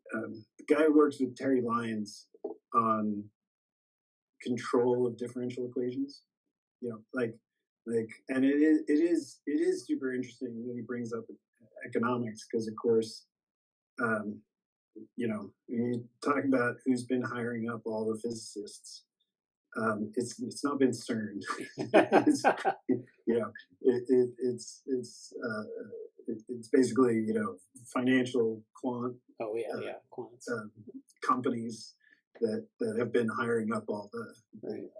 guy who works with Terry Lyons on control of differential equations, and it is super interesting when he brings up economics, because of course you talk about who's been hiring up all the physicists. It's not been CERN. it's, it's basically financial quant Oh yeah, quants. companies that have been hiring up all Right.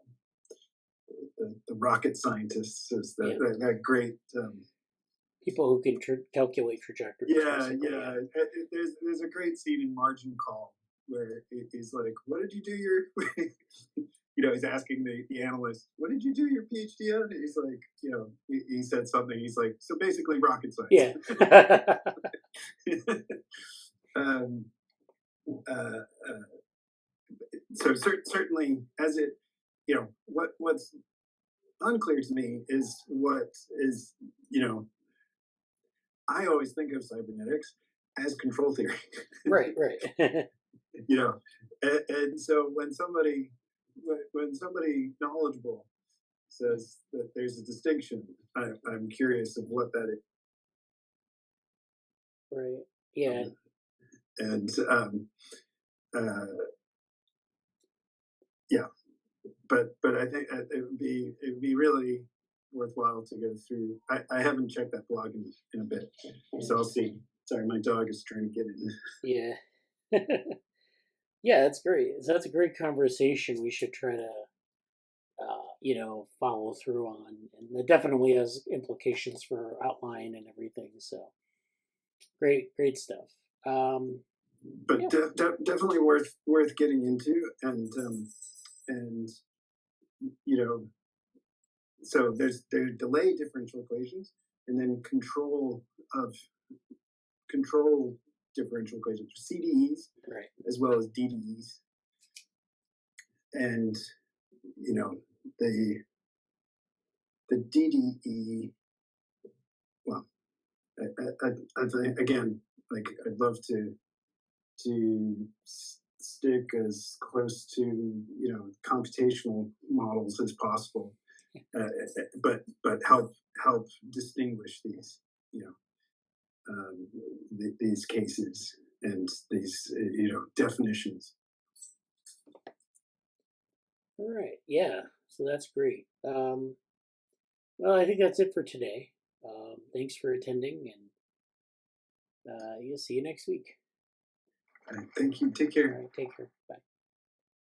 the rocket scientists. Is that great? People who can calculate trajectories. Yeah. There's a great scene in Margin Call where he's like, "What did you do your?" He's asking the analyst, "What did you do your PhD on?" And he's like, he said something. He's like, "So basically, rocket science." Yeah. So certainly, as it, what's unclear to me is what is, I always think of cybernetics as control theory. Right. And so when somebody knowledgeable says that there's a distinction, I'm curious of what that is. Right. Yeah. And yeah, but I think it would be really worthwhile to go through. I haven't checked that blog in a bit, so I'll see. Sorry, my dog is trying to get in. Yeah. Yeah, that's great. So that's a great conversation. We should try to, follow through on, and it definitely has implications for our outline and everything. So great stuff. But yeah. Definitely worth getting into, and so there's delay differential equations, and then control differential equations, CDEs, Right. as well as DDEs, and the DDE. Well, I think again, like I'd love to stick as close to computational models as possible, but help distinguish these these cases and these definitions. All right. Yeah. So that's great. Well, I think that's it for today. Thanks for attending, and you'll see you next week. Thank you. Take care. All right. Take care. Bye.